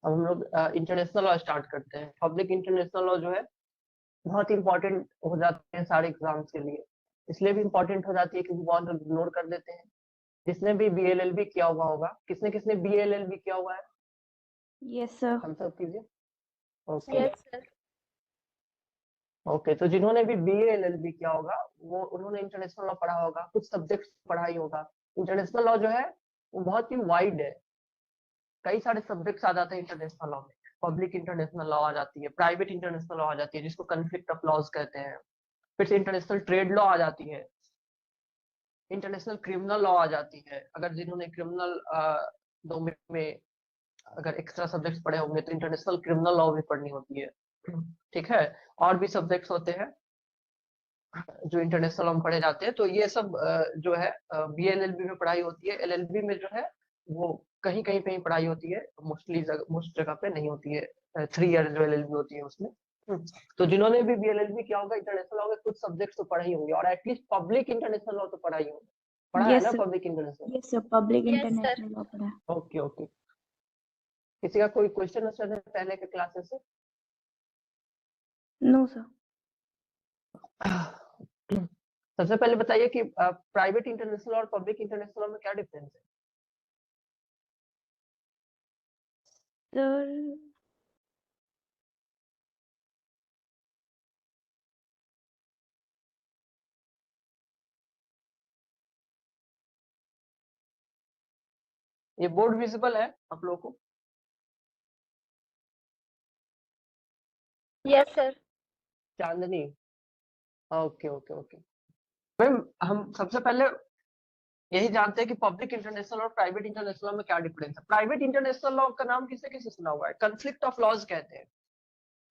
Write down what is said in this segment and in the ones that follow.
अब हम लोग इंटरनेशनल लॉ स्टार्ट करते हैं। पब्लिक इंटरनेशनल लॉ जो है बहुत इंपॉर्टेंट हो जाते हैं सारे एग्जाम्स के लिए। इसलिए भी इंपॉर्टेंट हो जाती है क्योंकि बहुत लोग इग्नोर कर देते हैं। जिसने भी BLLB किया हुआ होगा, किसने किसने BLLB किया हुआ है? Yes sir. हम सब कीजिए। Okay yes sir. ओके, तो जिन्होंने भी BLLB किया होगा वो उन्होंने इंटरनेशनल लॉ पढ़ा होगा, कुछ सब्जेक्ट्स पढ़ा ही होगा। इंटरनेशनल लॉ जो है वो बहुत ही वाइड है, कई सारे सब्जेक्ट्स आ जाते हैं इंटरनेशनल लॉ में। पब्लिक इंटरनेशनल लॉ आ जाती है, प्राइवेट इंटरनेशनल लॉ आ जाती है जिसको कन्फ्लिक्ट ऑफ लॉज कहते हैं, फिर से इंटरनेशनल ट्रेड लॉ आ जाती है, इंटरनेशनल क्रिमिनल लॉ आ जाती है। अगर जिन्होंने क्रिमिनल डोमेन में अगर एक्स्ट्रा सब्जेक्ट्स पढ़े होंगे तो इंटरनेशनल क्रिमिनल लॉ भी पढ़नी होती है। ठीक है, और भी सब्जेक्ट्स होते हैं जो इंटरनेशनल लॉ में पढ़े जाते हैं। तो ये सब जो है BLLB में पढ़ाई होती है। LLB में जो है वो कहीं कहीं पे ही पढ़ाई होती है, मोस्टली मोस्ट जगह पे नहीं होती है। 3 ईयर जो LLB होती है उसमें। तो जिन्होंने भी BLLB किया होगा इंटरनेशनल लॉ के कुछ सब्जेक्ट्स तो पढ़े ही होंगे, और एटलीस्ट पब्लिक इंटरनेशनल लॉ तो पढ़ा ही होगा। पढ़ा है यस ना sir. Public international? Yes sir, public yes sir. International law पढ़ा है। ओके ओके, किसी का कोई क्वेश्चन है पहले के क्लासेस से? No sir. सबसे पहले बताइए कि प्राइवेट इंटरनेशनल और पब्लिक इंटरनेशनल में क्या डिफरेंस है? सर ये बोर्ड विजिबल है आप लोगों को? Yes sir. Chandni, okay okay okay. Ma'am हम सबसे पहले यही जानते हैं कि पब्लिक इंटरनेशनल और प्राइवेट इंटरनेशनल में क्या डिफरेंस है। प्राइवेट इंटरनेशनल लॉ का नाम किसे किसे सुना हुआ है? कन्फ्लिक्ट ऑफ लॉज कहते हैं,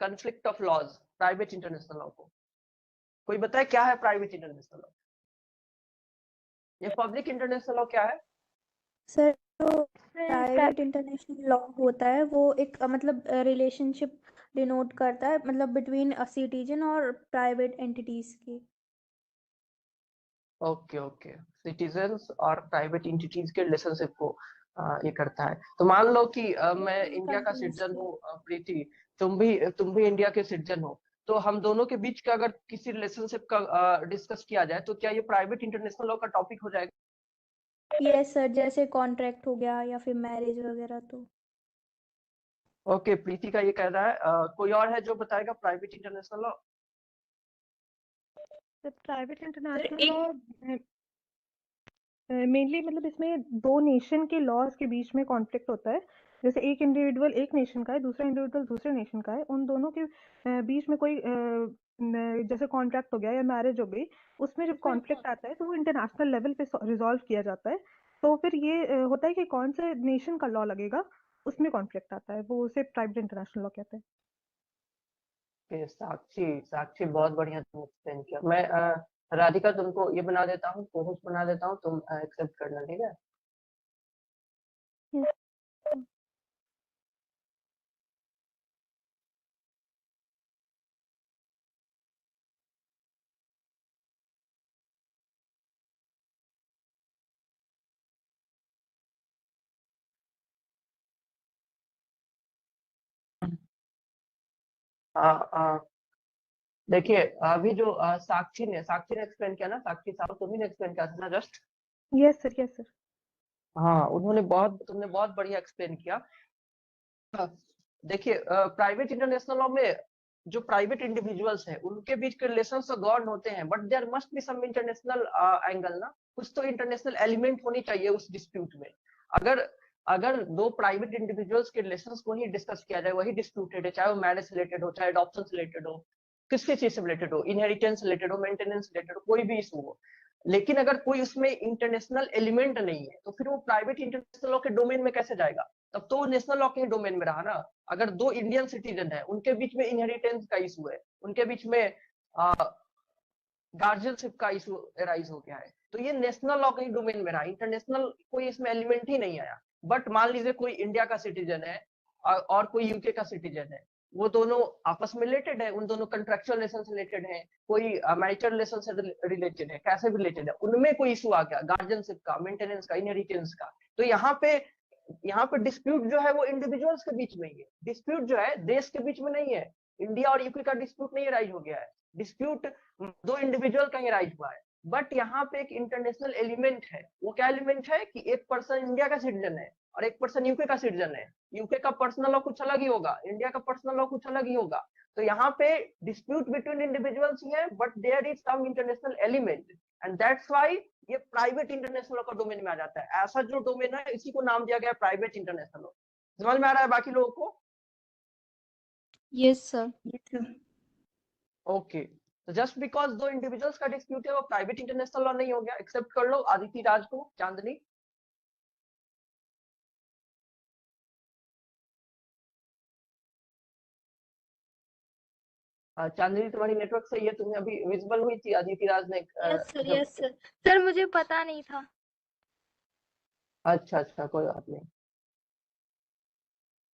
conflict of laws private international law को। कोई बताए क्या है प्राइवेट इंटरनेशनल लॉ? ये पब्लिक इंटरनेशनल लॉ क्या है? सर, जो प्राइवेट इंटरनेशनल लॉ होता है वो एक मतलब रिलेशनशिप डिनोट करता है, मतलब बिटवीन अ सिटीजन और प्राइवेट एंटिटीज की। ओके ओके, सिटीजन्स और प्राइवेट इंटिटीज के रिलेशनशिप को ये करता है। तो मान लो कि मैं इंडिया का कंट्रीज सिटीजन की। हूँ, प्रीति तुम भी इंडिया के सिटीजन हो, तो हम दोनों के बीच का अगर किसी रिलेशनशिप का डिस्कस किया जाए तो क्या ये प्राइवेट इंटरनेशनल लॉ का टॉपिक हो जाएगा? यस सर, जैसे कॉन्ट्रैक्ट हो गया या फिर मैरिज वगैरह। तो ओके, प्रीति का ये कह रहा है। कोई और है जो बताएगा private international law? Private international law mainly मतलब इसमें दो नेशन के लॉज के बीच में कॉन्फ्लिक्ट होता है। जैसे एक इंडिविजुअल एक नेशन का है, दूसरा इंडिविजुअल दूसरे नेशन का है, उन दोनों के बीच में कोई जैसे कॉन्ट्रैक्ट हो गया या मैरिज हो गई, उसमें जब कॉन्फ्लिक्ट आता है तो वो इंटरनेशनल लेवल पे रिजॉल्व किया जाता है। तो फिर ये होता है कि कौन से नेशन का लॉ लगेगा, उसमें कॉन्फ्लिक्ट आता है, वो उसे प्राइवेट इंटरनेशनल लॉ कहते हैं। साक्षी साक्षी बहुत बढ़िया तुम एक्सप्लेन किया। मैं राधिका तुमको ये बना देता हूँ, को होस्ट बना देता हूँ, तुम एक्सेप्ट करना, ठीक है? Yes. देखिए अभी जो साक्षी ने एक्सप्लेन किया ना, साक्षी साहब तुम्ही ने एक्सप्लेन किया था ना just. Yes sir, yes sir. हाँ, तुमने बहुत बढ़िया एक्सप्लेन किया। हाँ, देखिए प्राइवेट इंटरनेशनल लॉ में जो प्राइवेट इंडिविजुअल्स हैं उनके बीच के रिलेशन तो गॉड होते हैं, but there must be some international angle ना, कुछ तो इंटरनेशनल एलिमेंट होनी चाहिए उस डिस्प्यूट में। अगर अगर दो प्राइवेट इंडिविजुअल्स के रिलेशंस को ही डिस्कस किया जाए, वही डिस्प्यूटेड है, चाहे वो मैरिज रिलेटेड हो, चाहे अडॉप्शन रिलेटेड हो, किसके चीज से रिलेटेड हो, इनहेरिटेंस रिलेटेड हो, मेंटेनेंस रिलेटेड हो, कोई भी इशू हो, लेकिन अगर कोई उसमें इंटरनेशनल एलिमेंट नहीं है तो फिर वो प्राइवेट इंटरनेशनल लॉ के डोमेन में कैसे जाएगा? तब तो नेशनल लॉ के ही डोमेन में रहा ना। अगर दो इंडियन सिटीजन है, उनके बीच में इनहेरिटेंस का इशू है, उनके बीच में गार्जियनशिप का इशू अराइज हो गया है, तो ये नेशनल लॉ के ही डोमेन में रहा, इंटरनेशनल कोई इसमें एलिमेंट ही नहीं आया। बट मान लीजिए कोई इंडिया का सिटीजन है और कोई यूके का सिटीजन है, वो दोनों आपस में रिलेटेड है, उन दोनों कंट्रेक्चुअल रिलेशन से रिलेटेड है, कोई मैरिटल रिलेशन से रिलेटेड है, कैसे भी रिलेटेड है, उनमें कोई इशू आ गया गार्जियनशिप का, मेंटेनेंस का, इनहेरिटेंस का, तो यहाँ पे यहाँ पे डिस्प्यूट जो है वो इंडिविजुअल्स के बीच में ही है, डिस्प्यूट जो है देश के बीच में नहीं है। इंडिया और यूके का डिस्प्यूट नहीं राइज हो गया है, डिस्प्यूट दो इंडिविजुअल का ही राइज हुआ है। बट यहाँ पे एक इंटरनेशनल एलिमेंट है। वो क्या एलिमेंट है कि एक पर्सन इंडिया का सिटीजन है और एक पर्सन यूके का सिटीजन है। यूके का पर्सनल लॉ कुछ अलग ही होगा, इंडिया का पर्सनल लॉ कुछ अलग ही होगा। तो यहाँ पे डिस्प्यूट बिटवीन इंडिविजुअल्स ही है, but there is some international element, and that's why ये प्राइवेट इंटरनेशनल लॉ का डोमेन में आ जाता है। ऐसा जो डोमेन है इसी को नाम दिया गया है प्राइवेट इंटरनेशनल लॉ। समझ में आ रहा है बाकी लोगों को? Yes sir. ओके, तो जस्ट बिकॉज दो इंडिविजुअल्स का डिस्प्यूट है वो प्राइवेट इंटरनेशनल लॉ नहीं हो गया। एक्सेप्ट कर लो आदित्य राज को, चांदनी। चांदनी तुम्हारी नेटवर्क सही है? तुम्हें अभी विजिबल हुई थी आदित्य राज ने यस सर, जब? Yes sir. सर मुझे पता नहीं था। अच्छा अच्छा, कोई बात नहीं,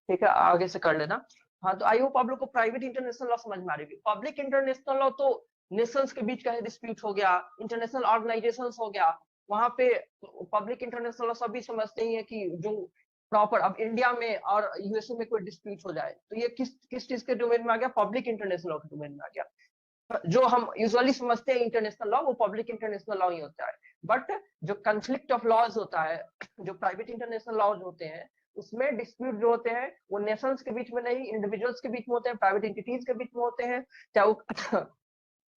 ठीक है, आगे से कर लेना। हाँ, तो आई होप आप लोग को प्राइवेट इंटरनेशनल लॉ समझ में आ रही है। पब्लिक इंटरनेशनल लॉ तो नेशंस के बीच का डिस्प्यूट हो गया, इंटरनेशनल ऑर्गेनाइजेशंस हो गया, वहां पे पब्लिक इंटरनेशनल लॉ सभी समझते ही है कि जो प्रॉपर अब इंडिया में और यूएसए में कोई डिस्प्यूट हो जाए तो ये किस किस चीज के डोमेन में आ गया? पब्लिक इंटरनेशनल लॉ के डोमेन में आ गया। जो हम यूजुअली समझते हैं इंटरनेशनल लॉ वो पब्लिक इंटरनेशनल लॉ ही होता है। बट जो कंफ्लिक्ट ऑफ लॉज होता है, जो प्राइवेट इंटरनेशनल लॉज होते हैं, उसमें डिस्प्यूट जो होते हैं वो नेशंस के बीच में नहीं, इंडिविजुअल्स के बीच में होते हैं, प्राइवेट एंटिटीज के बीच में होते हैं। चाहे वो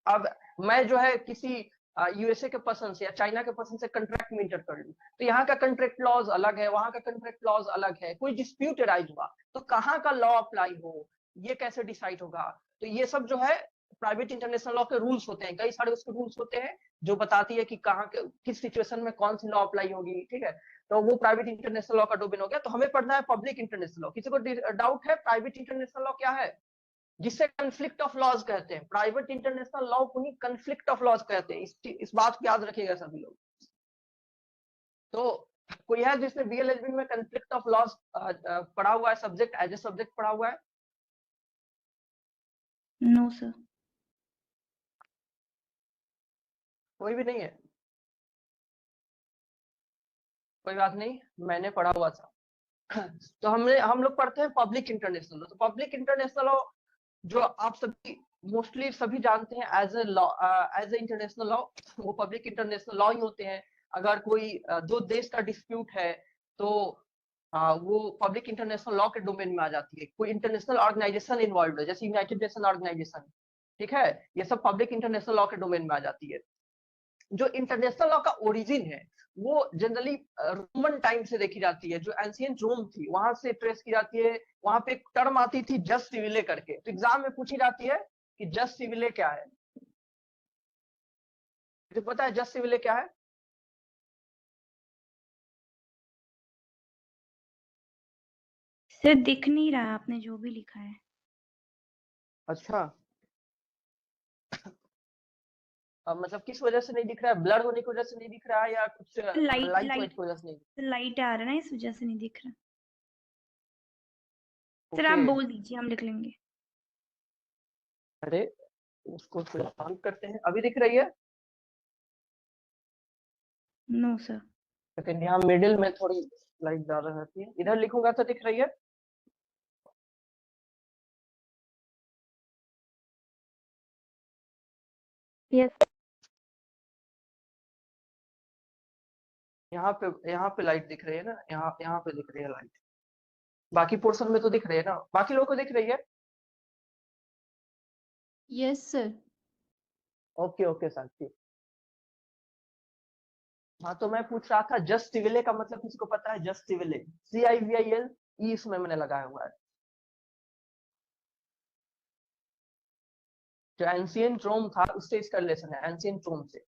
अब मैं जो है किसी यूएसए के पर्सन से या चाइना के पर्सन से कंट्रैक्ट में इंटर कर लूं, तो यहाँ का कंट्रैक्ट लॉज अलग है, वहां का कंट्रैक्ट लॉज अलग है। कोई डिस्प्यूट अराइज हुआ तो कहाँ का लॉ अप्लाई हो, ये कैसे डिसाइड होगा? तो ये सब जो है प्राइवेट इंटरनेशनल लॉ के रूल्स होते हैं, कई सारे उसके रूल्स होते हैं जो बताती है कि कहाँ के किस सिचुएशन में कौन सी लॉ अप्लाई होगी। ठीक है, तो वो प्राइवेट इंटरनेशनल लॉ का डोमेन हो गया। तो हमें पढ़ना है पब्लिक इंटरनेशनल लॉ। किसी को डाउट है प्राइवेट इंटरनेशनल लॉ क्या है? जिससे कंफ्लिक्ट ऑफ लॉज कहते हैं, प्राइवेट इंटरनेशनल लॉ को ही कंफ्लिक्ट ऑफ लॉज कहते हैं। इस बात को याद रखिएगा सभी लोग। तो कोई है जिसने बीएलएलबी में कंफ्लिक्ट ऑफ लॉज पढ़ा हुआ है, सब्जेक्ट एज ए सब्जेक्ट पढ़ा हुआ है? No sir. कोई भी नहीं है? कोई बात नहीं, मैंने पढ़ा हुआ था। तो हम लोग पढ़ते हैं पब्लिक इंटरनेशनल लॉ। तो पब्लिक इंटरनेशनल लॉ जो आप सभी मोस्टली सभी जानते हैं as a law, as a international law, वो पब्लिक इंटरनेशनल लॉ ही होते हैं। अगर कोई दो देश का डिस्प्यूट है तो वो पब्लिक इंटरनेशनल लॉ के डोमेन में आ जाती है। कोई इंटरनेशनल ऑर्गेनाइजेशन इन्वॉल्व है जैसे यूनाइटेड नेशन ऑर्गेनाइजेशन, ठीक है, ये सब पब्लिक इंटरनेशनल लॉ के डोमेन में आ जाती है। जो इंटरनेशनल लॉ का ओरिजिन है वो जनरली रोमन टाइम से देखी जाती है, जो एंशिएंट रोम थी वहां से ट्रेस की जाती है। वहां पे एक टर्म आती थी जस्ट सिविले करके, तो एग्जाम में पूछी जाती है कि जस्ट सिविले क्या है? तो पता है जस्ट सिविले क्या है? सर दिख नहीं रहा आपने जो भी लिखा है। अच्छा, अब मतलब किस वजह से नहीं दिख रहा है? ब्लर होने की वजह से नहीं दिख रहा है या कुछ लाइट लाइट लाइट की वजह से नहीं? लाइट आ रहा है ना, इस वजह से नहीं दिख रहा। सर ओके, आप बोल दीजिए, हम लिख लेंगे। अरे उसको थोड़ा शांत करते हैं। अभी दिख रही है? No sir. लेकिन यहाँ मिडिल में थोड़ी लाइट ज्यादा रहती है, इधर लिखूंगा तो दिख रही है। यस। यहाँ पे लाइट दिख रही है ना, यहाँ पे दिख रही है लाइट। बाकी पोर्शन में तो दिख रही है ना? बाकी लोगों को दिख रही है? Yes sir. ओके ओके साथी। हाँ, तो मैं पूछ रहा था जस्ट सिविले का मतलब किसी को पता है? जस्ट सिविले, CIVIL, ई इसमें मैंने लगाया हुआ है। जो एंशिएंट रोम था उससे इसका रिलेशन है, एंशिएंट रोम से।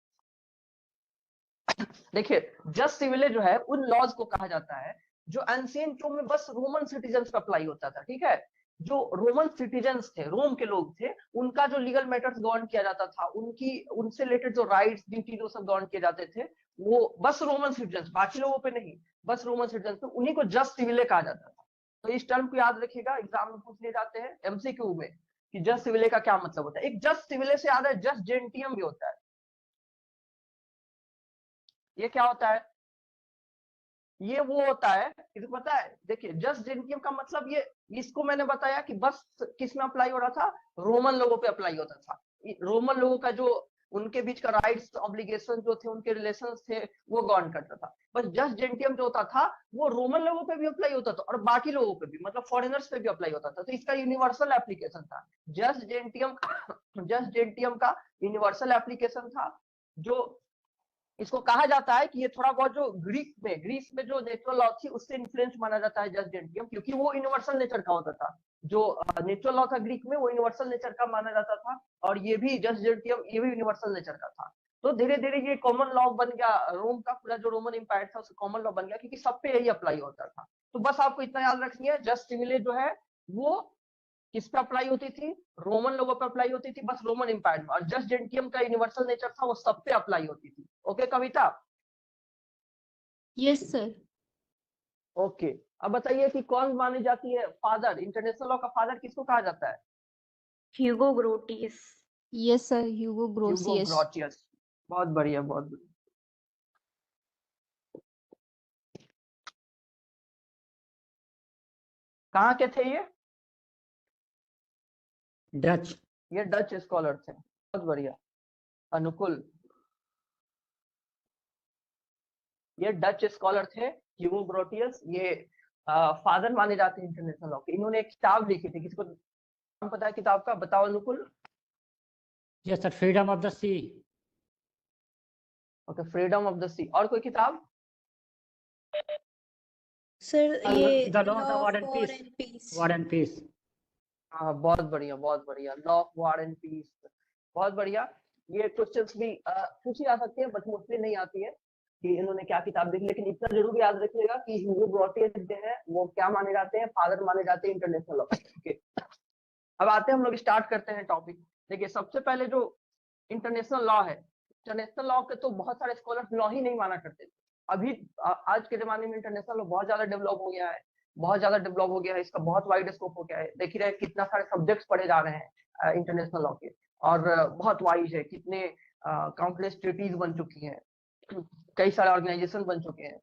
देखिए, जस्ट सिविले जो है उन लॉज को कहा जाता है जो एंशिएंट रोम में बस रोमन सिटीजन्स पे अप्लाई होता था। ठीक है, जो रोमन सिटीजन्स थे, रोम के लोग थे, उनका जो लीगल मैटर्स गवर्न किया जाता था, उनकी उनसे रिलेटेड जो राइट्स ड्यूटी जो सब गवर्न किए जाते थे, वो बस रोमन सिटीजन्स, बाकी लोगों पे नहीं, बस रोमन सिटीजन्स पे, उन्हीं को जस्ट सिविले कहा जाता था। तो इस टर्म को याद रखिएगा, एग्जाम में पूछ लिए जाते हैं MCQ में कि जस्ट सिविले का क्या मतलब होता है। एक जस्ट सिविले से याद है जस्ट जेंटियम भी होता है। ये क्या होता है? ये वो होता है, किसी को पता है? देखिए जस्ट जेंटियम का मतलब ये, इसको मैंने बताया कि बस किस में अप्लाई हो रहा था, रोमन लोगों पे अप्लाई होता था। रोमन लोगों का जो उनके बीच का राइट्स ऑब्लिगेशन जो थे, उनके रिलेशंस थे, वो गवर्न करता था। बस जस्ट जेंटियम जो होता था वो रोमन लोगों पे भी अप्लाई होता था और बाकी लोगों पे भी, मतलब फॉरेनर्स पे भी अप्लाई होता था। तो इसका यूनिवर्सल एप्लीकेशन था जस्ट जेंटियम। जस्ट जेंटियम का यूनिवर्सल एप्लीकेशन था, जो इसको कहा जाता है कि ये थोड़ा बहुत जो ग्रीस में जो नेचुरल लॉ थी उससे इन्फ्लुएंस माना जाता है जस्ट जेंटियम, क्योंकि वो यूनिवर्सल नेचर का होता था। जो नेचुरल लॉ था ग्रीक में, वो यूनिवर्सल नेचर का माना जाता था, और ये भी जस्ट जेंटियम ये भी यूनिवर्सल नेचर का था। तो धीरे धीरे ये कॉमन लॉ बन गया, रोम का पूरा जो रोमन एम्पायर था उसका कॉमन लॉ बन गया, क्योंकि सब पे यही अप्लाई होता था। तो बस आपको इतना याद रखनी है, जस्ट सिमिले जो है वो किस पे अप्लाई होती थी, रोमन लोगों पे अप्लाई होती थी, बस रोमन एम्पायर में। और जस्ट जेंटियम का यूनिवर्सल नेचर था, वो सब पे अप्लाई होती थी। Okay Kavita? Yes sir. Okay, अब बताइए कि कौन मानी जाती है फादर, इंटरनेशनल लॉ का फादर किसको कहा जाता है? Hugo Grotius. Yes sir, Hugo Hugo Grotius. Grotius. बहुत बढ़िया, बहुत बढ़िया। कहाँ के थे ये? डच। ये डच स्कॉलर थे। बहुत बढ़िया अनुकुल, ये डच स्कॉलर थे ह्यूगो ग्रोटियस। ये फादर माने जाते हैं इंटरनेशनल लॉ के। इन्होंने एक किताब लिखी थी, किसको नाम पता है किताब का? बताओ Anukul. Yes sir, freedom of the sea. Okay, freedom of the sea. और कोई किताब? सर ये the law law of the of war and war peace. And peace. War and peace. हाँ बहुत बढ़िया, बहुत बढ़िया, law of war and peace. बहुत बढ़िया। ये क्वेश्चंस भी पूछी जा सकती है, बट मोस्टली नहीं आती है कि इन्होंने क्या किताब लिखी। लेकिन इतना जरूर याद रखिएगा कि ह्यूगो ग्रोटियस जो है वो क्या माने जाते हैं, फादर माने जाते हैं इंटरनेशनल लॉ के। अब आते हैं, हम लोग स्टार्ट करते हैं टॉपिक। देखिए सबसे पहले जो इंटरनेशनल लॉ है, इंटरनेशनल लॉ के तो बहुत सारे स्कॉलर्स लॉ ही नहीं माना करते थे। अभी आज के जमाने में इंटरनेशनल लॉ बहुत ज्यादा डेवलप हो गया है, बहुत ज्यादा डेवलप हो गया है। इसका बहुत वाइड स्कोप हो गया है। देख ही रहे कितना सारे सब्जेक्ट्स पढ़े जा रहे हैं इंटरनेशनल लॉ के, और बहुत वाइड है। कितने काउंटलेस ट्रीटीज बन चुकी हैं, कई सारे ऑर्गेनाइजेशन बन चुके हैं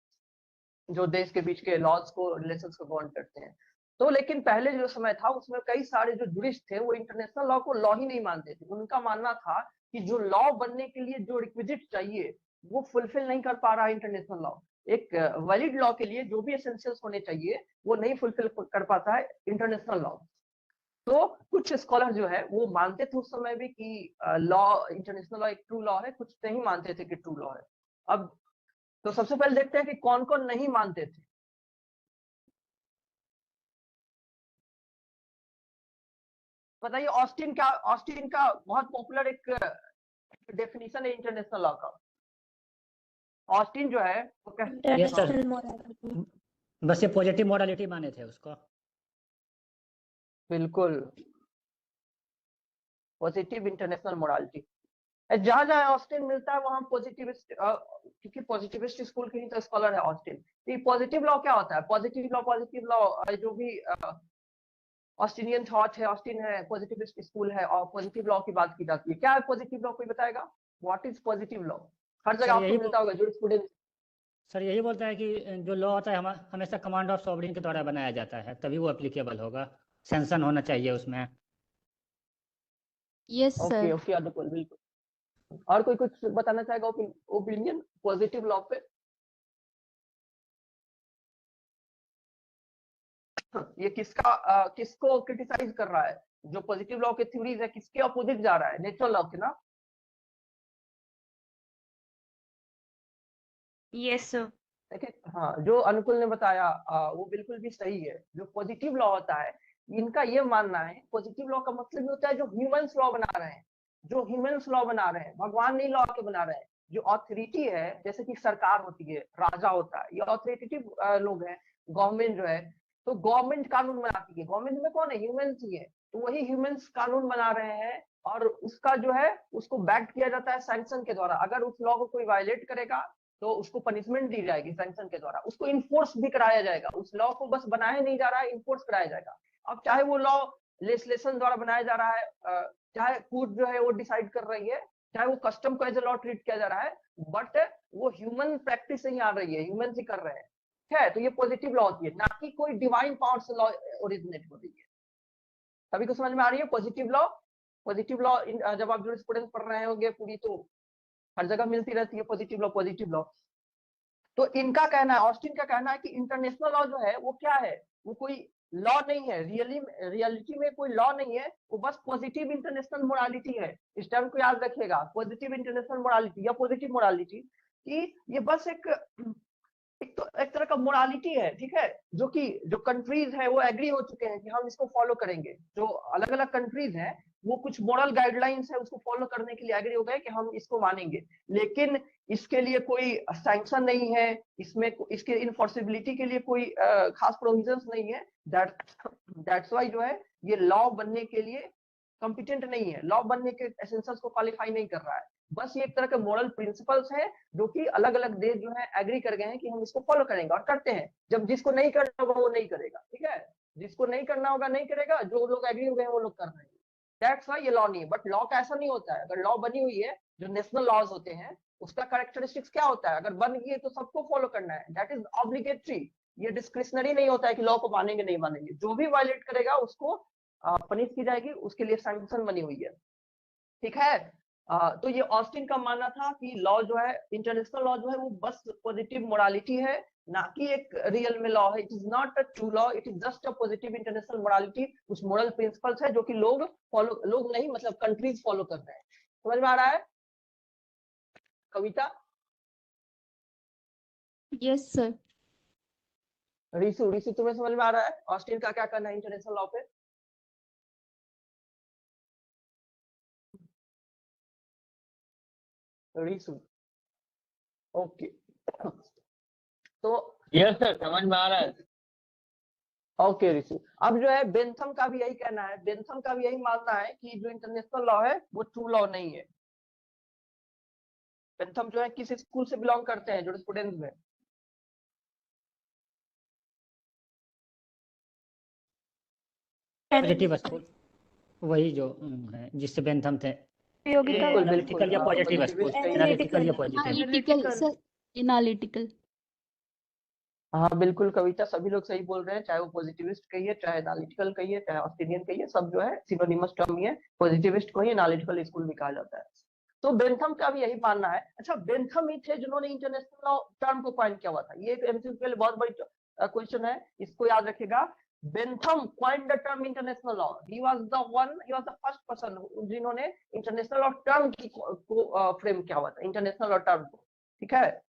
जो देश के बीच के लॉज को, रिलेशंस को गवर्न करते हैं। तो लेकिन पहले जो समय था उसमें कई सारे जो जुरिस्ट थे वो इंटरनेशनल लॉ को लॉ ही नहीं मानते थे। उनका मानना था कि जो लॉ बनने के लिए जो रिक्विजिट चाहिए वो फुलफिल नहीं कर पा रहा है इंटरनेशनल लॉ। एक वैलिड लॉ के लिए जो भी एसेंशियल्स होने चाहिए वो नहीं फुलफिल कर पाता है इंटरनेशनल लॉ। तो कुछ स्कॉलर जो है वो मानते थे उस समय भी कि लॉ, इंटरनेशनल लॉ एक ट्रू लॉ है, कुछ नहीं मानते थे कि ट्रू लॉ है। अब तो सबसे पहले देखते हैं कि कौन कौन नहीं मानते थे। बताइए ऑस्टिन का बहुत पॉपुलर एक डेफिनेशन है इंटरनेशनल लॉ का। ऑस्टिन जो है वो यस सर, इंटरनेशनल मोरालिटी। बस ये पॉजिटिव मोरालिटी माने थे उसको। बिल्कुल, पॉजिटिव इंटरनेशनल मोरालिटी। जहां जहां ऑस्टिन मिलता है वहां पॉजिटिविस्ट, क्योंकि पॉजिटिविस्ट स्कूल के ही तो स्कॉलर है ऑस्टिन। तो ये पॉजिटिव लॉ क्या होता है? पॉजिटिव लॉ जो भी ऑस्टिनियन थॉट है, ऑस्टिन है, पॉजिटिविस्ट स्कूल है, और पॉजिटिव लॉ की बात की जाती है। क्या है पॉजिटिव लॉ, कोई बताएगा? What is positive law? हर जगह सर आपको यही मिलता होगा जूरिस्प्रूडेंस। सर यही बोलता है कि जो लॉ होता है हमेशा कमांड ऑफ सॉवरेन के द्वारा बनाया जाता है, तभी वो एप्लीकेबल होगा। सेंसन होना चाहिए उसमें। Yes okay sir. ओके अनुकुल, बिल्कुल। और कोई कुछ बताना चाहेगा ओपिनियन पॉजिटिव लॉ पे? ये किसको क्रिटिसाइज कर रहा है? जो पॉजिटिव लॉ के थ्योरीज है किसके अपोजिट जा रहा है? नेचुरल लॉ के ना? Yes sir. देखिए हाँ, जो अनुकुल ने बताया वो बिल्कुल भी सही है। जो पॉजिटिव लॉ होता है, इनका ये मानना है, पॉजिटिव लॉ का मतलब ये होता है जो ह्यूमंस लॉ बना रहे हैं, जो ह्यूमंस लॉ बना रहे हैं, भगवान नहीं लॉ के बना रहे हैं। जो ऑथोरिटी है, जैसे कि सरकार होती है, राजा होता है, ये ऑथोरिटेटिव लोग हैं। गवर्नमेंट जो है, तो गवर्नमेंट कानून बनाती है। गवर्नमेंट में कौन है? ह्यूमंस ही है। तो वही ह्यूमंस कानून बना रहे हैं, और उसका जो है उसको बैक किया जाता है सैंक्शन के द्वारा। अगर उस लॉ को कोई वायलेट करेगा तो उसको पनिशमेंट दी जाएगी सैंक्शन के द्वारा, उसको इन्फोर्स भी कराया जाएगा। उस लॉ को बस बनाया नहीं जा रहा है, इन्फोर्स कराया जाएगा। अब चाहे वो लॉ लेजिस्लेशन द्वारा बनाया जा रहा है, चाहे कोर्ट जो है वो डिसाइड कर रही है, चाहे वो कस्टम को एज ए लॉ ट्रीट किया जा रहा है, बट वो ह्यूमन प्रैक्टिस से ही आ रही है, ह्यूमन ही कर रहे हैं। ठीक है, तो ये पॉजिटिव लॉ होती है, ना कि कोई डिवाइन पावर से लॉ ओरिजिनेट हो रही है। सभी को समझ में आ रही है पॉजिटिव लॉ? पॉजिटिव लॉ जब आप जूरिस्प्रूडेंस पढ़ रहे होंगे पूरी, तो हर जगह मिलती रहती है पॉजिटिव लॉ, पॉजिटिव लॉ। तो इनका कहना है, ऑस्टिन का कहना है कि इंटरनेशनल लॉ जो है वो क्या है, वो कोई लॉ नहीं है, रियलिटी में कोई लॉ नहीं है, वो बस पॉजिटिव इंटरनेशनल मोरालिटी है। इस टर्म को याद रखिएगा, पॉजिटिव इंटरनेशनल मोरालिटी या पॉजिटिव मोरालिटी, कि ये बस एक तरह का मोरालिटी है, ठीक है, जो कंट्रीज है वो एग्री हो चुके हैं कि हम इसको फॉलो करेंगे। जो अलग अलग कंट्रीज हैं वो कुछ मोरल गाइडलाइंस है उसको फॉलो करने के लिए एग्री हो गए कि हम इसको मानेंगे, लेकिन इसके लिए कोई सैंक्शन नहीं है, इसमें इसके इनफोर्सिबिलिटी के लिए कोई खास प्रोविजंस नहीं है। दैट्स वाई जो है ये लॉ बनने के लिए कॉम्पिटेंट नहीं है, लॉ बनने के एसेंशियल्स को क्वालिफाई नहीं कर रहा है। बस ये एक तरह के मोरल प्रिंसिपल्स हैं जो कि अलग अलग देश जो है एग्री कर गए हैं कि हम इसको फॉलो करेंगे और करते हैं। जब जिसको नहीं करना होगा वो नहीं करेगा, ठीक है, जिसको नहीं करना होगा नहीं करेगा, जो लोग एग्री हो गए हैं वो लोग कर रहे हैं। दैट्स वाई ये लॉ नहीं है। बट लॉ का ऐसा नहीं होता है, अगर लॉ बनी हुई है, जो नेशनल लॉज होते हैं उसका कैरेक्टरिस्टिक्स क्या होता है, अगर बन गई है तो सबको फॉलो करना है, दैट इज ऑब्लिगेटरी। ये डिस्क्रिशनरी नहीं होता है कि लॉ को मानेंगे नहीं मानेंगे, जो भी वायलेट करेगा उसको पनिश की जाएगी, उसके लिए सैंक्शन बनी हुई है, ठीक है। तो ये ऑस्टिन का मानना था कि लॉ जो है, इंटरनेशनल लॉ जो है वो बस पॉजिटिव मोरालिटी है, ना कि एक रियल में लॉ है। It is not a true law, it is just a positive international morality, कुछ मोरल प्रिंसिपल्स है जो कि लोग नहीं मतलब कंट्रीज फॉलो कर रहे हैं। समझ में आ रहा है कविता? Yes sir. ऋषु तुम्हें समझ में आ रहा है ऑस्टिन का क्या करना है इंटरनेशनल लॉ पे? ऋषु, ओके। तो यस सर, समझ में आ रहा है। ओके ऋषि, अब जो है बेंथम का भी यही कहना है, बेंथम का भी यही मानना है कि जो इंटरनेशनल लॉ है वो ट्रू लॉ नहीं है। बेंथम जो है किस स्कूल से बिलोंग करते हैं जूरिस्प्रूडेंस में? पॉजिटिव स्कूल, वही जो है जिससे बेंथम थे। बिल्कुल एनालिटिकल या पॉजिटिव स्कूल, एनालिटिकल या पॉजिटिव। Analytical sir, analytical. हाँ बिल्कुल कविता, सभी लोग सही बोल रहे हैं, चाहे वो पॉजिटिविस्ट कहिए, चाहे एनालिटिकल कहिए, चाहे ऑस्ट्रेलियन कहिए, सब जो है सिनोनिमस टर्म ही है। पॉजिटिविस्ट को ही एनालिटिकल स्कूल भी कहा जाता है। तो बेंथम का भी यही मानना है। अच्छा, बेंथम ही थे जिन्होंने इंटरनेशनल लॉ टर्म को कॉइन किया हुआ था। ये एक एमसीक्यू के लिए बहुत बड़ी क्वेश्चन है, इसको याद रखिएगा। Bentham coined the term international law, he was the first person जिन्होंने इंटरनेशनल लॉ टर्म को फ्रेम किया हुआ था, इंटरनेशनल लॉ टर्म को, ठीक है।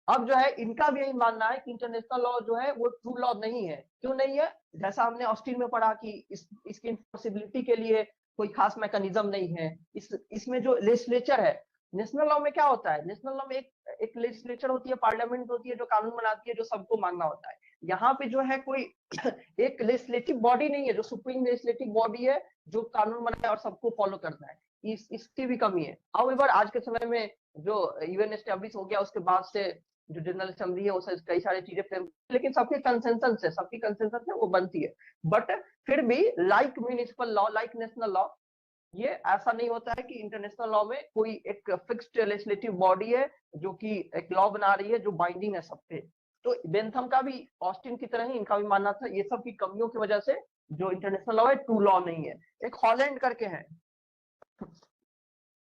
अब जो है इनका भी यही मानना है कि इंटरनेशनल लॉ जो है वो ट्रू लॉ नहीं है। क्यों नहीं है? जैसा हमने ऑस्टिन में पढ़ा कि इसकी इन्फोर्सिबिलिटी के लिए कोई खास मैकेनिज्म नहीं है। इसमें जो लेजिस्लेचर है, नेशनल लॉ में क्या होता है, नेशनल लॉ में एक लेजिस्लेचर होती है, पार्लियामेंट होती है जो कानून बनाती है, जो सबको मानना होता है। यहाँ पे जो है कोई एक लेजिस्लेटिव बॉडी नहीं है जो सुप्रीम लेजिस्लेटिव बॉडी है जो कानून बनाए और सबको फॉलो करना है। इसकी भी कमी है। हाउएवर आज के समय में जो यूएन एस्टेब्लिश हो गया उसके बाद से जो जनरल असेंबली है उससे कई सारी चीजें फ्रेम, लेकिन सबकी कंसेंसस है वो बनती है। बट फिर भी like municipal law, like national law, ये ऐसा नहीं होता है कि इंटरनेशनल लॉ में कोई एक फिक्स्ड लेजिस्लेटिव बॉडी है जो कि एक लॉ बना रही है जो बाइंडिंग है सब पे। तो बेंथम का भी ऑस्टिन की तरह ही इनका भी मानना था, ये सब की कमियों की वजह से जो इंटरनेशनल लॉ है ट्रू लॉ नहीं है। एक हॉलैंड करके है,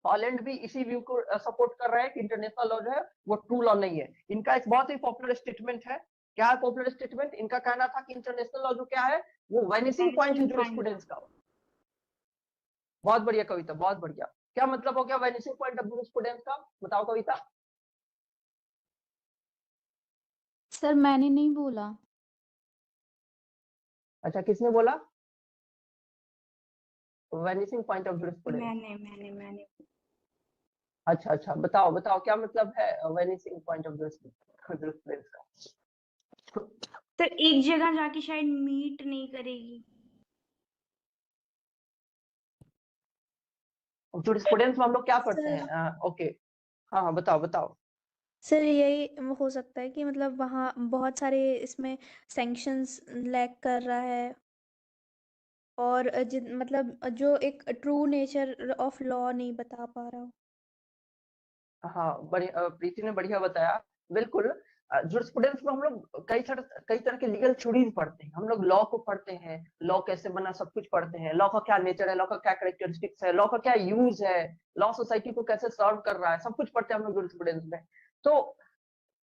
हॉलैंड भी इसी व्यू को सपोर्ट कर रहा है कि इंटरनेशनल लॉ जो है वो ट्रू लॉ नहीं है। इनका एक बहुत ही पॉपुलर स्टेटमेंट है। क्या है पॉपुलर स्टेटमेंट? इनका कहना था कि इंटरनेशनल लॉ जो क्या है वो वैनिसिंग पॉइंट है जूरिस्प्रूडेंस का। बहुत बढ़िया कविता, बहुत बढ़िया। क्या मतलब हो गया वैनिसिंग पॉइंट ऑफ जूरिस्प्रूडेंस का? बताओ कविता। सर मैंने नहीं बोला। अच्छा, किसने बोला वैनिसिंग पॉइंट ऑफ जूरिस्प्रूडेंस? मैंने अच्छा, बताओ क्या मतलब है वैनिसिंग पॉइंट ऑफ जूरिस्प्रूडेंस का? सर एक जगह जाके शायद मीट नहीं करेगी। जूरिस्प्रूडेंस में हम लोग क्या पढ़ते हैं? ओके, हाँ बताओ। सर यही हो सकता है कि मतलब वहाँ बहुत सारे इसमें सैंक्शंस लैक कर रहा है और मतलब जो एक ट्रू नेचर ऑफ लॉ नहीं बता पा रहा हूँ। हाँ, बढ़िया, प्रीति ने बढ़िया बताया बिल्कुल। जुरिस्प्रूडेंस में हम लोग कई तरह के लीगल थ्योरीज पढ़ते हैं, हम लोग लॉ को पढ़ते हैं, लॉ कैसे बना सब कुछ पढ़ते हैं, लॉ का क्या नेचर है, लॉ का क्या कैरेक्टरिस्टिक्स है, लॉ का क्या यूज है, लॉ सोसाइटी को कैसे सर्व कर रहा है, सब कुछ पढ़ते हैं हम लोग जुरिस्प्रूडेंस में। तो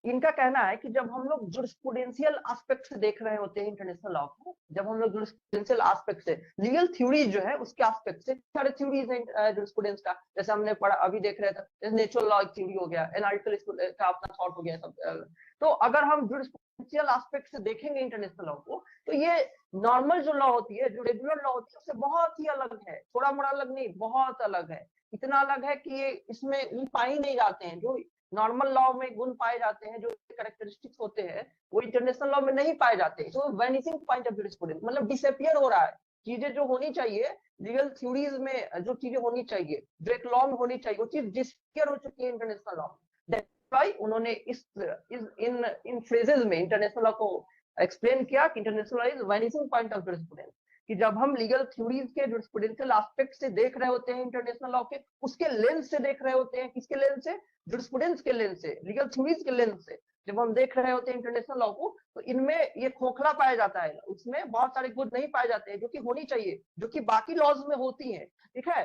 इनका कहना है कि जब हम लोग जुरिस्प्रूडेंशियल एस्पेक्ट से देख रहे होते हैं इंटरनेशनल लॉ को, जब हम लोग जुरिस्प्रूडेंशियल एस्पेक्ट से, लीगल थ्योरी जो है उसके एस्पेक्ट से सारे थ्योरीज हैं जुरिस्प्रूडेंस का, जैसे हमने पढ़ा अभी देख रहे थे, नेचुरल लॉ एक थ्योरी हो गया, एनालिटिकल का अपना थॉट हो गया सब। तो अगर हम जुरिस्प्रूडेंशियल एस्पेक्ट से देखेंगे इंटरनेशनल लॉ को, तो ये नॉर्मल जो लॉ होती है, जो रेगुलर लॉ होती है, उससे बहुत ही अलग है, थोड़ा मोड़ा अलग नहीं, बहुत अलग है। इतना अलग है कि ये इसमें पाए ही नहीं जाते हैं, जो नॉर्मल लॉ में गुण पाए जाते हैं, जो कैरेक्टरिस्टिक्स होते हैं, वो इंटरनेशनल लॉ में नहीं पाए जाते। तो वेनिशिंग पॉइंट ऑफ जुरिस्प्रूडेंस मतलब डिसअपियर हो रहा है। चीजें जो होनी चाहिए लीगल थ्योरीज में, जो चीजें होनी चाहिए, जो एक लॉ में होनी चाहिए, वो चीज डिसअपियर हो चुकी है इंटरनेशनल लॉ में। दैट्स व्हाई उन्होंने इन फ्रेजेस में इंटरनेशनल लॉ को एक्सप्लेन किया कि international law is vanishing point of jurisprudence. कि जब हम लीगल थ्योरीज के जुरिस्प्रूडेंशियल एस्पेक्ट से देख रहे होते हैं इंटरनेशनल लॉ के, उसके लेंस से देख रहे होते हैं, किसके लेंस से, जुरिस्प्रूडेंस के लेंस से, लीगल थ्योरीज के लेंस से जब हम देख रहे होते हैं इंटरनेशनल लॉ को, तो इनमें ये खोखला पाया जाता है, उसमें बहुत सारे गुण नहीं पाए जाते हैं जो कि होनी चाहिए, जो कि बाकी लॉज में होती है। ठीक है,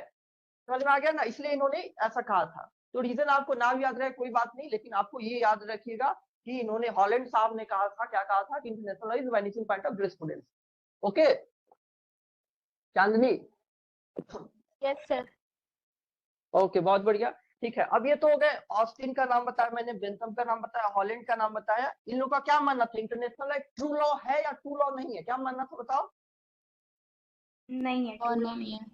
समझ में आ गया ना, इसलिए इन्होंने ऐसा कहा था। तो रीजन आपको नाम याद रहे कोई बात नहीं, लेकिन आपको ये याद रखिएगा कि इन्होंने हॉलैंड साहब ने कहा था, क्या कहा था, कि international law is vanishing point of jurisprudence. Okay Chandni, yes sir. Okay बहुत बढ़िया। ठीक है, अब ये तो हो गए, ऑस्टिन का नाम बताया मैंने, बेंथम का नाम बताया, हॉलैंड का नाम बताया। इन लोगों का क्या मानना था, इंटरनेशनल एक ट्रू लॉ है या ट्रू लॉ नहीं है, क्या मानना था बताओ? नहीं है, और true law नहीं है।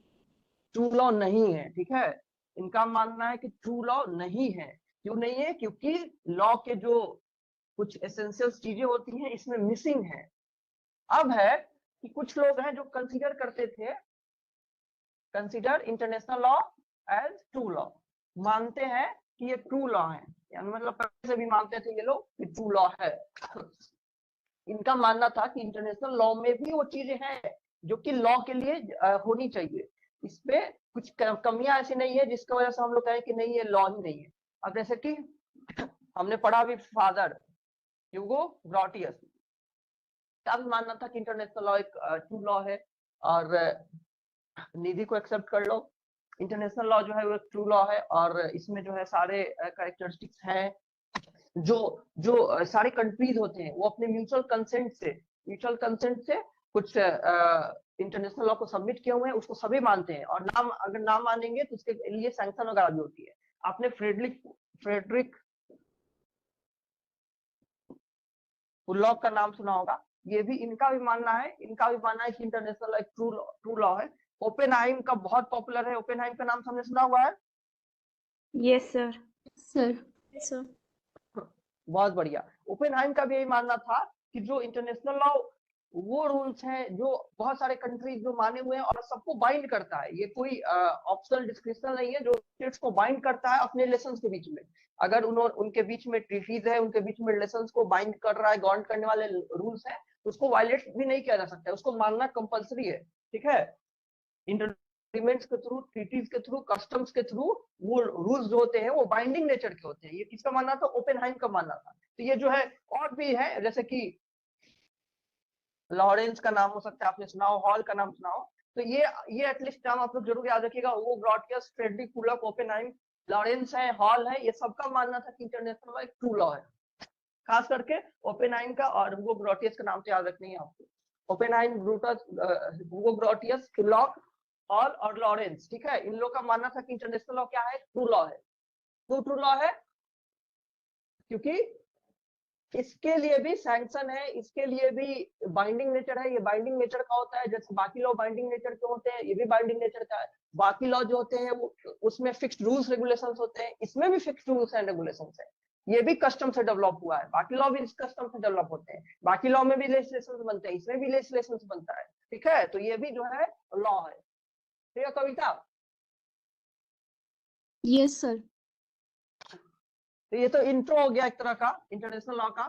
ट्रू लॉ नहीं है। ठीक है, इनका मानना है कि ट्रू लॉ नहीं है। क्यों नहीं है? क्योंकि लॉ के जो कुछ एसेंशियल चीजें होती हैं इसमें मिसिंग है। अब है कि कुछ लोग हैं जो कंसीडर करते थे, consider international law as true law, मानते हैं कि ये ट्रू लॉ है, यानी मतलब पहले से भी मानते थे ये लोग कि ट्रू लॉ है। इनका मानना था कि इंटरनेशनल लॉ में भी वो चीजें हैं जो कि लॉ के लिए होनी चाहिए, इसपे कुछ कमियां ऐसी नहीं है जिसकी वजह से हम लोग कहें कि नहीं ये लॉ ही नहीं है। अब जैसे कि हमने पढ़ा भी, फादर ह्यूगो ग्रॉटियस का भी मानना था कि इंटरनेशनल लॉ एक ट्रू लॉ है, और निधि को एक्सेप्ट कर लो, इंटरनेशनल लॉ जो है वो एक ट्रू लॉ है, और इसमें जो है सारे कैरेक्टरिस्टिक्स हैं जो जो सारे कंट्रीज होते हैं वो अपने म्यूचुअल कंसेंट से कुछ इंटरनेशनल लॉ को सबमिट किए हुए हैं, उसको सभी मानते हैं, और नाम अगर नाम मानेंगे तो उसके लिए सैंक्शन वगैरह भी होती है। आपने फ्रेडरिक पुल्लॉक का नाम सुना होगा, ये भी इनका भी मानना है, कि इंटरनेशनल लॉ एक ट्रू लॉ है। ओपेनहाइम का बहुत पॉपुलर है, ओपेनहाइम का नाम हमने सुना हुआ है। Yes sir. सर सर बहुत बढ़िया। ओपेनहाइम का भी यही मानना था कि जो इंटरनेशनल लॉ वो रूल्स हैं जो बहुत सारे कंट्रीज जो माने हुए हैं और सबको बाइंड करता है, ये कोई ऑप्शनल डिस्क्रिप्शन नहीं है, जो स्टेट्स को बाइंड करता है अपने रिलेशंस के बीच में। अगर उनके बीच में ट्रीटीज है, उनके बीच में रिलेशंस को बाइंड कर रहा है, गवर्न करने वाले रूल्स है, उसको वायलेट भी नहीं किया जा सकता है, उसको मानना कंपलसरी है। ठीक है, एग्रीमेंट्स के थ्रू, ट्रीटीज के थ्रू, कस्टम्स के थ्रू वो रूल्स जो होते हैं वो बाइंडिंग नेचर के होते हैं। ये किसका मानना था? ओपेनहाइम का मानना था। तो ये जो है और भी है, जैसे कि लॉरेंस का नाम हो सकता है आपने सुना हो, हॉल का नाम सुना हो, तो ये एटलीस्ट नाम आप लोग जरूर याद रखिएगा। वो ग्रॉटियस, फ्रेडरिक पुल्लॉक, ओपेनहाइम, लॉरेंस है, हॉल है, ये सबका मानना था कि इंटरनेशनल लॉ एक ट्रू लॉ है। खास करके ओपेनहाइम का और हुगो ग्रॉटियस का नाम तो याद रखनी है आपको। ओपेनहाइम, हुगो ग्रॉटियस, पुल्लॉक, हॉल और लॉरेंस। ठीक है, इन लोग का मानना था कि इंटरनेशनल लॉ क्या है? ट्रू लॉ है। तो ट्रू लॉ है क्योंकि इसके लिए भी सैंक्शन है, इसके लिए भी बाइंडिंग नेचर है। ये बाइंडिंग नेचर का होता है, जैसे बाकी लॉ बाइंडिंग नेचर के होते हैं, ये भी बाइंडिंग नेचर का है। बाकी लॉ जो होते हैं वो उसमें फिक्स्ड रूल्स रेगुलेशंस होते हैं, इसमें भी फिक्स्ड रूल्स एंड रेगुलेशंस है। ये भी कस्टम से डेवलप हुआ है, बाकी लॉ भी इस कस्टम से डेवलप होते हैं, बाकी लॉ में भी लेजिस्लेशंस बनते हैं, इसमें भी लेजिस्लेशंस बनता है। ठीक है, तो ये भी जो है लॉ है। ठीक है कविता, यस सर। तो ये तो इंट्रो हो गया एक तरह का इंटरनेशनल लॉ का।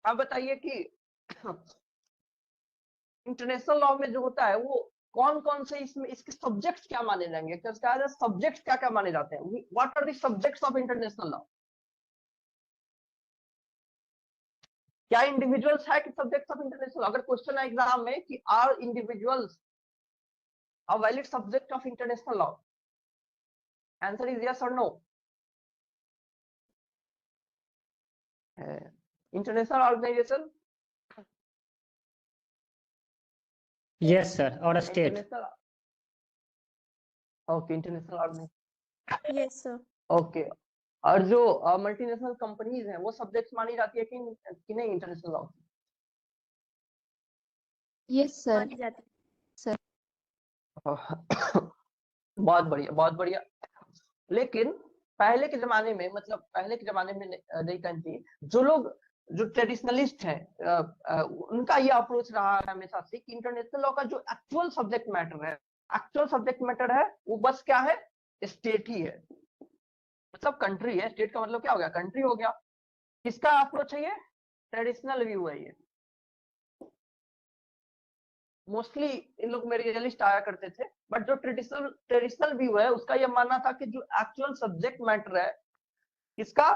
अब बताइए कि इंटरनेशनल लॉ में जो होता है वो कौन कौन से इसमें इसके सब्जेक्ट्स क्या माने जाएंगे, सब्जेक्ट्स क्या क्या माने जाते हैं, what are the subjects of international law. क्या इंडिविजुअल्स है कि सब्जेक्ट्स ऑफ इंटरनेशनल, अगर क्वेश्चन है एग्जाम में कि are individuals a valid subject of international law, answer is yes और no. International organisation, yes sir, और state. International, okay, international organisation, yes sir. Okay. और जो मल्टीनेशनल कंपनीज हैं वो सब्जेक्ट्स मानी जाती है कि नहीं इंटरनेशनल लॉ। Yes sir. मानी जाती बहुत बढ़िया, बहुत बढ़िया। लेकिन पहले के जमाने में, मतलब पहले के जमाने में नहीं कहती, जो लोग जो ट्रेडिशनलिस्ट हैं उनका ये अप्रोच रहा है हमेशा से कि इंटरनेशनल लॉ का जो एक्चुअल सब्जेक्ट मैटर है वो बस क्या है, स्टेट ही है, मतलब कंट्री है। स्टेट का मतलब क्या हो गया, कंट्री हो गया। किसका अप्रोच है ये, ट्रेडिशनल व्यू है ये। मोस्टली इन लोग में रियलिस्ट आया करते थे, बट जो ट्रेडिशनल व्यू है उसका ये मानना था कि जो एक्चुअल सब्जेक्ट मैटर है इसका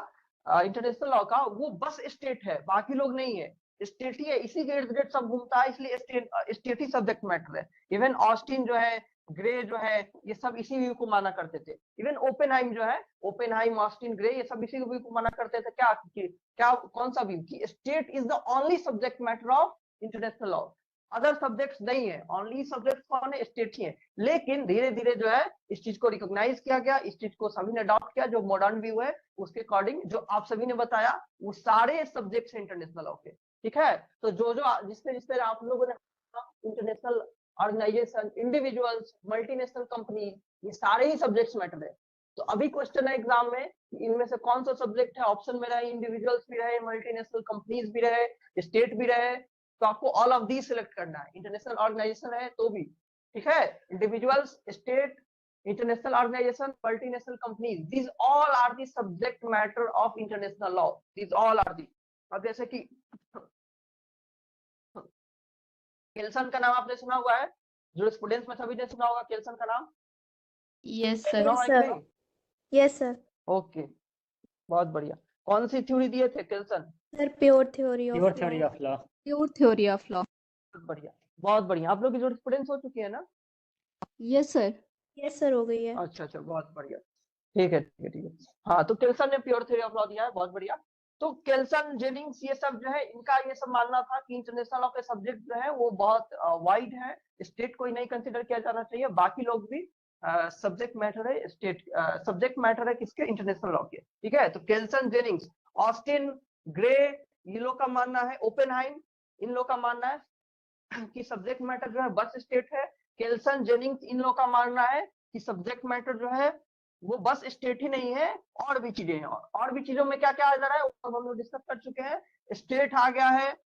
इंटरनेशनल लॉ का, वो बस स्टेट है, बाकी लोग नहीं है, स्टेट ही है, इसी के इर्द गिर्द सब घूमता है, इसलिए स्टेट ही सब्जेक्ट मैटर है। इवन ऑस्टिन जो है, ग्रे जो है, ये सब इसी व्यू को माना करते थे। इवन ओपेनहाइम जो है, ओपेनहाइम, ऑस्टिन, ग्रे, ये सब इसी व्यू को माना करते थे। क्या कौन सा व्यू, कि state is the only subject matter of international law, other subjects नहीं है, ओनली सब्जेक्ट कौन है, स्टेट ही है। लेकिन धीरे धीरे जो है इस चीज को रिकॉग्नाइज किया गया, इस चीज को सभी ने अडॉप्ट किया। जो मॉडर्न व्यू है उसके अकॉर्डिंग जो आप सभी ने बताया वो सारे सब्जेक्ट्स हैं इंटरनेशनल लॉ के, ठीक है। तो जो जिसपे आप लोगों ने international organisation, individuals, multinational company, ये सारे ही सब्जेक्ट्स मैटर है। तो अभी क्वेश्चन है एग्जाम में, इनमें से कौन सा सब्जेक्ट है, ऑप्शन में रहे इंडिविजुअल्स भी रहे, मल्टीनेशनल कंपनीज भी रहे, स्टेट भी रहे, तो आपको ऑल ऑफ दी सिलेक्ट करना है। इंटरनेशनल ऑर्गेनाइजेशन है तो भी, ठीक है, individuals, state, international organisation, multinational companies, these all are the subject matter of international law, these all are the. अब जैसे कि केल्सन का नाम आपने सुना हुआ है, जो स्टूडेंट्स में सभी ने सुना होगा केल्सन का नाम, यस सुना सर। हुआ है कि नहीं? Yes sir. ओके, बहुत बढ़िया। कौन सी थ्योरी दिए थे Kelsen? Sir pure theory of pure theory of law. Pure theory of law. बहुत बढ़िया, बहुत बढ़िया। आप लोग की जो स्टूडेंट्स हो चुकी है ना? Yes sir. यस सर हो गई है। अच्छा, बहुत बढ़िया, ठीक है। हाँ, तो केल्सन ने प्योर थ्योरी ऑफ लॉ दिया है, बहुत बढ़िया। तो केल्सन, जेनिंग्स, ये सब जो है इनका ये सब मानना था कि इंटरनेशनल लॉ के सब्जेक्ट जो है वो बहुत वाइड है, स्टेट को ही नहीं कंसिडर किया जाना चाहिए, बाकी लोग भी सब्जेक्ट मैटर है, स्टेट सब्जेक्ट मैटर है किसके, इंटरनेशनल लॉ के, ठीक है। तो केल्सन, जेनिंग्स, ऑस्टिन, ग्रे, ये लोग का मानना है, ओपेनहाइम, इन लोग का मानना है कि सब्जेक्ट मैटर जो है बस स्टेट है। केल्सन, जेनिंग्स, इन लोग का मानना है कि सब्जेक्ट मैटर जो है वो बस स्टेट ही नहीं है, और भी चीजें हैं। और भी चीजों में क्या क्या आ जा रहा है वो हम लोग डिस्कस कर चुके हैं। स्टेट आ गया है,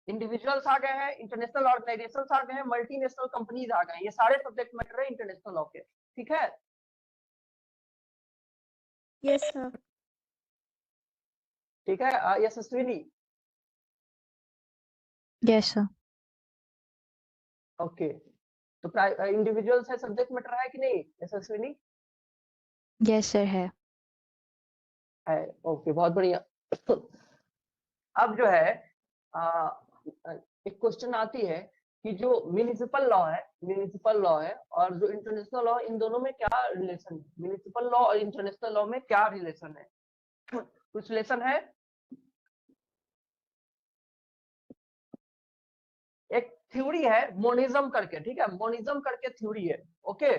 इंडिविजुअल्स आ गए हैं, इंटरनेशनल ऑर्गेनाइजेशंस आ गए हैं, मल्टीनेशनल कंपनीज आ गए हैं, ये सारे सब्जेक्ट मैटर है इंटरनेशनल लॉ के, ठीक है। Yes sir. ठीक है, यशस्विनी, यस सर। ओके। तो इंडिविजुअल्स है सब्जेक्ट मैटर है कि नहीं यशस्विनी? यस सर है। ओके, बहुत बढ़िया। अब जो है एक क्वेश्चन आती है कि जो म्युनिसिपल लॉ है और जो इंटरनेशनल लॉ, इन दोनों में क्या रिलेशन है, म्युनिसिपल लॉ और इंटरनेशनल लॉ में क्या रिलेशन है? कुछ रिलेशन है? एक थ्योरी है मोनिज्म करके, ठीक है, मोनिज्म करके थ्योरी है, ओके।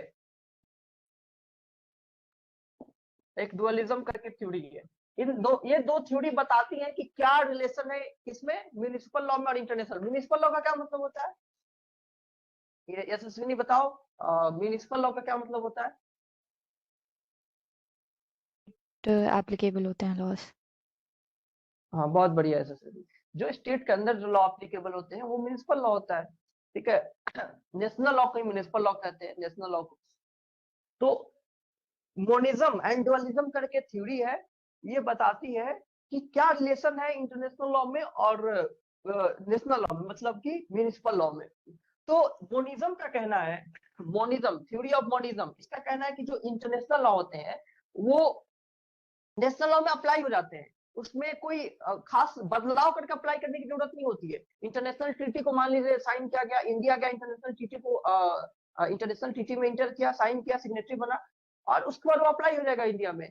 एक डुअलिज्म करके थ्योरी है। ये दो थ्योरी बताती हैं कि क्या रिलेशन है इसमें, म्युनिसिपल लॉ में और इंटरनेशनल। म्युनिसिपल लॉ का क्या मतलब होता है, ये यशस्विनी बताओ, म्युनिसिपल लॉ का क्या मतलब होता है? तो एप्लीकेबल होते हैं लॉस। हाँ, बहुत बढ़िया यशस्विनी। जो स्टेट के अंदर जो लॉ एप्लीकेबल होते हैं वो म्युनिसिपल लॉ होता है, ठीक है। नेशनल लॉ को म्युनिसिपल लॉ कहते हैं, नेशनल लॉ को। तो मोनिज्म एंड डुअलिज्म करके थ्योरी है, ये बताती है कि क्या रिलेशन है इंटरनेशनल लॉ में और नेशनल लॉ में, मतलब कि म्युनिसिपल लॉ में। तो मोनिज्म का कहना है, मोनिज्म, थ्योरी ऑफ मोनिज्म, इसका कहना है कि जो इंटरनेशनल लॉ होते हैं वो नेशनल लॉ में अप्लाई हो जाते हैं, उसमें कोई खास बदलाव करके अप्लाई करने की जरूरत नहीं होती है। इंटरनेशनल ट्रीटी को मान लीजिए साइन किया गया, इंडिया गया इंटरनेशनल ट्रीटी को, इंटरनेशनल ट्रीटी में इंटर किया, साइन किया, सिग्नेटरी बना, और उसके बाद वो अप्लाई हो जाएगा इंडिया में।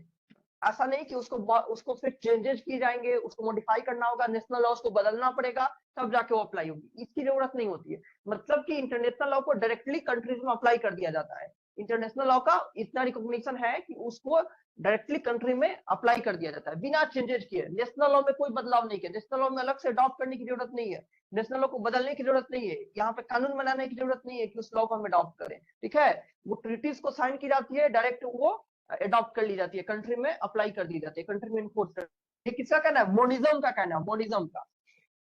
ऐसा नहीं कि उसको फिर चेंजेस किए जाएंगे, उसको मॉडिफाई करना होगा, नेशनल लॉ उसको बदलना पड़ेगा, तब जाके वो अप्लाई होगी, इसकी जरूरत नहीं होती है। मतलब कि इंटरनेशनल लॉ को डायरेक्टली कंट्रीज में अप्लाई कर दिया जाता है। इंटरनेशनल लॉ का इतना रिकॉग्निशन है कि उसको डायरेक्टली कंट्री में अप्लाई कर दिया जाता है बिना चेंजेस किए। नेशनल लॉ में कोई बदलाव नहीं किया, नेशनल लॉ में अलग से अडॉप्ट करने की जरूरत नहीं है, नेशनल लॉ को बदलने की जरूरत नहीं है, यहाँ पे कानून बनाने की जरूरत नहीं है कि उस लॉ को हम अडॉप्ट करें। ठीक है, वो ट्रीटीज को साइन की जाती है, डायरेक्ट वो अडॉप्ट कर ली जाती है, कंट्री में अप्लाई कर दी जाती है, कंट्री में इन्फोर्स कर। ये किसका कहना है? मोनिज्म का कहना है, मोनिज्म का।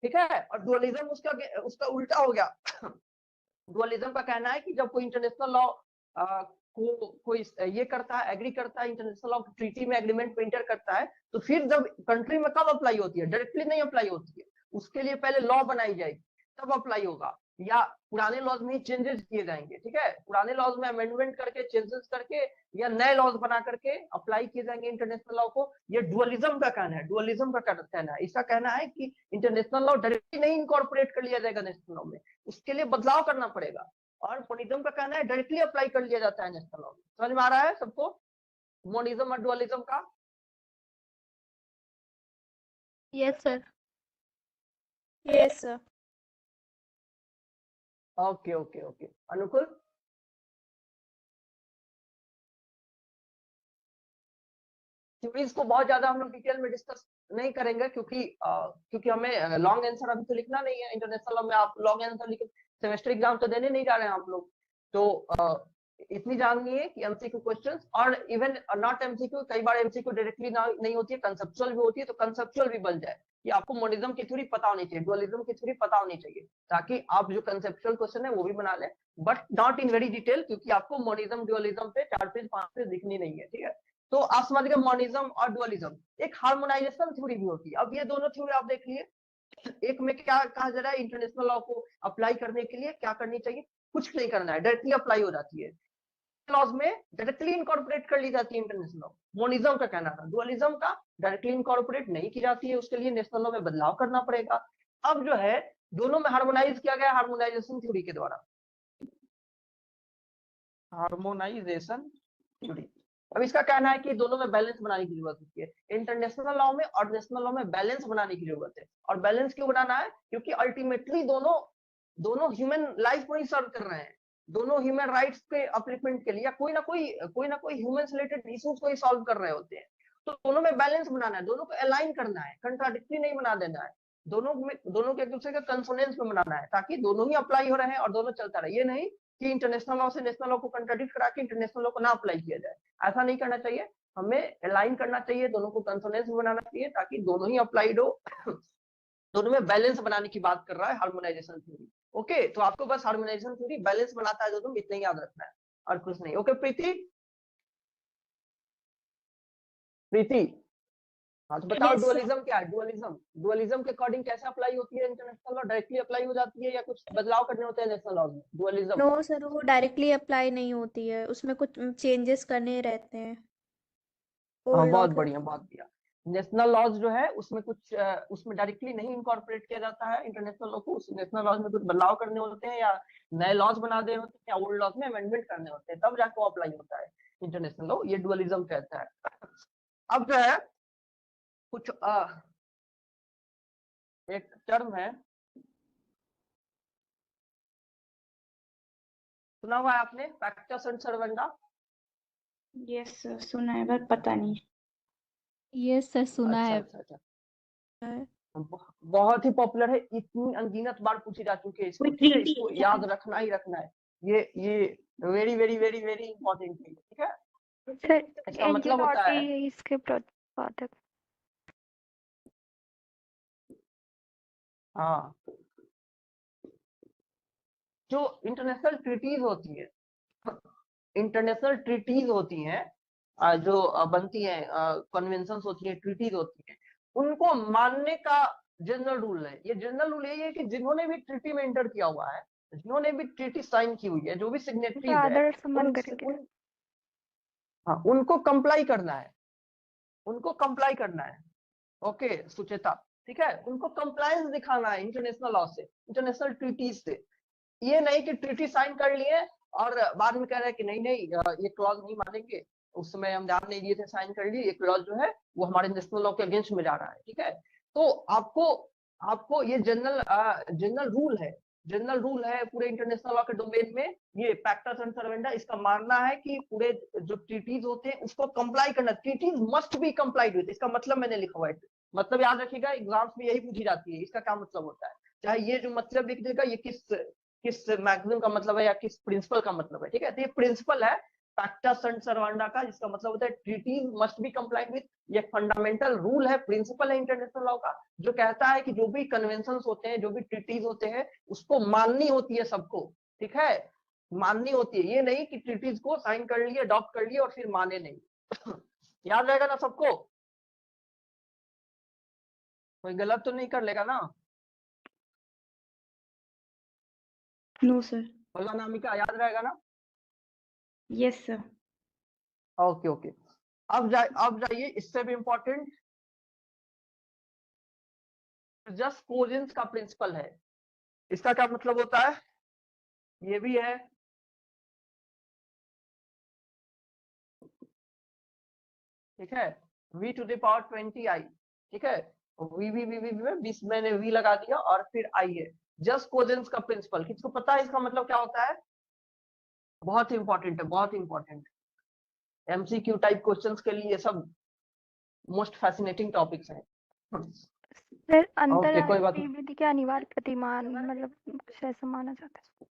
ठीक है, और डुअलिज्म उसका उल्टा हो गया। डुअलिज्म का कहना है कि जब कोई इंटरनेशनल लॉ को कोई ये करता है, एग्री करता है, इंटरनेशनल लॉ ट्रीटी में एग्रीमेंट पे इंटर करता है, तो फिर जब कंट्री में कब अप्लाई होती है? डायरेक्टली नहीं अप्लाई होती है, उसके लिए पहले लॉ बनाई जाएगी, तब अप्लाई होगा, या पुराने लॉज में ही चेंजेस किए जाएंगे। ठीक है, पुराने लॉज में अमेंडमेंट करके, चेंजेस करके, या नए लॉज बना करके अप्लाई किए जाएंगे इंटरनेशनल लॉ को। ये डुअलिज्म का कहना है, डुअलिज्म का कहना है। इसका कहना है कि इंटरनेशनल लॉ डायरेक्टली नहीं इनकॉर्पोरेट कर लिया जाएगा नेशनल लॉ में, उसके लिए बदलाव करना पड़ेगा। और मोनिज्म का कहना है डायरेक्टली अप्लाई कर लिया जाता है नेशनल लॉ में। समझ में आ रहा है सबको मोनिज्म और डुअलिज्म का? Yes sir. Yes sir. Okay okay okay, Anukul? Theories को बहुत ज्यादा हम लोग डिटेल में डिस्कस नहीं करेंगे, क्योंकि हमें लॉन्ग आंसर अभी तो लिखना नहीं है इंटरनेशनल लॉ में। आप लॉन्ग आंसर लिख सेमेस्टर एग्जाम तो देने नहीं जा रहे हैं आप लोग, तो इतनी जाननी है कि एमसीक्यू क्वेश्चंस, और इवन नॉट एमसीक्यू, कई बार एमसीक्यू डायरेक्टली नहीं होती है, कंसेप्चुअल भी होती है, तो कंसेप्चुअल भी बन जाए कि आपको मोनिज्म की थ्योरी पता होनी चाहिए, डुअलिज्म की थ्योरी पता होनी चाहिए, ताकि आप जो कंसेप्चुअल क्वेश्चन है वो भी बना लें, but not in very detail, क्योंकि आपको मोनिज्म डुअलिज्म पे 4 पेज 5 पेज लिखनी नहीं है। ठीक है, तो आप समझ गए मोनिज्म और डुअलिज्म। एक हार्मोनाइजेशन थ्योरी भी होती है। अब ये दोनों थ्योरी आप देख लिए, एक में क्या कहा जा रहा है, इंटरनेशनल लॉ को अप्लाई करने के लिए क्या करनी चाहिए? कुछ नहीं करना है, डायरेक्टली अप्लाई हो जाती है, लॉज में डायरेक्टली इनकॉर्पोरेट कर ली जाती है इंटरनेशनल लॉ। मोनिज्म का कहना था, डुअलिज्म का डायरेक्टली इनकॉर्पोरेट नहीं की जाती है, उसके लिए नेशनल लॉ में बदलाव करना पड़ेगा। अब जो है दोनों में हार्मोनाइज किया गया हार्मोनाइजेशन थ्योरी के द्वारा, हार्मोनाइजेशन थ्योरी। अब इसका कहना है कि दोनों में बैलेंस बनाने की जरूरत होती है, इंटरनेशनल लॉ में और नेशनल लॉ में बैलेंस बनाने की जरूरत है। और बैलेंस क्यों बनाना है? क्योंकि अल्टीमेटली दोनों ह्यूमन लाइफ को ही सर्व कर रहे हैं, दोनों ह्यूमन राइट्स के अपलिफ्टमेंट के लिए, या कोई ना कोई ह्यूमन रिलेटेड इश्यूज को ही सॉल्व कर रहे होते हैं। तो दोनों में बैलेंस बनाना है, दोनों को अलाइन करना है, कंट्राडिक्टरी नहीं बना देना है, दोनों के एक दूसरे के कंसोनेंस में बनाना है, ताकि दोनों ही अप्लाई हो रहे हैं और दोनों चलता रहे। ये नहीं कि इंटरनेशनल लॉ से नेशनल लॉ को कंट्राडिक्ट करा के इंटरनेशनल लॉ को ना अप्लाई किया जाए, ऐसा नहीं करना चाहिए। हमें अलाइन करना चाहिए, दोनों को कंसोनेंस में बनाना चाहिए, ताकि दोनों ही अप्लाइड हो। दोनों में बैलेंस बनाने की बात कर रहा है हार्मोनाइजेशन थ्योरी। ओके, तो आपको बस हार्मोनाइजेशन थ्योरी बैलेंस बनाता है दोनों, इतना ही याद रखना है और कुछ नहीं। ओके प्रीति? प्रीति, हाँ तो बताओ Yes, sir. डुअलिज्म क्या है? डुअलिज्म के अकॉर्डिंग कैसे अप्लाई होती है इंटरनेशनल लॉ? डायरेक्टली अप्लाई हो जाती है या कुछ बदलाव करने होते हैं नेशनल लॉ में? डुअलिज्म नो सर, वो डायरेक्टली अप्लाई नहीं होती है, उसमें कुछ चेंजेस करने रहते हैं हाँ, ओल्ड लॉ बहुत के। बढ़िया, बहुत बढ़िया। नेशनल लॉज जो है उसमें कुछ उसमें डायरेक्टली नहीं इनकॉर्पोरेट किया जाता है इंटरनेशनल लॉ को, उस नेशनल लॉज में कुछ बदलाव करने होते हैं, या नए लॉज बना देने होते हैं, या ओल्ड लॉज में अमेंडमेंट करने होते हैं, तब जाके वो अप्लाई होता है इंटरनेशनल लॉ। ये डुअलिज्म कहता है। अब जो है कुछ एक टर्म है, सुना हुआ है आपने, पैक्टस एंड सर्वेंटा? यस सर, सुना है पर पता नहीं। यस सर, सुना अच्छा है। अच्छा अच्छा, बहुत ही पॉपुलर है, इतनी अनगिनत बार पूछी जा चुकी है इसको। कोई ठीक है, treaty इसको है क्या? याद रखना ही रखना है, ये very very very very important है। ठीक है, सर इसका मतलब होता है, इसके प्रतिपादक। हाँ, जो इंटरनेशनल ट्रीटीज होती है, इंटरनेशनल ट्रीटीज होती हैं, जो बनती हैं, कन्वेंशंस होती हैं, ट्रीटीज होती हैं, उनको मानने का जनरल रूल है। ये जनरल रूल यही है कि जिन्होंने भी ट्रीटी में एंटर किया हुआ है, जिन्होंने भी ट्रीटी साइन की हुई है, जो भी सिग्नेटरीज है, आदर सम्मान करेंगे। हाँ, उनको कंप्लाई करना है, उनको कंप्लाई करना है। ओके सुचेता, ठीक है, उनको कंप्लायंस दिखाना है इंटरनेशनल लॉ से, इंटरनेशनल ट्रीटीज से। ये नहीं कि ट्रीटी साइन कर लिए और बाद में कह रहे हैं कि नहीं नहीं ये क्लॉज नहीं मानेंगे, उस समय हम ध्यान नहीं दिए थे, साइन कर लिए, ये क्लॉज जो है वो हमारे नेशनल लॉ के अगेंस्ट में जा रहा है, ठीक है। तो आपको ये जनरल रूल है पूरे इंटरनेशनल लॉ के डोमेन में, ये पैक्टा sunt servanda, इसका मानना है कि पूरे जो ट्रीटीज होते हैं उसको कंप्लाई करना, treaties must be complied with. इसका मतलब मैंने लिखा हुआ है, मतलब याद रखिएगा, एग्जाम्स में यही पूछी जाती है, इसका क्या मतलब होता है, चाहे ये जो मतलब लिख देगा ये किस मैगजीन का मतलब है या किस प्रिंसिपल का मतलब है, ठीक है। तो ये प्रिंसिपल है पैक्टा sunt servanda का, जिसका मतलब होता है treaties must be complied with. ये फंडामेंटल रूल है, प्रिंसिपल है इंटरनेशनल लॉ का, जो कहता है कि जो भी कन्वेंशंस होते हैं, जो भी ट्रीटीज होते हैं, उसको माननी होती है सबको, ठीक है, माननी होती है। ये नहीं कि ट्रीटीज को साइन कर लिए, अडॉप्ट कर लिए और फिर माने नहीं। याद रहेगा ना सबको, कोई गलत तो नहीं कर लेगा ना? No sir. बोला नामिका, याद रहेगा ना? Yes sir. ओके ओके, अब जाइए, इससे भी इंपॉर्टेंट जस्ट कोजेंस का प्रिंसिपल है। इसका क्या मतलब होता है? ये भी है, ठीक है, v to the power 20i, ठीक है, वी 20 मैंने v लगा दिया और फिर i है। जस्ट कोजेंस का प्रिंसिपल, किसको पता है इसका मतलब क्या होता है? बहुत इंपॉर्टेंट है, बहुत इंपॉर्टेंट, एमसीक्यू टाइप क्वेश्चंस के लिए सब मोस्ट फैसिनेटिंग टॉपिक्स हैं। सर कोई बात अंतर्राष्ट्रीय विधि के अनिवार्य प्रतिमान मतलब कुछ ऐसा माना जाता है।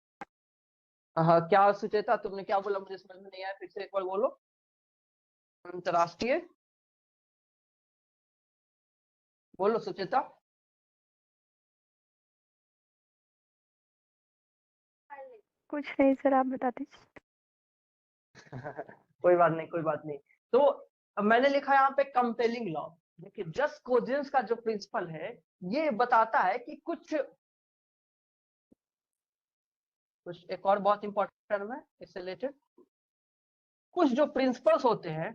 हाँ, क्या सुचेता तुमने क्या बोला, मुझे समझ में नहीं आया, फिर से एक बार बोलो। अंतरराष्ट्रीय, बोलो सुचेता। कुछ नहीं सर, आप बता दीजिए। कोई बात नहीं, कोई बात नहीं। तो अब मैंने लिखा यहाँ पे कंपेलिंग लॉ। देखिए जस्ट कोजेंस का जो प्रिंसिपल है, ये बताता है कि कुछ एक और बहुत इंपॉर्टेंट टर्म है इससे रिलेटेड, कुछ जो प्रिंसिपल्स होते हैं,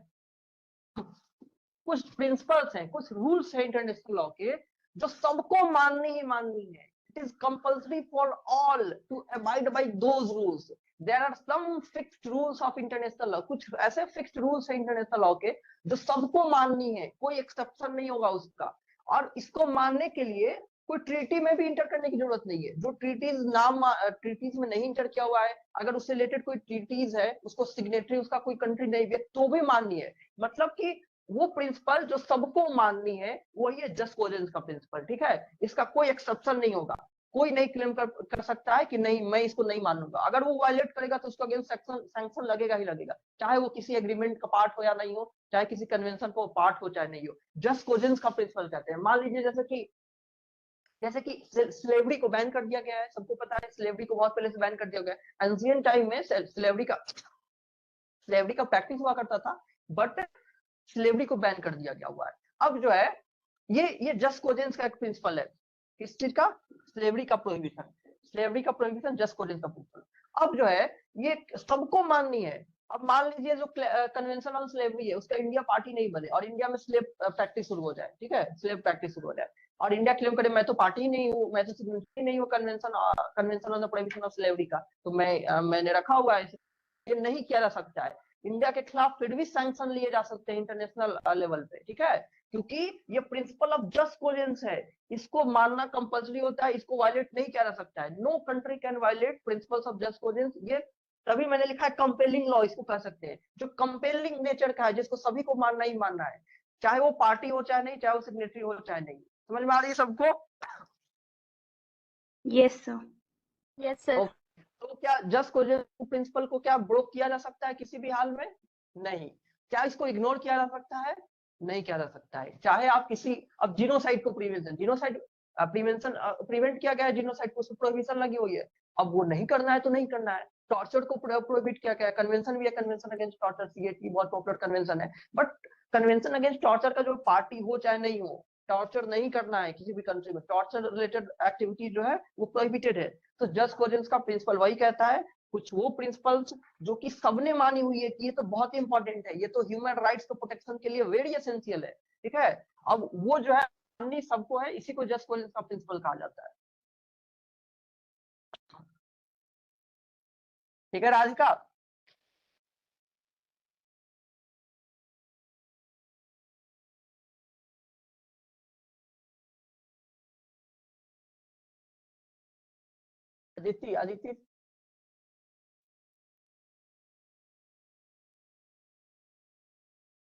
कुछ प्रिंसिपल्स हैं, कुछ रूल्स है इंटरनेशनल लॉ के, जो सबको माननी ही माननी है। It is compulsory for all to abide by those rules. There are some fixed rules of international law, कुछ ऐसे फिक्स्ड रूल्स है इंटरनेशनल लॉ के जो सबको माननी है, कोई एक्सेप्शन नहीं होगा उसका। और इसको मानने के लिए कोई ट्रीटी में भी इंटर करने की जरूरत नहीं है। जो ट्रीटीज में नहीं इंटर किया हुआ है, अगर उससे रिलेटेड कोई ट्रीटीज है, उसको सिग्नेटरी उसका कोई कंट्री नहीं है, तो भी माननी है। मतलब कि वो प्रिंसिपल जो सबको माननी है वही है जस्ट कोजेंस का प्रिंसिपल, ठीक है। इसका कोई एक्सेप्शन नहीं होगा, कोई नहीं क्लेम कर सकता है कि नहीं मैं इसको नहीं मानूंगा। अगर वो वायलेट करेगा तो उसको अगेंस्ट सैंक्शन लगेगा ही लगेगा, चाहे वो किसी एग्रीमेंट का पार्ट हो या नहीं हो, चाहे किसी कन्वेंशन को पार्ट हो चाहे नहीं हो। जस्ट कोजेंस का प्रिंसिपल कहते हैं। मान लीजिए जैसे कि स्लेवरी को बैन कर दिया गया है, सबको पता है स्लेवरी को बहुत पहले से बैन कर दिया गया है। एंशिएंट टाइम में स्लेवरी का प्रैक्टिस हुआ करता था, बट स्लेवरी को बैन कर दिया गया हुआ है। अब जो है ये जस्ट कोजेंस का एक प्रिंसिपल है। किस चीज का? स्लेवरी का प्रोहिबिशन जस्ट कोजेंस का प्रिंसिपल। अब जो है ये सबको माननी है। अब मान लीजिए जो कन्वेंशन ऑन स्लेवरी है उसका इंडिया पार्टी नहीं बने और इंडिया में स्लेव प्रैक्टिस शुरू हो जाए, ठीक है, स्लेव प्रैक्टिस शुरू हो जाए और इंडिया क्लेम करे मैं तो पार्टी ही नहीं हूँ, मैं तो सिग्नेटरी नहीं हूँ convention on the prohibition of slavery का, तो मैंने रखा हुआ है। ये नहीं किया जा सकता है। इंडिया के खिलाफ फिर भी सैंक्शन लिए जा सकते हैं इंटरनेशनल लेवल पे, ठीक है, क्योंकि ये प्रिंसिपल ऑफ जस्ट कोजेंस है। इसको मानना कंपल्सरी होता है, इसको वायलेट नहीं किया जा सकता है। No country can violate principles of jus cogens. ये तभी मैंने लिखा है कंपेलिंग लॉ, इसको कह सकते हैं, जो कंपेलिंग नेचर का है, जिसको सभी को मानना ही मानना है, चाहे वो पार्टी हो चाहे नहीं, चाहे वो सिग्नेटरी हो चाहे नहीं। समझ में आ रही है सबको? Yes sir. Yes sir. तो क्या जस्ट कोजेंस प्रिंसिपल को क्या ब्रोक किया जा सकता है किसी भी हाल में? नहीं। क्या इसको इग्नोर किया जा सकता है? नहीं किया जा सकता है। चाहे आप किसी, अब जीनोसाइड को प्रिवेंट किया गया है, जीनोसाइड को प्रोहिबिशन लगी हुई है, अब वो नहीं करना है तो नहीं करना है। टॉर्चर को प्रोहिबिट किया गया है, कन्वेंशन भी है, कन्वेंशन अगेंस्ट टॉर्चर, सीएटी बहुत पॉपुलर कन्वेंशन है, बट कन्वेंशन अगेंस्ट टॉर्चर का जो पार्टी हो चाहे नहीं हो, टॉर्चर नहीं करना है किसी भी कंट्री में, टॉर्चर रिलेटेड एक्टिविटी जो है वो प्रोहिबिटेड है। तो जस्ट कॉजेंस का प्रिंसिपल वही कहता है, कुछ वो प्रिंसिपल्स जो कि सबने मानी हुई है कि ये तो बहुत ही इंपॉर्टेंट है, ये तो ह्यूमन राइट्स के प्रोटेक्शन के लिए वेरी एसेंशियल है, ठीक है। अब वो जो है माननी सबको है, इसी को जस्ट कॉजेंस का प्रिंसिपल कहा जाता है, ठीक है राधिका। अदिति, अदिति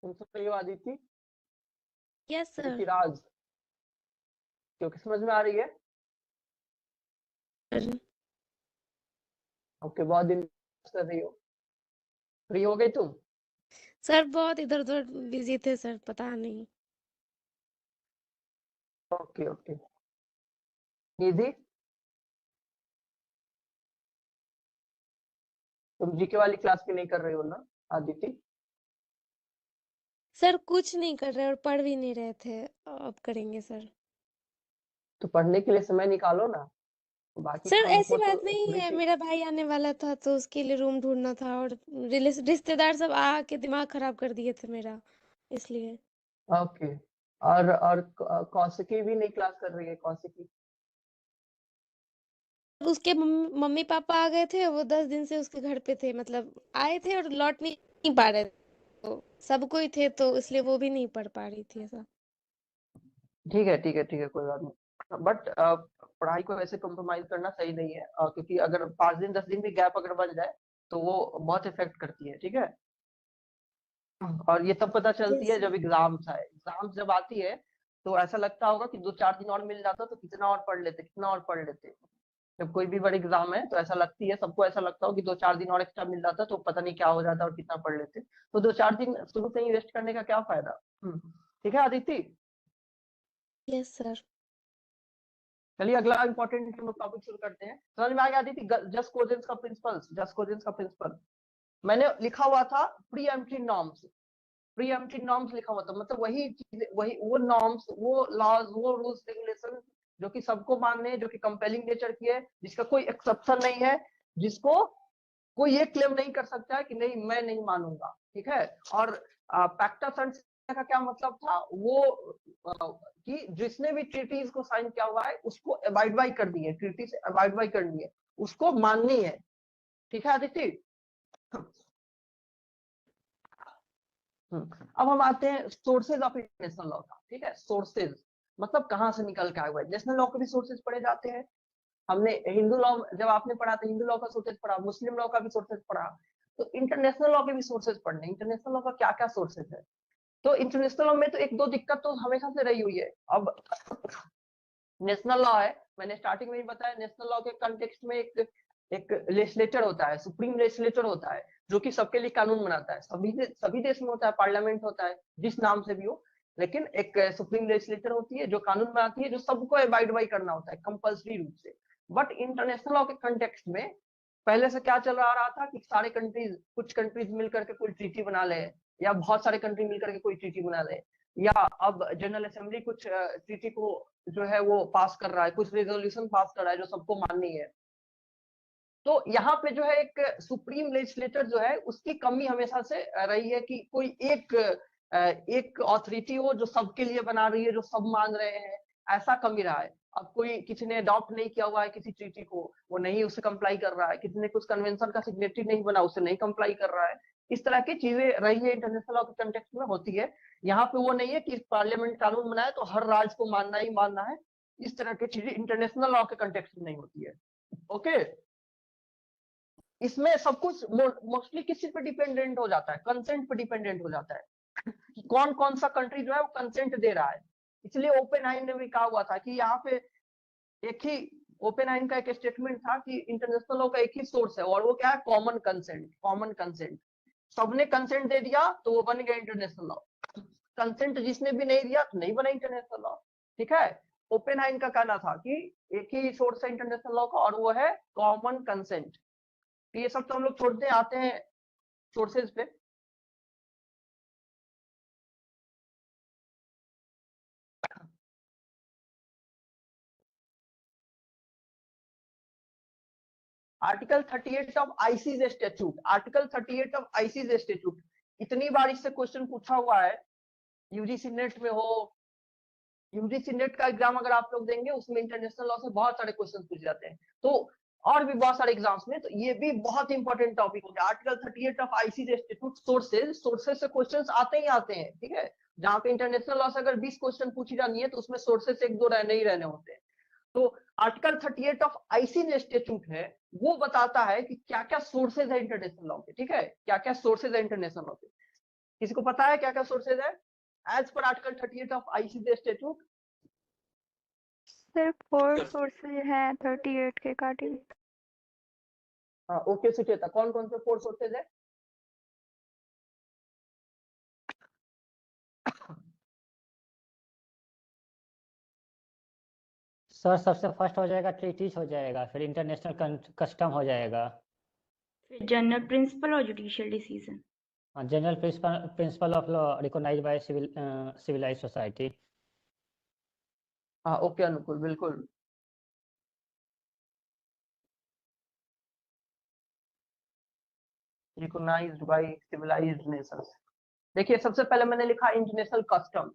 तुम सुन रही हो अदिति? Yes sir. अदिति राज, क्योंकि समझ में आ रही है? ओके, बहुत दिन कर रही हो, फ्री हो गई तुम? सर बहुत इधर उधर बिजी थे सर, पता नहीं। Okay okay. निधि, तुम जीके वाली क्लास की नहीं कर रही हो ना आदिति? सर कुछ नहीं कर रहे और पढ़ भी नहीं रहे थे, अब करेंगे सर। तो पढ़ने के लिए समय निकालो ना, बाकी सर काम ऐसी को तो बात नहीं थोड़ी है, सी। मेरा भाई आने वाला था तो उसके लिए रूम ढूंढना था, और रिश्तेदार सब आके दिमाग खराब कर दिए थे मेरा, इसलिए। ओके, और कौशिकी भी नहीं क्लास कर रही है? कौशिकी उसके मम्मी पापा आ गए थे, वो 10 दिन से उसके घर पे थे, मतलब आए थे और लौट नहीं पा रहे थे, तो सब कोई थे तो इसलिए वो भी नहीं पढ़ पा रही थी ऐसा। ठीक है ठीक है ठीक है, कोई बात नहीं, बट पढ़ाई को वैसे कॉम्प्रोमाइज करना सही नहीं है, क्योंकि अगर 5 दिन 10 दिन भी गैप अगर बन जाए तो वो बहुत इफेक्ट करती है, ठीक है। और ये तब पता चलती यस है जब एग्जाम्स आए, एग्जाम्स जब आती है तो ऐसा लगता होगा कि 2-4 दिन और मिल जाता तो कितना और पढ़ लेते, कितना और पढ़ लेते। जब कोई भी बड़ी एग्जाम है तो ऐसा लगती है, सबको ऐसा लगता हो कि 2-4 दिन और एक्स्ट्रा मिल जाता तो पता नहीं क्या हो जाता और कितना पढ़ लेते। तो 2-4 दिन शुरू से ही वेस्ट करने का क्या फायदा। ठीक है अदिति, यस सर। चलिए अगला इंपॉर्टेंट हम लोग टॉपिक शुरू करते हैं। समझ में आ गया अदिति? जस्ट कोजेंस का प्रिंसिपल, जस्ट कोजेंस का प्रिंसिपल मैंने लिखा हुआ था, प्रीएम्प्टिव नॉर्म्स, प्रीएम्प्टिव नॉर्म्स लिखा हुआ था, मतलब वही चीजें, वही वो नॉर्म्स, वो लॉज, वो रूल्स रेगुलेशन जो कि सबको मानने, जो कि कंपेलिंग नेचर की है, जिसका कोई एक्सेप्शन नहीं है, जिसको कोई ये क्लेम नहीं कर सकता है कि नहीं मैं नहीं मानूंगा, ठीक है। और पैक्टा सन्ट का क्या मतलब था, वो कि जिसने भी ट्रीटीज को साइन किया हुआ है उसको अबाइड बाई कर दी है, ट्रीटी से अबाइड बाई करनी है, उसको माननी है, ठीक है आदित्य। अब हम आते हैं सोर्सेज ऑफ इंटरनेशनल लॉ का, ठीक है। सोर्सेज मतलब कहाँ से निकल के आए हुए, नेशनल लॉ के भी सोर्सेज पढ़े जाते हैं। हमने हिंदू लॉ जब आपने पढ़ा तो हिंदू लॉ का सोर्सेज पढ़ा, मुस्लिम लॉ का भी सोर्सेज पढ़ा, तो इंटरनेशनल लॉ के भी सोर्सेज पढ़ने, इंटरनेशनल लॉ का क्या क्या सोर्सेज है। तो इंटरनेशनल लॉ में तो एक दो दिक्कत तो हमेशा से रही हुई है। अब नेशनल लॉ है, मैंने स्टार्टिंग में ही बताया, नेशनल लॉ के कंटेक्स्ट में एक लेजिस्लेटर होता है, सुप्रीम लेजिस्लेटर होता है, जो कि सबके लिए कानून बनाता है। सभी देश में होता है, पार्लियामेंट होता है जिस नाम से भी हो, लेकिन एक सुप्रीम लेजिस्लेटर होती है जो कानून बनाती है, जो सबको अबाइड बाई करना होता है कंपल्सरी रूप से। बट इंटरनेशनल लॉ के कंटेक्स्ट में पहले से क्या चल रहा था कि सारे कंट्रीज, कुछ कंट्रीज मिलकर के कोई ट्रीटी बना ले, या बहुत सारे कंट्री मिलकर के कोई ट्रीटी बना ले, या अब जनरल असेंबली कुछ ट्रीटी को जो है वो पास कर रहा है, कुछ रेजोल्यूशन पास कर रहा है जो सबको माननी है। तो यहाँ पे जो है एक सुप्रीम लेजिस्लेटर जो है उसकी कमी हमेशा से रही है कि कोई एक ऑथोरिटी हो जो सबके लिए बना रही है, जो सब मान रहे हैं, ऐसा कमी रहा है। अब कोई किसी ने अडॉप्ट नहीं किया हुआ है किसी ट्रीटी को, वो नहीं उससे कंप्लाई कर रहा है, किसी ने कुछ कन्वेंशन का सिग्नेटरी नहीं बना, उससे नहीं कंप्लाई कर रहा है। इस तरह की चीजें रही है, इंटरनेशनल लॉ के कंटेक्स्ट में होती है। यहाँ पे वो नहीं है कि पार्लियामेंट कानून बनाए तो हर राज्य को मानना ही मानना है, इस तरह की चीजें इंटरनेशनल लॉ के कंटेक्स्ट में नहीं होती है। ओके, इसमें सब कुछ मोस्टली किसी पे डिपेंडेंट हो जाता है, कंसेंट पे डिपेंडेंट हो जाता है कि कौन कौन सा कंट्री जो है वो कंसेंट दे रहा है। इसलिए ओपेनहाइमर ने भी कहा हुआ था कि यहाँ पे एक ही, ओपेनहाइमर का एक स्टेटमेंट था कि इंटरनेशनल लॉ का एक ही सोर्स है और वो क्या है, कॉमन कंसेंट। कॉमन कंसेंट, सबने कंसेंट दे दिया तो वो बन गया इंटरनेशनल लॉ, कंसेंट जिसने भी नहीं दिया तो नहीं बना इंटरनेशनल लॉ, ठीक है। ओपेनहाइमर का कहना था कि एक ही सोर्स है इंटरनेशनल लॉ का और वो है कॉमन कंसेंट। ये सब तो हम लोग छोड़ते आते हैं सोर्सेज पे। Article 38 of ICJ statute, article 38 of ICJ statute, इतनी बार इससे क्वेश्चन पूछा हुआ है, यूजीसी नेट में हो, यूजीसी नेट का एग्जाम अगर आप लोग देंगे उसमें इंटरनेशनल लॉ से बहुत सारे क्वेश्चन पूछ जाते हैं, तो और भी बहुत सारे एग्जाम्स में, तो ये भी बहुत इंपॉर्टेंट टॉपिक हो गया। Article 38 of ICJ statute, sources से क्वेश्चंस आते ही आते हैं, ठीक है। जहां पे इंटरनेशनल लॉ से अगर 20 क्वेश्चन पूछी जानी है तो उसमें सोर्सेज एक दो रहने ही रहने होते हैं। तो आर्टिकल 38 ऑफ आईसीजे स्टैट्यूट है, वो बताता है कि क्या क्या सोर्सेज है इंटरनेशनल लॉ के, ठीक है, क्या क्या सोर्सेज है इंटरनेशनल लॉ के। किसी को पता है क्या क्या सोर्सेज है as per article 38 of ICJ statute? सिर्फ 4 सोर्सेज हैं 38 के अकॉर्डिंग। हाँ ओके सुचेता, कौन कौन से 4 सोर्सेज है? सर सबसे फर्स्ट हो जाएगा ट्रीटीज हो जाएगा, फिर इंटरनेशनल कस्टम हो जाएगा, फिर जनरल प्रिंसिपल और judicial decision. General principle of law recognised by civilised society. हाँ ओके अनुकूल, बिल्कुल। Recognised by civilised nations. देखिए सबसे पहले मैंने लिखा इंटरनेशनल कस्टम,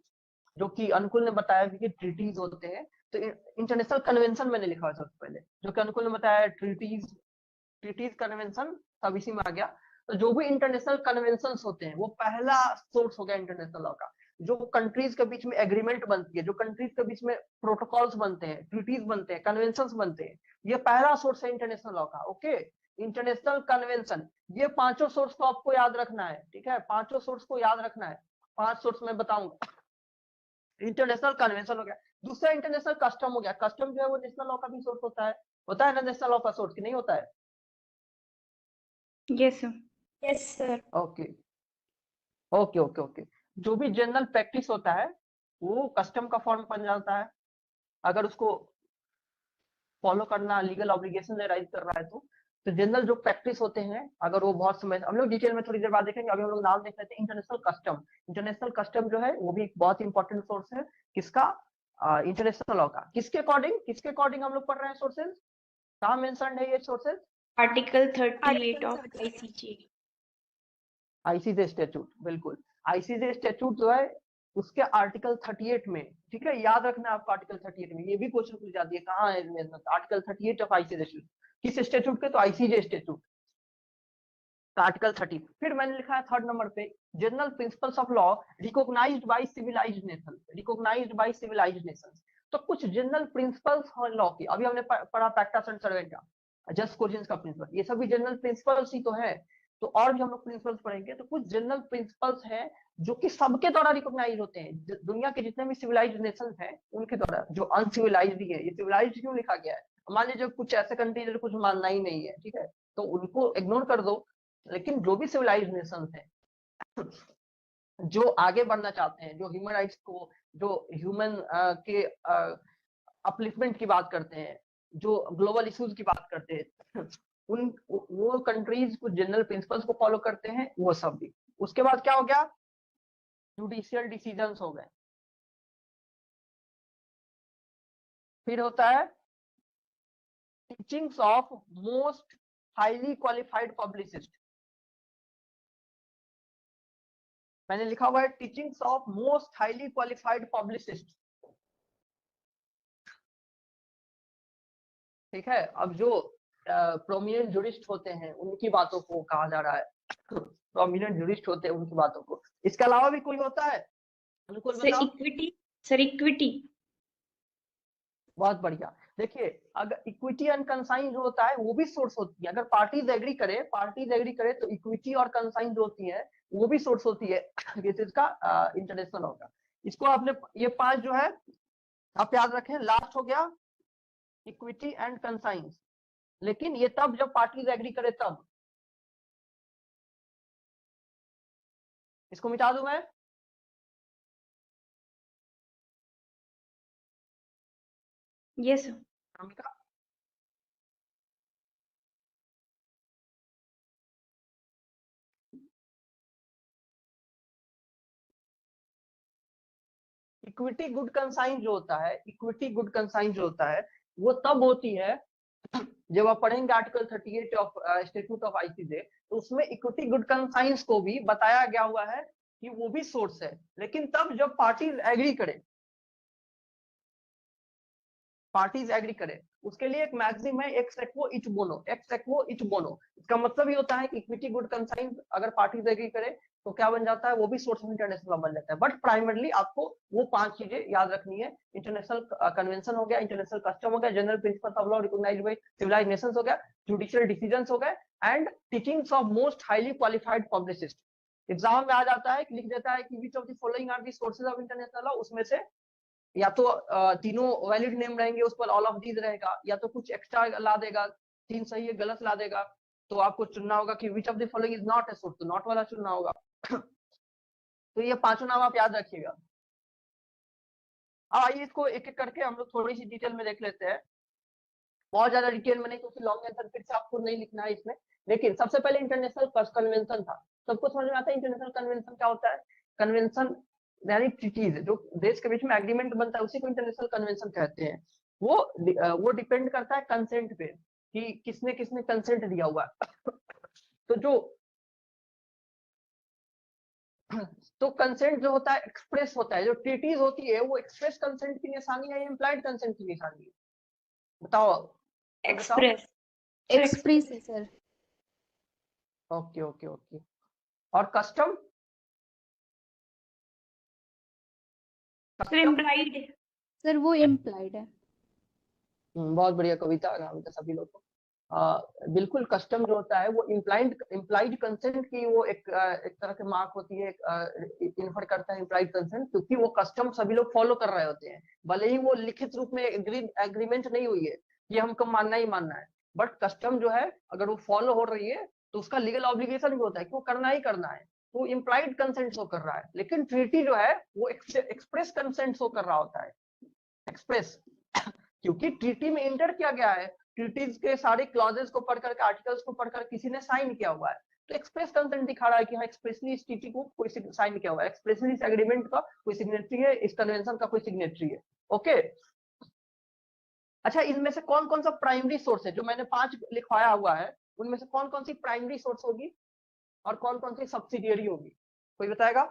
जो कि अनुकूल ने बताया कि ट्रीटीज होते हैं, तो इंटरनेशनल कन्वेंशन मैंने लिखा है सबसे पहले, जो कि अनुकूल ने बताया ट्रीटीज कन्वेंशन सब इसी में आ गया। तो जो भी इंटरनेशनल कन्वेंशन होते हैं वो पहला सोर्स हो गया इंटरनेशनल लॉ का। जो कंट्रीज के बीच में एग्रीमेंट बनती है, जो कंट्रीज के बीच में प्रोटोकॉल्स बनते हैं, ट्रीटीज बनते हैं, कन्वेंशंस बनते हैं, ये पहला सोर्स है इंटरनेशनल लॉ का। ओके, इंटरनेशनल कन्वेंशन, ये पांचों सोर्स को आपको याद रखना है, ठीक है, पांचों सोर्स को याद रखना है। 5 सोर्स मैं बताऊंगा। इंटरनेशनल कन्वेंशन हो गया। दूसरा इंटरनेशनल कस्टम हो गया। कस्टम जो है वो नेशनल लॉ का भी सोर्स होता है ना नेशनल लॉ का सोर्स, कि नहीं होता है? Yes sir. Yes sir. Okay okay okay okay. जो भी जनरल प्रैक्टिस होता है वो कस्टम का फॉर्म बन जाता है, अगर उसको फॉलो करना लीगल ऑब्लिगेशन राइज कर रहा है तो जनरल जो प्रैक्टिस होते हैं अगर वो बहुत समय, हम लोग डिटेल में थोड़ी देर बाद देखेंगे, अभी हम लोग नाम देख लेते हैं। इंटरनेशनल कस्टम, इंटरनेशनल कस्टम जो है वो भी एक बहुत इंपॉर्टेंट सोर्स है। किसका? इंटरनेशनल लॉ का। किसके अकॉर्डिंग हम लोग पढ़ रहे हैं सोर्सेज? कहाँ मेंशन्ड है ये sources? Article 38 of ICJ. ICJ statute, बिल्कुल। आईसीजे स्टैट्यूट जो है उसके आर्टिकल 38 में, ठीक है, याद रखना आपको आर्टिकल 38 में, ये भी क्वेश्चन पूछ जाती है कहाँ है आर्टिकल 38 ऑफ आईसीजे स्टैट्यूट, किस स्टैट्यूट के? तो आईसीजे स्टैट्यूट आर्टिकल 30। फिर मैंने लिखा है 3rd नंबर पे general principles of law recognised by civilised nation, recognised by civilised nation. तो कुछ जनरल प्रिंसिपल्स हैं लॉ के, अभी हमने पढ़ा पैक्टा एंड सर्वेंटा, जस्ट कोजिन्स का प्रिंसिपल, ये सभी जनरल प्रिंसिपल्स ही तो है। तो और भी हम लोग प्रिंसिपल्स पढ़ेंगे, तो कुछ जनरल प्रिंसिपल्स हैं जो कि सबके द्वारा रिकॉग्नाइज होते हैं, दुनिया के जितने भी सिविलाइज्ड नेशन हैं उनके द्वारा। जो अनसिविलाइज्ड है, ये सिविलाइज्ड क्यों लिखा गया है? मान लीजिए कुछ ऐसे कंट्री जो कुछ मानना ही नहीं है, ठीक है, तो उनको इग्नोर कर दो, लेकिन जो भी सिविलाइज्ड नेशन हैं जो आगे बढ़ना चाहते हैं, जो ह्यूमन राइट्स को, जो ह्यूमन के अपलिफ्टमेंट की बात करते हैं, जो ग्लोबल इश्यूज की बात करते हैं, वो कंट्रीज कुछ जनरल प्रिंसिपल्स को फॉलो करते हैं, वो सब भी। उसके बाद क्या हो गया? जुडिशियल डिसीजंस हो गए। फिर होता है teachings of most highly qualified publicist, मैंने लिखा हुआ है teachings of most highly qualified publicist, ठीक है। अब जो प्रोमिनेंट जुरिस्ट होते हैं उनकी बातों को कहा जा रहा है, प्रोमिनेंट जुरिस्ट होते हैं उनकी बातों को। इसके अलावा भी कोई होता है? अनुकूल सर बताओ। Equity, sir equity. बहुत बढ़िया। देखिए अगर इक्विटी एंड कंसाइन जो होता है वो भी सोर्स होती है, अगर पार्टीज एग्री करे तो इक्विटी और कंसाइन जो होती है वो भी सोर्स होती है किस चीज का? इंटरनेशनल लॉ का। इसको आपने ये 5 जो है आप याद रखें। लास्ट हो गया इक्विटी एंड कंसाइन, लेकिन ये तब जब पार्टीज एग्री करे तब। इसको मिटा दूं मैं? Yes sir. Equity good consign जो होता है, इक्विटी गुड कंसाइन जो होता है वो तब होती है जब आप पढ़ेंगे article 38 of statute of ICJ, तो उसमें इक्विटी गुड कंसाइंस को भी बताया गया हुआ है कि वो भी सोर्स है, लेकिन तब जब पार्टीज एग्री करे, पार्टीज एग्री करें, उसके लिए एक मैक्सिम है एक्स एक्वो इच बोनो, एक्स एक्वो इच बोनो। इसका मतलब ये होता है कि इक्विटी गुड कंसाइंस अगर पार्टीज एग्री करे तो क्या बन जाता है, वो भी सोर्स ऑफ इंटरनेशनल लॉ बन जाता है। बट प्राइमरली आपको वो 5 चीजें याद रखनी है। इंटरनेशनल कन्वेंशन हो गया, इंटरनेशनल कस्टम हो गया, general principles of law recognised by civilised nations हो गया, जुडिशियल डिसीजंस हो गए, and teachings of most highly qualified publicist. Exam में आ जाता है, लिख देता है कि which of the following are the sources of international law, उसमें से या तो तीनों वैलिड नेम रहेंगे, उस पर ऑल ऑफ दीज रहेगा, या तो कुछ एक्स्ट्रा ला देगा, 3 सही है गलत ला देगा, तो आपको चुनना होगा कि which of the following is not a source, तो नॉट वाला चुनना होगा। तो ये 5 नाम आप याद रखिएगा। आइए इसको एक एक करके हम लोग थोड़ी सी डिटेल में देख लेते हैं, बहुत ज्यादा डिटेल में नहीं, क्योंकि लॉन्ग आंसर फिर से आपको नहीं लिखना है इसमें। लेकिन सबसे पहले इंटरनेशनल कन्वेंशन था, सबको समझ में आता है इंटरनेशनल कन्वेंशन क्या होता है। कन्वेंशन यानी ट्रीटीज, जो देश के बीच में एग्रीमेंट बनता है, उसी को इंटरनेशनल कन्वेंशन कहते हैं। वो डिपेंड करता है कंसेंट पे, कि किसने किसने कंसेंट दिया हुआ है। तो कंसेंट जो होता है एक्सप्रेस होता है, जो ट्रीटीज होती है वो एक्सप्रेस कंसेंट की निशानी है या इम्प्लाइड कंसेंट की निशानी है, बताओ। एक्सप्रेस एक्सप्रेस है सर। Okay okay okay. और कस्टम, इम्प्लाइड सर वो इम्प्लाइड है। बहुत बढ़िया कविता, नाम था सभी लोग को। बिल्कुल, कस्टम जो होता है वो इम्प्लाइड कंसेंट की वो एक तरह की मार्क होती है, इन्फर करता है इम्प्लाइड कंसेंट, क्योंकि वो कस्टम सभी लोग फॉलो कर रहे होते हैं, भले ही वो लिखित रूप में एग्रीमेंट नहीं हुई है कि हमको मानना ही मानना है, बट कस्टम जो है अगर वो फॉलो हो रही है तो उसका लीगल ऑब्लिगेशन भी होता है कि वो करना ही करना है, तो इम्प्लाइड कंसेंट शो कर रहा है। लेकिन ट्रीटी जो है वो एक्सप्रेस कंसेंट शो कर रहा होता है, एक्सप्रेस, क्योंकि ट्रीटी में इंटर किया गया है, ट्रीटीज के सारे क्लॉजेस को पढ़कर के, आर्टिकल्स को पढ़कर किसी ने साइन किया हुआ है, तो एक्सप्रेस कंसेंट दिखा रहा है कि हाँ एक्सप्रेसली इस ट्रीटी को कोई साइन किया हुआ है, एक्सप्रेसली इस एग्रीमेंट का कोई सिग्नेटरी है, इस कन्वेंशन का कोई सिग्नेटरी है। ओके, अच्छा, इनमें से कौन कौन सा प्राइमरी सोर्स है, जो मैंने 5 लिखवाया हुआ है, उनमें से कौन कौन सी प्राइमरी सोर्स होगी और कौन कौन सी सब्सिडियरी होगी, कोई बताएगा।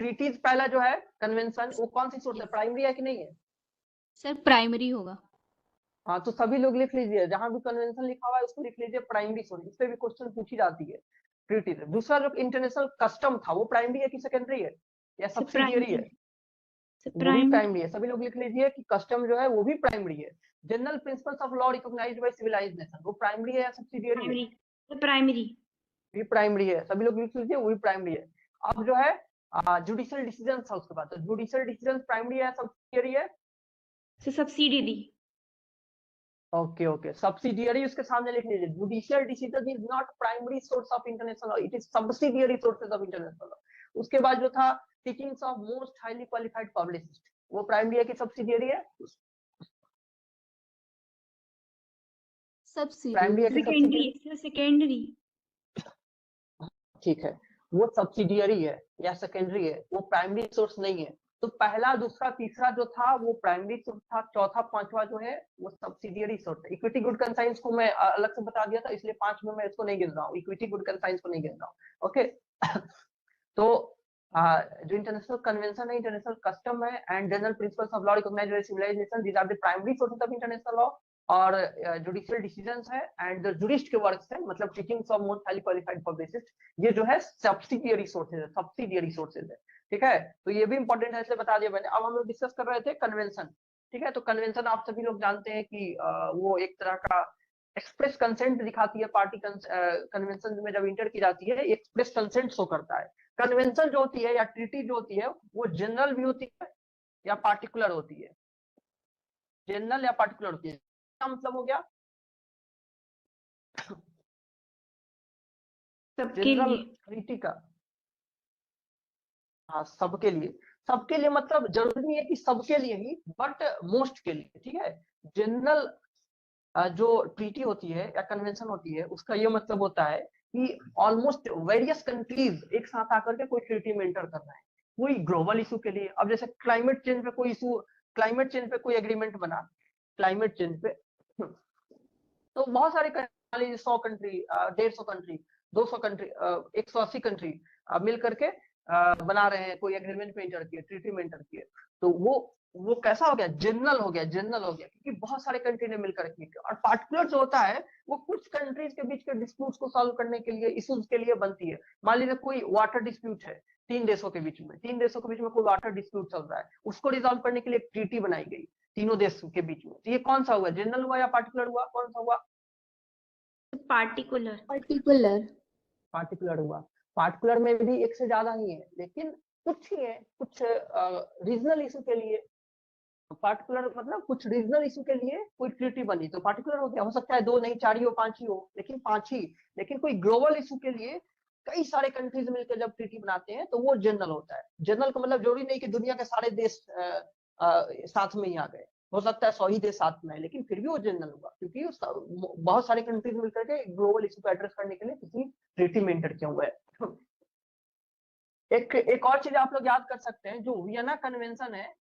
ट्रीटीज पहला जो है कन्वेंशन, वो कौन सी सोर्स है, प्राइमरी है कि नहीं है। सर प्राइमरी होगा। हाँ, तो सभी लोग लिख लीजिए, जहां भी कन्वेंशन लिखा हुआ है उसको लिख लीजिए प्राइमरी सोर्स, इस पे भी क्वेश्चन पूछी जाती है ट्रीटीज। दूसरा जो इंटरनेशनल कस्टम था वो प्राइमरी है कि सेकेंडरी है या सब्सिडियरी है, वो भी प्राइमरी है, सभी लोग लिख लीजिए कि कस्टम जो है वो भी प्राइमरी है। General principles of law recognised by civilised nation, वो प्राइमरी है या सब्सिडियरी है, प्राइमरी भी प्राइमरी है, सभी लोग लिख लीजिए वो भी प्राइमरी है। अब जो है जुडिशियल डिसीजन था उसके बाद, तो जुडिशियल डिसीजन प्राइमरी है सब्सिडियरी है, सब्सिडियरी। ओके ओके, सब्सिडियरी उसके सामने लिख लीजिए। Judicial decision is not primary source of international law, it is subsidiary sources of international law. उसके बाद जो था teachings of most highly qualified publicist, वो प्राइमरी है कि सब्सिडियरी है, प्राइमरी है कि सब्सिडियरी, सेकेंडरी। ठीक है, वो सब्सिडियरी है या सेकेंडरी है, वो प्राइमरी सोर्स नहीं है। तो पहला, दूसरा, तीसरा जो था वो प्राइमरी सोर्स था, चौथा, पांचवा जो है वो सब्सिडियरी सोर्स है। इक्विटी गुड कंसाइंस को मैं अलग से बता दिया था, इसलिए 5 में मैं इसको नहीं गिन रहा हूँ, इक्विटी गुड कंसाइंस को नहीं गिन रहा हूँ। ओके, तो जो इंटरनेशनल कन्वेंशन है, इंटरनेशनल कस्टम है, and general principles of law recognised by civilised nation, these are the primary sources of international law. और जुडिशियल डिसीजंस है एंड जुरिस्ट के वर्क्स है, मतलब teachings of most highly qualified publicist, ये जो है सब्सिडियरी सोर्सेज है, सब्सिडियरी सोर्सेज है। ठीक है, तो ये भी इंपॉर्टेंट है, इसलिए बता दिया मैंने। अब हम लोग डिस्कस कर रहे थे कन्वेंशन। ठीक है, तो कन्वेंशन आप सभी लोग जानते हैं कि वो एक तरह का एक्सप्रेस कंसेंट दिखाती है, पार्टी कन्वेंशन में जब इंटर की जाती है एक्सप्रेस कंसेंट शो करता है। कन्वेंशन जो होती है या ट्रीटी जो होती है वो जनरल भी होती है या पार्टिकुलर होती है, जनरल या पार्टिकुलर होती है। क्या मतलब हो गया, जनरल ट्रीटी का, हाँ सबके लिए, सबके लिए मतलब जरूरी नहीं है कि सबके लिए ही, बट मोस्ट के लिए। ठीक है, जनरल जो ट्रीटी होती है या कन्वेंशन होती है उसका ये मतलब होता है कि ऑलमोस्ट वेरियस कंट्रीज एक साथ आकर के कोई ट्रीटी में एंटर करना है, कोई ग्लोबल इशू के लिए। अब जैसे क्लाइमेट चेंज पे कोई इशू, क्लाइमेट चेंज पे कोई एग्रीमेंट बना, क्लाइमेट चेंज पे। तो बहुत सारे 100 कंट्री, 150 कंट्री, 200 कंट्री, 180 कंट्री मिल करके बना रहे हैं, कोई एग्रीमेंट में एंटर किए, ट्रीटी में एंटर किए। तो वो कैसा हो गया, जनरल हो गया, जनरल हो गया, क्योंकि बहुत सारे कंट्री ने मिलकर किया। और पार्टिकुलर जो होता है वो कुछ कंट्रीज के बीच के डिस्प्यूट्स को सॉल्व करने के लिए, इश्यूज के लिए बनती है। मान लीजिए कोई वाटर डिस्प्यूट है 3 देशों के बीच में, 3 देशों के बीच में कोई वाटर डिस्प्यूट चल रहा है, उसको रिजॉल्व करने के लिए एक ट्रीटी बनाई गई तीनों देशों के बीच में। तो ये कौन सा हुआ, जनरल हुआ या पार्टिकुलर हुआ, कौन सा हुआ? पार्टिकुलर। पार्टिकुलर हुआ। पार्टिकुलर में भी एक से ज्यादा ही है, लेकिन कुछ ही है, कुछ रीजनल इशू के लिए। पार्टिकुलर मतलब कुछ रीजनल इशू के लिए कोई ट्रीटी बनी तो पार्टिकुलर हो गया। हो सकता है 2 नहीं, 4 ही हो, 5 ही हो, लेकिन 5 ही। लेकिन कोई ग्लोबल इशू के लिए कई सारे कंट्रीज मिलकर जब ट्रीटी बनाते हैं तो वो जनरल होता है। जनरल का मतलब जरूरी नहीं कि दुनिया के सारे देश साथ में ही आ गए, हो सकता है 100 ही देश साथ में है, लेकिन फिर भी वो जनरल हुआ, क्योंकि बहुत सारे कंट्रीज मिलकर के ग्लोबल इशू को एड्रेस करने के लिए किसी ट्रीटी में एंटर किया हुआ है। एक और चीज आप लोग याद कर सकते हैं, जो वियना कन्वेंशन है,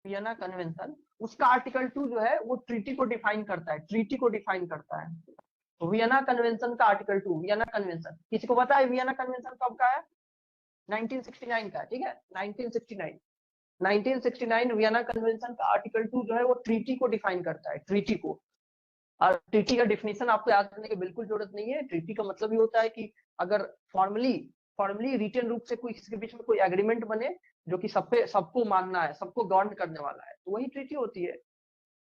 वियना कन्वेंशन, उसका आर्टिकल 2 जो है वो ट्रीटी को डिफाइन करता है, ट्रीटी को डिफाइन करता है। तो वियना कन्वेंशन का आर्टिकल 2, वियना कन्वेंशन, किसी को पता है वियना कन्वेंशन कब का है? 1969 का है, ठीक है, 1969 वियना कन्वेंशन का आर्टिकल 2 जो है वो ट्रीटी को डिफाइन करता है, ट्रीटी को। और ट्रीटी का डिफिनेशन आपको याद करने की बिल्कुल जरूरत नहीं है। ट्रीटी का मतलब ये होता है कि अगर फॉर्मली रिटन रूप से कोई किसी के बीच में कोई एग्रीमेंट बने जो कि सबको मानना है, सबको गवर्न करने वाला है, तो वही ट्रीटी होती है।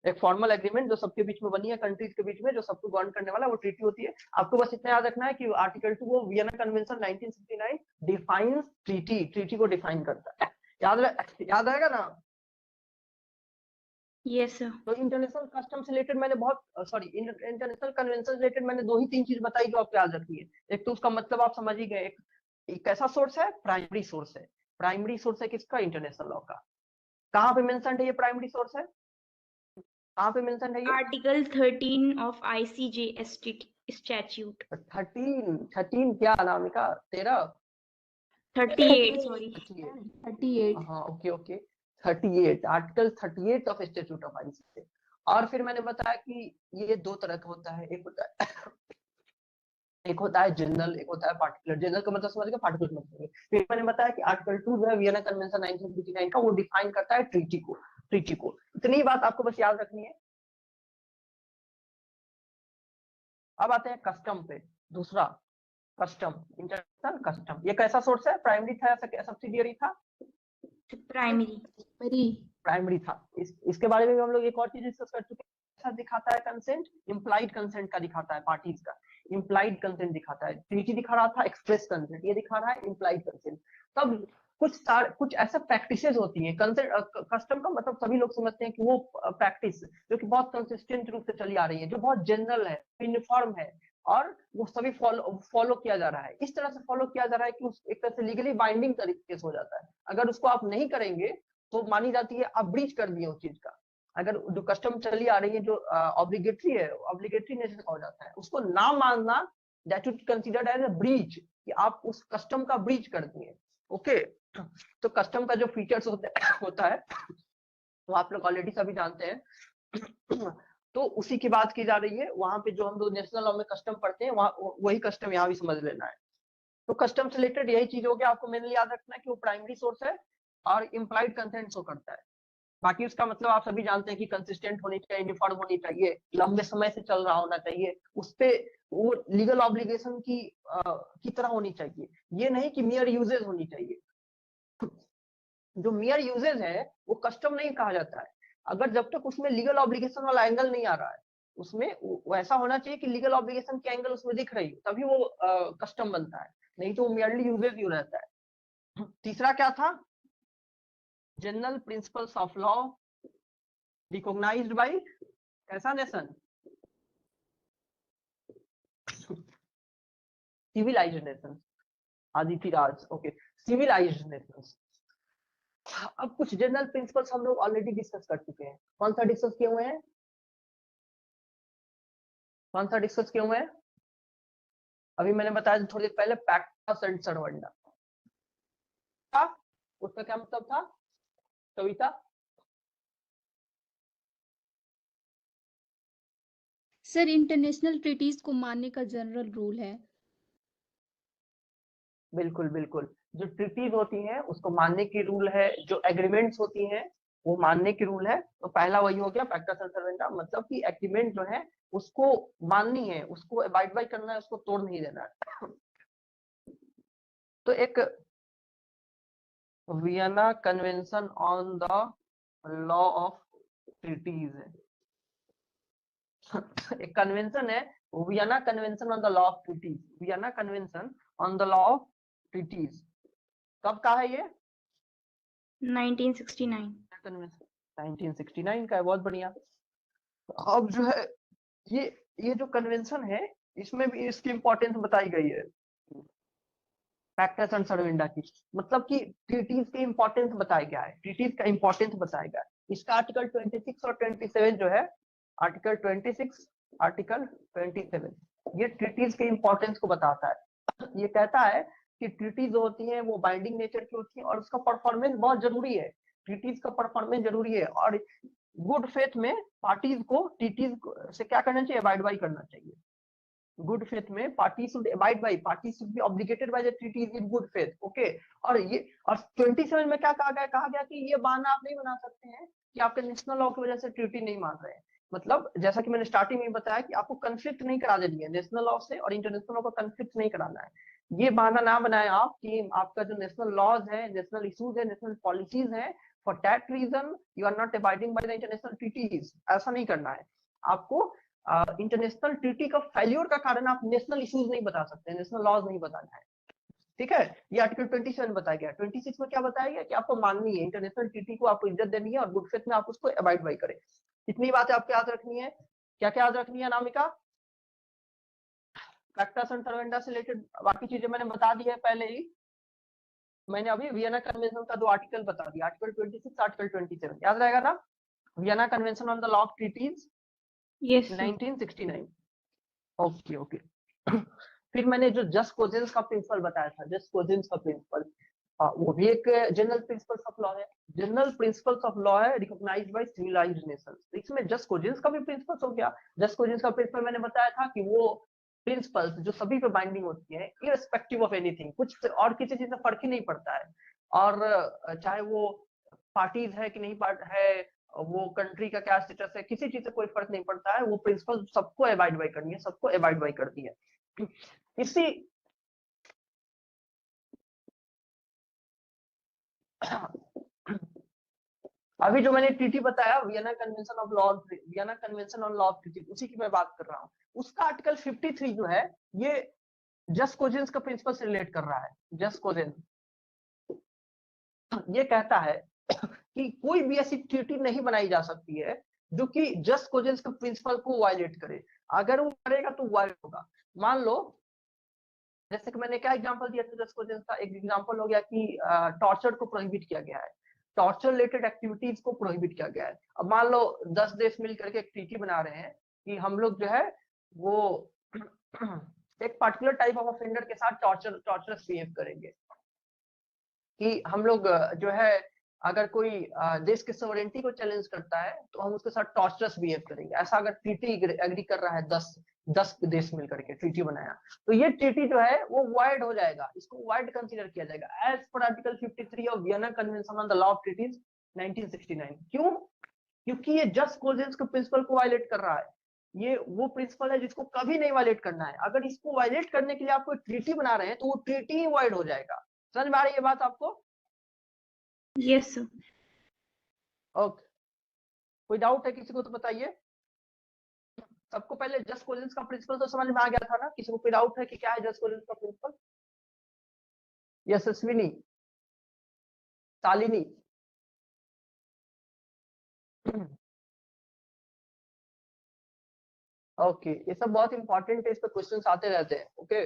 एक फॉर्मल एग्रीमेंट जो सबके बीच में बनी है, कंट्रीज के बीच में, जो सबको गवर्न करने वाला है, वो ट्रीटी होती है। आपको बस इतना याद रखना है कि आर्टिकल 2 वो Vienna convention 1969 defines treaty, treaty को डिफाइन करता है। याद आएगा ना? Yes sir. तो इंटरनेशनल कस्टम से रिलेटेड मैंने इंटरनेशनल कन्वेंशन रिलेटेड मैंने 2 ही 3 चीज बताई जो आपको याद रखनी है। एक तो उसका मतलब आप समझ ही गए, एक कैसा सोर्स है, प्राइमरी सोर्स है। प्राइमरी सोर्स है किसका? इंटरनेशनल लॉ का। कहाँ पे मेंशन है ये प्राइमरी सोर्स है? कहाँ पे मेंशन है ये? Article 13 of ICJ statute. 13 क्या अनामिका? 13? 38 सॉरी। 38। हाँ, okay 38, article 38 of statute of ICJ. और फिर मैंने बताया कि ये 2 तरह का होता है, एक होता है जनरल, एक होता है पार्टिकुलर। जनरल का मतलब समझ गए, पार्टिकुलर मतलब समझ गए। फिर मैंने बताया कि आर्टिकल 2 जो है वियना कन्वेंशन 1959 का, वो डिफाइन करता है ट्रीटी को, ट्रीटी को। इतनी बात आपको बस याद रखनी है। अब आते हैं कस्टम पे। दूसरा कस्टम, इंटरनेशनल कस्टम, ये कैसा सोर्स है? प्राइमरी था या सब्सिडियरी था? प्राइमरी था। इसके बारे में भी हम लोग एक और चीज डिस्कस कर चुके हैं। ऐसा दिखाता है कंसेंट, इम्प्लाइड कंसेंट का दिखाता है, पार्टीज का इम्प्लाइड कंसेंट दिखाता है। ट्रीटी दिखा रहा था एक्सप्रेस कंसेंट, ये दिखा रहा है इम्प्लाइड कंसेंट। तब कुछ ऐसा प्रैक्टिसेस होती हैं। कंसेंट कस्टम का मतलब सभी लोग समझते हैं कि वो प्रैक्टिस जो कि बहुत कंसिस्टेंट रूप से चली आ रही है, जो बहुत जनरल है, यूनिफॉर्म है, और वो सभी फॉलो किया जा रहा है। इस तरह से फॉलो किया जा रहा है कि एक तरह से लीगली बाइंडिंग तरीके से हो जाता है। अगर उसको आप नहीं करेंगे तो मानी जाती है आप ब्रीच कर दिए उस चीज का। अगर जो कस्टम चली आ रही है, जो ऑब्लिगेटरी है, ऑब्लिगेटरी नेचर का हो जाता है। उसको ना मानना that is considered as a breach, कि आप उस कस्टम का ब्रीच कर दिए। ओके, तो कस्टम का जो फीचर्स होता है वो आप लोग ऑलरेडी सभी जानते हैं। तो उसी की बात की जा रही है। वहां पे जो हम लोग नेशनल लॉ में कस्टम पढ़ते हैं, वही कस्टम यहाँ भी समझ लेना है। तो कस्टम से रिलेटेड यही चीज हो गया। आपको मेनली याद रखना है कि वो प्राइमरी सोर्स है और इम्प्लाइड कंसेंट शो करता है। बाकी उसका मतलब आप सभी जानते हैं कि कंसिस्टेंट होनी चाहिए, यूनिफॉर्म होनी चाहिए, लंबे समय से चल रहा होना चाहिए, उस पे वो लीगल ऑब्लिगेशन की तरह होनी चाहिए। ये नहीं कि मियर यूजेज होनी चाहिए। जो मियर यूजेज है वो कस्टम नहीं कहा जाता है, अगर जब तक उसमें लीगल ऑब्लिगेशन वाला एंगल नहीं आ रहा है। उसमें वैसा होना चाहिए कि लीगल ऑब्लिगेशन की एंगल उसमें दिख रही हो, तभी वो कस्टम बनता है, नहीं तो वो मियरली यूजेज ही रहता है। तीसरा क्या था? General principles of law recognised by कैसा nation? Civilised nation. Aditi Raj, okay, civilised nations. अब कुछ जनरल प्रिंसिपल्स हम लोग ऑलरेडी डिस्कस कर चुके हैं। कौन सा डिस्कस किए हुए हैं? कौन सा डिस्कस किए हुए हैं? अभी मैंने बताया थोड़ी देर पहले, पैक्टा सेंट सर्वंडा। उसका क्या मतलब था कविता? सर इंटरनेशनल ट्रीटीज को मानने का जनरल रूल है। बिल्कुल बिल्कुल, जो ट्रीटीज होती हैं उसको मानने की रूल है, जो एग्रीमेंट्स होती हैं वो मानने की रूल है। तो पहला वही हो गया पैक्टा सुट सर्वेंटा, मतलब कि एग्रीमेंट जो है उसको माननी है, उसको अबाइड बाय करना है, उसको तोड़ नहीं देना है। तो एक Vienna convention on the law of treaties है, एक कन्वेंशन है Vienna convention on the law of treaties, Vienna convention on the law of treaties कब का है ये? 1969। कन्वेंशन 1969 का है, बहुत बढ़िया। अब जो है ये जो कन्वेंशन है इसमें भी इसकी इंपॉर्टेंस बताई गई है पैक्टा सट सर्वेंटा की, मतलब कि ट्रीटीज की इंपॉर्टेंस बताया गया है, ट्रीटीज का इंपॉर्टेंस बताया गया है। इसका आर्टिकल 26 और 27 जो है, आर्टिकल 26 आर्टिकल 27 ये ट्रीटीज के इंपॉर्टेंस को बताता है। ये कहता है कि ट्रीटीज जो होती हैं वो बाइंडिंग नेचर की होती है और उसका परफॉर्मेंस बहुत जरूरी है, ट्रीटीज का परफॉर्मेंस जरूरी है। और गुड फेथ में पार्टीज को ट्रीटीज से क्या करना चाहिए? अबाइड बाय करना चाहिए। गुड फेथ में party should abide by, party should be obligated by the treaties in good faith. Okay, और ये और 27 में क्या कहा गया कि ये बहाना आप नहीं बना सकते हैं कि आपके नेशनल लॉ की वजह से ट्रीटी नहीं मान रहे हैं। मतलब जैसा कि मैंने स्टार्टिंग में बताया कि आपको कंफ्लिक्ट नहीं करा देनी है, नेशनल लॉ से और इंटरनेशनल लॉ का कंफ्लिक्ट नहीं कराना है। ये बहाना ना बनाए आप कि आपका जो नेशनल लॉज है, नेशनल इश्यूज है, नेशनल पॉलिसीज है, for that reason you are not abiding by the international treaties, ऐसा नहीं करना है आपको। इंटरनेशनल ट्रीटी का फेल्योर का कारण आप नेशनल इश्यूज नहीं बता सकते, नेशनल लॉज नहीं बताना है, ठीक है। ये आर्टिकल 27 बताया गया। 26 में क्या बताया गया कि आपको माननी है इंटरनेशनल ट्रीटी को, आपको इज्जत देनी है और गुड फेथ में आप उसको अबाइड बाय करें। इतनी बातें आपको याद रखनी है। क्या क्या याद रखनी है अनामिका? पैक्टा सट सर्वेंटा से रिलेटेड बाकी चीजें मैंने बता दी है पहले ही। मैंने अभी वियना कन्वेंशन का 2 आर्टिकल बता दिया, आर्टिकल 26 आर्टिकल 27 याद रहेगा ना? Vienna convention on the law of treaties yes 1969। Okay okay. फिर मैंने जो जस्ट कोजेंस का प्रिंसिपल बताया था, जस्ट कोजेंस का प्रिंसिपल, वो भी एक जनरल प्रिंसिपल्स ऑफ लॉ है, जनरल प्रिंसिपल्स ऑफ लॉ है रिकॉग्नाइज्ड बाय सिविलाइज्ड नेशंस। इसमें जस्ट कोजेंस का भी प्रिंसिपल्स हो गया। जस्ट कोजेंस का प्रिंसिपल मैंने बताया था कि वो प्रिंसिपल्स जो सभी पे बाइंडिंग होती है इररिस्पेक्टिव ऑफ एनीथिंग, कुछ और किसी चीज से फर्क ही नहीं पड़ता है। और चाहे वो पार्टीज है कि नहीं पार्ट है, वो कंट्री का क्या स्टेटस है, किसी चीज से कोई फर्क नहीं पड़ता है, वो प्रिंसिपल सबको अबाइड बाय करनी है, सबको अबाइड बाय करती है। इसी अभी जो मैंने ट्रीटी बताया Vienna convention of law, Vienna convention on law of treaty, उसी की मैं बात कर रहा हूँ। उसका आर्टिकल 53 जो है ये जस्ट कोजेंस का प्रिंसिपल से रिलेट कर रहा है। जस्ट कोजेंस ये कहता है कि कोई भी ऐसी ट्रीटी नहीं बनाई जा सकती है जो कि जस्ट कोजेंस के प्रिंसिपल को वायलेट करे। अगर वो करेगा तो वायलेट होगा। मान लो जैसे कि मैंने क्या एग्जांपल दिया था जस्ट कोजेंस का, एक एग्जांपल हो गया कि टॉर्चर को प्रोहिबिट किया गया है, टॉर्चर रिलेटेड एक्टिविटीज को प्रोहिबिट किया गया है। अब मान लो 10 देश मिलकर के एक ट्रीटी बना रहे हैं कि हम लोग जो है वो एक पर्टिकुलर टाइप ऑफ ऑफेंडर के साथ टॉर्चरस बिहेव करेंगे, कि हम लोग जो है अगर कोई देश के सॉवरेनिटी को चैलेंज करता है तो हम उसके साथ टॉर्चरस बिहेव करेंगे। ऐसा अगर ट्रीटी एग्री कर रहा है 10 देश मिलकर के ट्रीटी बनाया, तो ये ट्रीटी जो है वो वाइड हो जाएगा, इसको वाइड कंसीडर किया जाएगा as per article 53 of Vienna convention on the law of treaties 1969। क्यों? क्योंकि ये जस्ट कोजेंस के प्रिंसिपल को वायलेट कर रहा है। ये वो प्रिंसिपल है जिसको कभी नहीं वायलेट करना है। अगर इसको वायलेट करने के लिए आप कोई ट्रीटी बना रहे हैं तो वो ट्रीटी ही वाइड हो जाएगा। समझ में आ रही है बात आपको? Yes sir. ओके, कोई डाउट है किसी को तो बताइए। सबको पहले जस्ट कोजेंस का प्रिंसिपल तो समझ में आ गया था ना? किसी को कोई डाउट है कि क्या है जस्ट कोजेंस का प्रिंसिपल? यशस्विनी, शालिनी, ओके, ये सब बहुत इंपॉर्टेंट है, इस पे क्वेश्चंस आते रहते हैं। ओके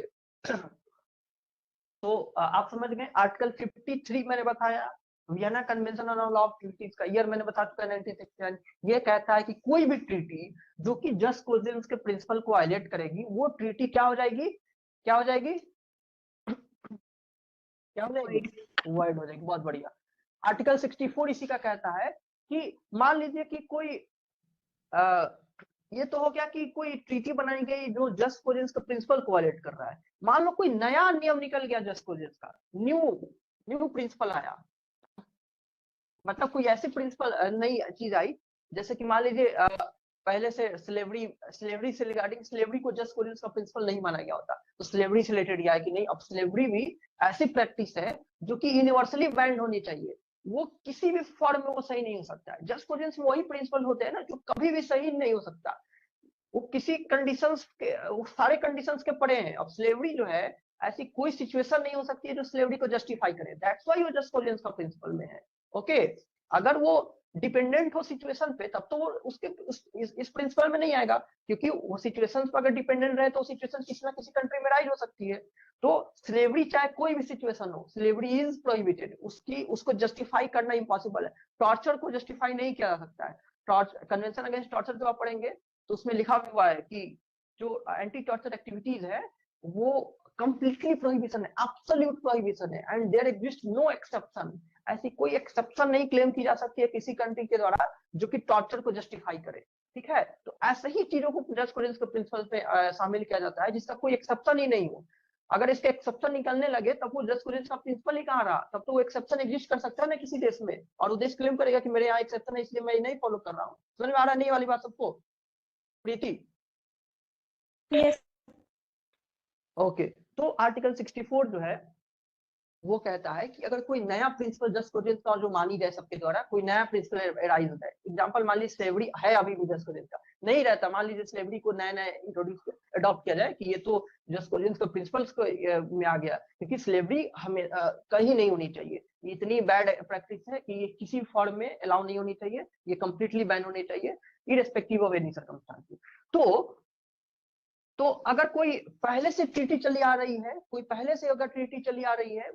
तो आप समझ गए। आर्टिकल 53 मैंने बताया, Vienna convention on law of treaties का ईयर मैंने बता चुका 1969। ये कहता है कि कोई भी ट्रीटी जो कि जस्ट कोजेंस के प्रिंसिपल को वायलेट करेगी वो ट्रीटी क्या हो जाएगी? क्या हो जाएगी? क्या हो जाएगी? वाइड हो जाएगी। बहुत बढ़िया। आर्टिकल 64 इसी का कहता है कि मान लीजिए कि कोई ये तो हो गया कि कोई ट्रीटी बनाई गई जो जस्ट कोजेंस का प्रिंसिपल को वायलेट कर रहा है। मान लो कोई नया नियम निकल गया जस्ट कोजेंस का, न्यू प्रिंसिपल आया, मतलब कोई ऐसी प्रिंसिपल नई चीज आई, जैसे कि मान लीजिए पहले से स्लेवरी से रिगार्डिंग स्लेवरी को जस्ट कोजेंस का प्रिंसिपल नहीं माना गया होता, तो स्लेवरी से रिलेटेड यह है कि नहीं, अब स्लेवरी भी ऐसी प्रैक्टिस है जो कि यूनिवर्सली बैंड होनी चाहिए, वो किसी भी फॉर्म में वो सही नहीं हो सकता है। जस्ट कोजेंस में वही प्रिंसिपल होते हैं ना जो कभी भी सही नहीं हो सकता, वो किसी कंडीशंस के, वो सारे कंडीशंस के पड़े हैं। अब स्लेवरी जो है, ऐसी कोई सिचुएशन नहीं हो सकती है जो स्लेवरी को जस्टिफाई करे, दैट्स व्हाई वो जस्ट कोजेंस का प्रिंसिपल में है। ओके, अगर वो डिपेंडेंट हो सिचुएशन पे तब तो वो उसके इस प्रिंसिपल में नहीं आएगा, क्योंकि वो सिचुएशन पर अगर डिपेंडेंट रहे तो सिचुएशन किसी ना किसी कंट्री में राइज हो सकती है। तो स्लेवरी चाहे कोई भी सिचुएशन हो, स्लेवरी इज प्रोहिबिटेड, उसको जस्टिफाई करना इम्पॉसिबल है। टॉर्चर को जस्टिफाई नहीं किया जा सकता है। कन्वेंशन अगेंस्ट टॉर्चर जो आप पढ़ेंगे तो उसमें लिखा हुआ है कि जो एंटी टॉर्चर एक्टिविटीज है वो कंप्लीटली प्रोहिबिशन है, एब्सोल्यूट प्रोहिबिशन है, and there exist no exception. ऐसी कोई एक्सेप्शन नहीं क्लेम की जा सकती है किसी कंट्री के द्वारा जो कि टॉर्चर को जस्टिफाई करे। ठीक है, तो ऐसे ही चीजों को जस्ट कोजेंस के प्रिंसिपल पे शामिल किया जाता है जिसका कोई एक्सेप्शन ही नहीं हो। अगर इसके एक्सेप्शन निकलने लगे तब वो जस्ट कोजेंस का प्रिंसिपल ही कहाँ रहा, तब तो वो एक्सेप्शन एग्जिस्ट कर सकता है ना किसी देश में, और वो देश क्लेम करेगा कि मेरे यहाँ एक्सेप्शन है इसलिए मैं नहीं फॉलो कर रहा हूँ। समझ में आ रहा नहीं वाली बात सबको? प्रीति? यस। ओके, तो आर्टिकल 64 जो है वो कहता है कि अगर कोई नया प्रिंसिपल जस्ट कोजेंस का जो मानी जाए सबके द्वारा, कोई नया प्रिंसिपल एराइज होता है, एग्जांपल मान लीजिए स्लेवरी है अभी भी जस्ट कोजेंस का नहीं रहता, मान लीजिए स्लेवरी को नया नया इंट्रोड्यूस अडॉप्ट किया जाए कि ये तो जस्ट कोजेंस का प्रिंसिपल्स में आ गया, क्योंकि स्लेवरी हमें कहीं नहीं होनी चाहिए, ये इतनी बैड प्रैक्टिस है कि ये किसी फॉर्म में अलाउ नहीं होनी चाहिए, ये कंप्लीटली बैन होनी चाहिए इररिस्पेक्टिव ऑफ एनी सर्कमस्टांसेस। तो अगर कोई पहले से ट्रीटी चली आ रही है, कोई पहले से अगर ट्रीटी चली आ रही है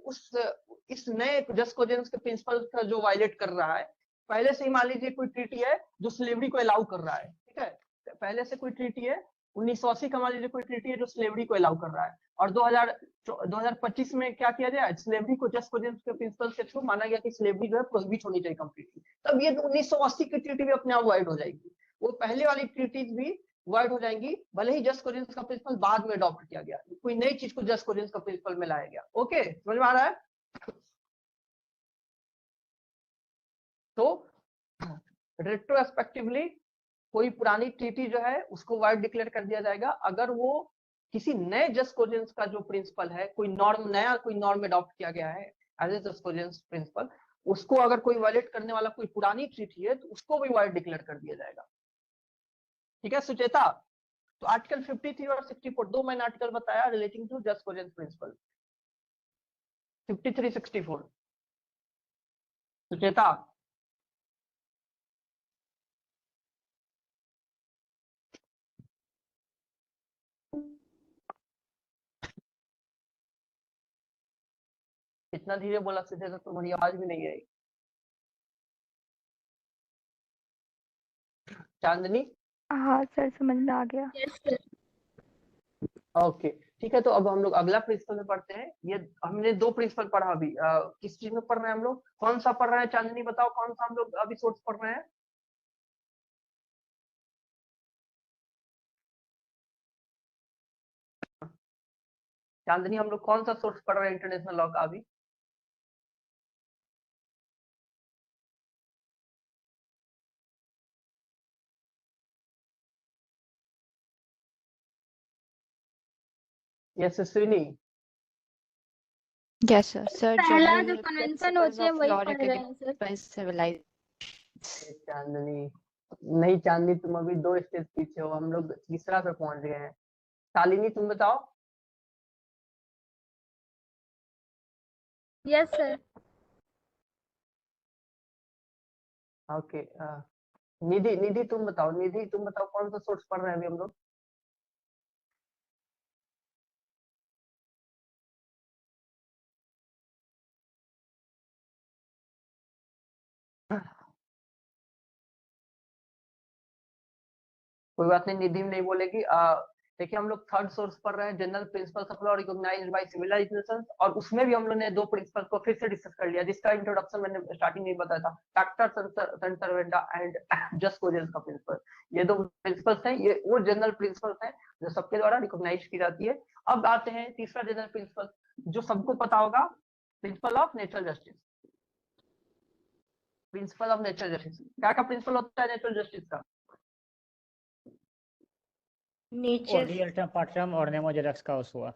इस नए जस्ट कोजेंस के प्रिंसिपल का जो वायलेट कर रहा है, पहले से ही मान लीजिए कोई ट्रीटी है जो स्लेवरी को अलाउ कर रहा है, ठीक है, पहले से कोई ट्रीटी है 1980 का मान लीजिए कोई ट्रीटी है जो स्लेवरी को अलाउ कर रहा है, और 2025 में क्या किया जाए, स्लेवरी को जस्ट कोजेंस के प्रिंसिपल के थ्रू माना गया कि स्लेवरी जो है प्रोहिबिट होनी चाहिए कंप्लीटली, तब ये 1980 की ट्रीटी भी अपने आप वाइड हो जाएगी, वो पहले वाली ट्रीटीज भी वाइड हो जाएंगी, भले ही जस्ट कोजेंस का प्रिंसिपल बाद में अडॉप्ट किया गया, कोई नई चीज को जस्ट कोजेंस का प्रिंसिपल में लाया गया। ओके, समझ में आ रहा है? तो रेट्रोस्पेक्टिवली कोई पुरानी ट्रीटी जो है उसको वाइड डिक्लेयर कर दिया जाएगा अगर वो किसी नए जस्ट कोजेंस का जो प्रिंसिपल है, कोई नॉर्म अडॉप्ट किया गया है as a just cogens principal, उसको अगर कोई वायलेट करने वाला कोई पुरानी ट्रीटी है तो उसको भी वाइड डिक्लेयर कर दिया जाएगा। ठीक है सुचेता? तो आर्टिकल 53 और 64 दो मैंने आर्टिकल बताया relating to jus cogens principle. 53 64 Sucheta? इतना धीरे बोला सुचेता, तुम्हारी आवाज भी नहीं आई। चांदनी? हाँ सर, समझ में आ गया। Yes sir. ओके ठीक है, तो अब हम लोग अगला प्रिंसिपल में पढ़ते हैं। ये हमने दो प्रिंसिपल पढ़ा अभी, किस चीज में पढ़ रहे हैं हम लोग, कौन सा पढ़ रहे हैं चांदनी बताओ, कौन सा हम लोग अभी सोर्स पढ़ रहे हैं? चांदनी हम लोग कौन सा सोर्स पढ़ रहे हैं इंटरनेशनल लॉ का अभी? यशस्विनी? Yes sir. सर पहला जो कन्वेंशन होती है वही पढ़ रहे हैं सर। सिविलाइज। चांदनी नहीं, चांदनी तुम अभी 2 स्टेज पीछे हो, हम लोग तीसरा पे पहुंच गए हैं। शालिनी तुम बताओ। Yes sir. ओके, निधि निधि तुम बताओ, निधि तुम बताओ कौन सा सोर्स पढ़ रहे हैं अभी हम लोग? कोई बात नहीं, निधि नहीं बोलेगी। देखिए हम लोग थर्ड सोर्स पढ़ रहे हैं, general principles of law recognised by civilisations, और उसमें भी हम लोग ने दो प्रिंसिपल को फिर से डिस्कस कर लिया, जिसका इंट्रोडक्शन मैंने स्टार्टिंग में बताया था, पैक्टा सन सर्वेंटा एंड जस्ट कोजेंस का प्रिंसिपल। ये दो प्रिंसिपल्स हैं, ये वो जनरल प्रिंसिपल्स हैं जो सबके द्वारा रिकॉग्नाइज की जाती है। अब आते हैं तीसरा जनरल प्रिंसिपल जो सबको पता होगा, principle of natural justice. Principle of natural justice क्या का प्रिंसिपल होता है नेचुरल जस्टिस का? और रियल टर्म पार्टर्म और नेमोजेरक्स का उस हुआ।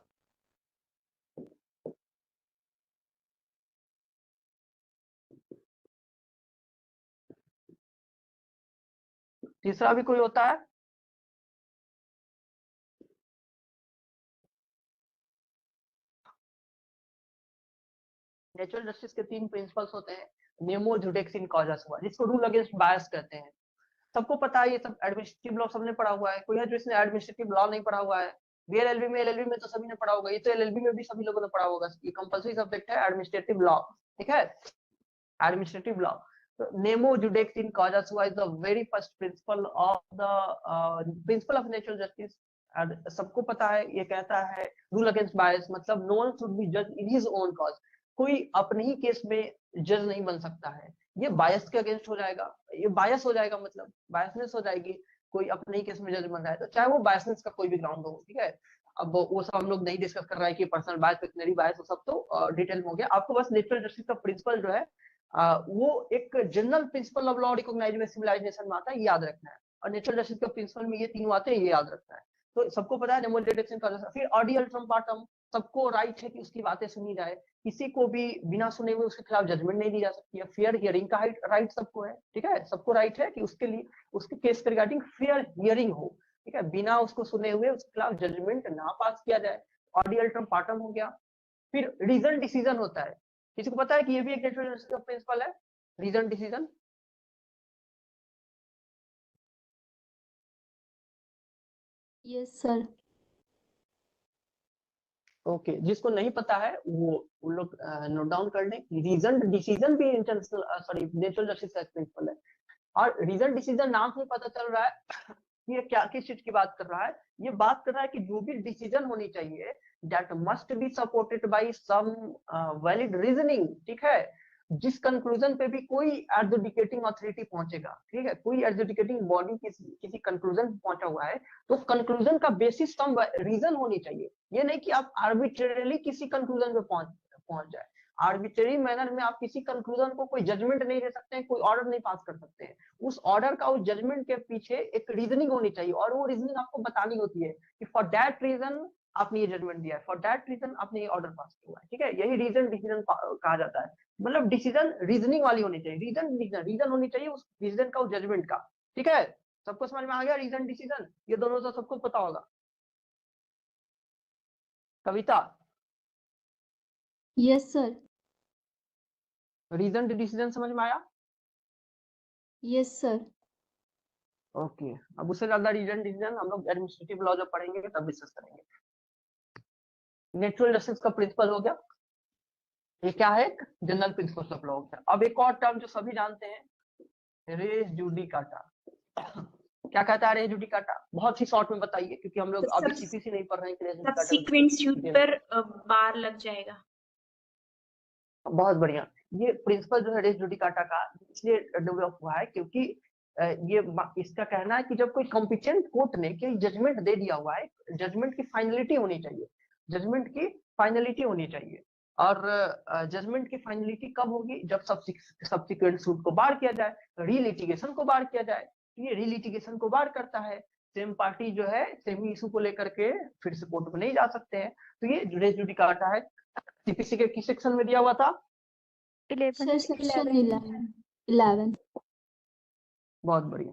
तीसरा भी कोई होता है? नेचुरल जस्टिस के तीन प्रिंसिपल्स होते हैं, नेमो जुडेक्स इन कॉजस हुआ, जिसको रूल अगेंस्ट बायस कहते हैं। सबको पता है, ये सब एडमिनिस्ट्रेटिव लॉ सबने पढ़ा हुआ है। कोई है जो इसने एडमिनिस्ट्रेटिव लॉ नहीं पढ़ा हुआ है? बीएलएलबी में, एलएलबी में तो सभी ने पढ़ा होगा, ये तो एलएलबी में भी सभी लोगों ने पढ़ा होगा। ये कंपलसरी सब्जेक्ट है एडमिनिस्ट्रेटिव लॉ, ठीक है, एडमिनिस्ट्रेटिव लॉ। तो नेमो जुडेक्स इन कॉजस हुआ is the very first principle of the principle of natural justice. सबको पता है, ये कहता है रूल अगेंस्ट बायस, मतलब नो वन शुड बी जज इन हिज ओन कॉज। कोई अपने ही केस में जज नहीं बन सकता है, ये बायस के अगेंस्ट हो जाएगा, ये बायस हो जाएगा, मतलब बायसनेस हो जाएगी। कोई अपने ही केस में जज बन रहा है तो चाहे वो बायसनेस का कोई भी ग्राउंड हो, ठीक है। अब वो सब हम लोग नहीं डिस्कस कर रहे हैं कि पर्सनल बायस, पेक्यूनरी बायस, वो सब तो डिटेल में हो गया। आपको बस नेचुरल जस्टिस का प्रिंसिपल जो है वो एक general principle of law recognised by civilisation में आता है, याद रखना है। और नेचुरल जस्टिस का प्रिंसिपल में ये तीनों आते हैं, ये याद रखना है। तो सबको पता है नेमो जुडेक्स का। फिर ऑडियल ट्रम पार्टम, सबको राइट है कि उसकी बातें सुनी जाए, किसी को भी बिना सुने हुए उसके खिलाफ जजमेंट नहीं दी जा सकती है। फेयर हियरिंग का राइट सबको है, ठीक है, सबको राइट है कि उसके लिए उसके केस के रिगार्डिंग फेयर हियरिंग हो, ठीक है, बिना उसको सुने हुए उसके खिलाफ जजमेंट ना पास किया जाए। ऑडियल ट्रम पार्टम हो गया। फिर रीजन डिसीजन होता है, किसी को पता है कि ये भी एक नेचुरल जस्टिस का प्रिंसिपल है, reason decision? Yes sir. Okay, जिसको नहीं पता है वो लोग नोट डाउन कर लें। रीजन डिसीजन भी इंटरनेशनल सॉरी नेचुरल जस्टिस का प्रिंसिपल है। और रीजन डिसीजन नाम से पता चल रहा है कि ये क्या किस चीज की बात कर रहा है। ये बात कर रहा है कि जो भी डिसीजन होनी चाहिए that must be supported by some valid reasoning, ठीक है, जिस कंक्लूजन पे भी कोई एडजुडिकेटिंग अथॉरिटी पहुंचेगा, ठीक है, कोई एडजुडिकेटिंग बॉडी किसी कंक्लूजन पे पहुंचा हुआ है तो उस कंक्लूजन का बेसिस सम रीजन होनी चाहिए। ये नहीं कि आप आर्बिट्रेरली किसी कंक्लूजन पे पहुंच जाए। आर्बिट्रेरी मैनर में आप किसी कंक्लूजन को कोई जजमेंट नहीं दे सकते हैं, कोई ऑर्डर नहीं पास कर सकते हैं। उस ऑर्डर का, उस जजमेंट के पीछे एक रीजनिंग होनी चाहिए, और वो रीजनिंग आपको बतानी होती है कि फॉर दैट रीजन आपने ये जजमेंट दिया है, फॉर दैट रीजन आपने ये ऑर्डर पास किया है, ठीक है। यही रीजन डिसीजन कहा जाता है। मतलब डिसीजन रीजनिंग वाली होनी चाहिए, रीजन होनी चाहिए उस डिसीजन का, उस जजमेंट का, ठीक है। सबको समझ में आ गया रीजन डिसीजन? ये दोनों तो सबको पता होगा। Kavita? Yes sir. Reason decision समझ में आया? Yes sir. ओके, अब उससे ज्यादा रीजन डिसीजन हम लोग एडमिनिस्ट्रेटिव लॉ जब पढ़ेंगे तब डिस्कस करेंगे। नेचुरल जस्टिस का प्रिंसिपल हो गया, ये क्या है? जनरल प्रिंसिपल ऑफ लॉ हो गया। अब एक और टर्म जो सभी जानते हैं, रेस जुडिकाटा। क्या कहता है रेस जुडिकाटा? बहुत ही शॉर्ट में बताइए, क्योंकि हम लोग अभी सीपीसी नहीं पढ़ रहे हैं। सब्सीक्वेंट सूट पर बार लग जाएगा। बहुत बढ़िया। ये प्रिंसिपल जो है रेस जुडिकाटा का इसलिए डेवलप हुआ है क्योंकि ये इसका कहना है कि जब कोई कॉम्पिटेंट कोर्ट ने कोई जजमेंट दे दिया हुआ है, जजमेंट की फाइनलिटी होनी चाहिए, जजमेंट की फाइनलिटी होनी चाहिए। और जजमेंट की फाइनलिटी कब होगी? जब सब्सिक्वेंट सूट को बार किया जाए, रीलिटिगेशन को बार किया जाए। ये रीलिटिगेशन को बार करता है, सेम पार्टी जो है सेम इशू को लेकर के फिर से कोर्ट में नहीं जा सकते हैं। तो ये रेस जुडिकाटा है। सीपीसी के किस सेक्शन में दिया हुआ था? 11 सेक्शन 11। बहुत बढ़िया।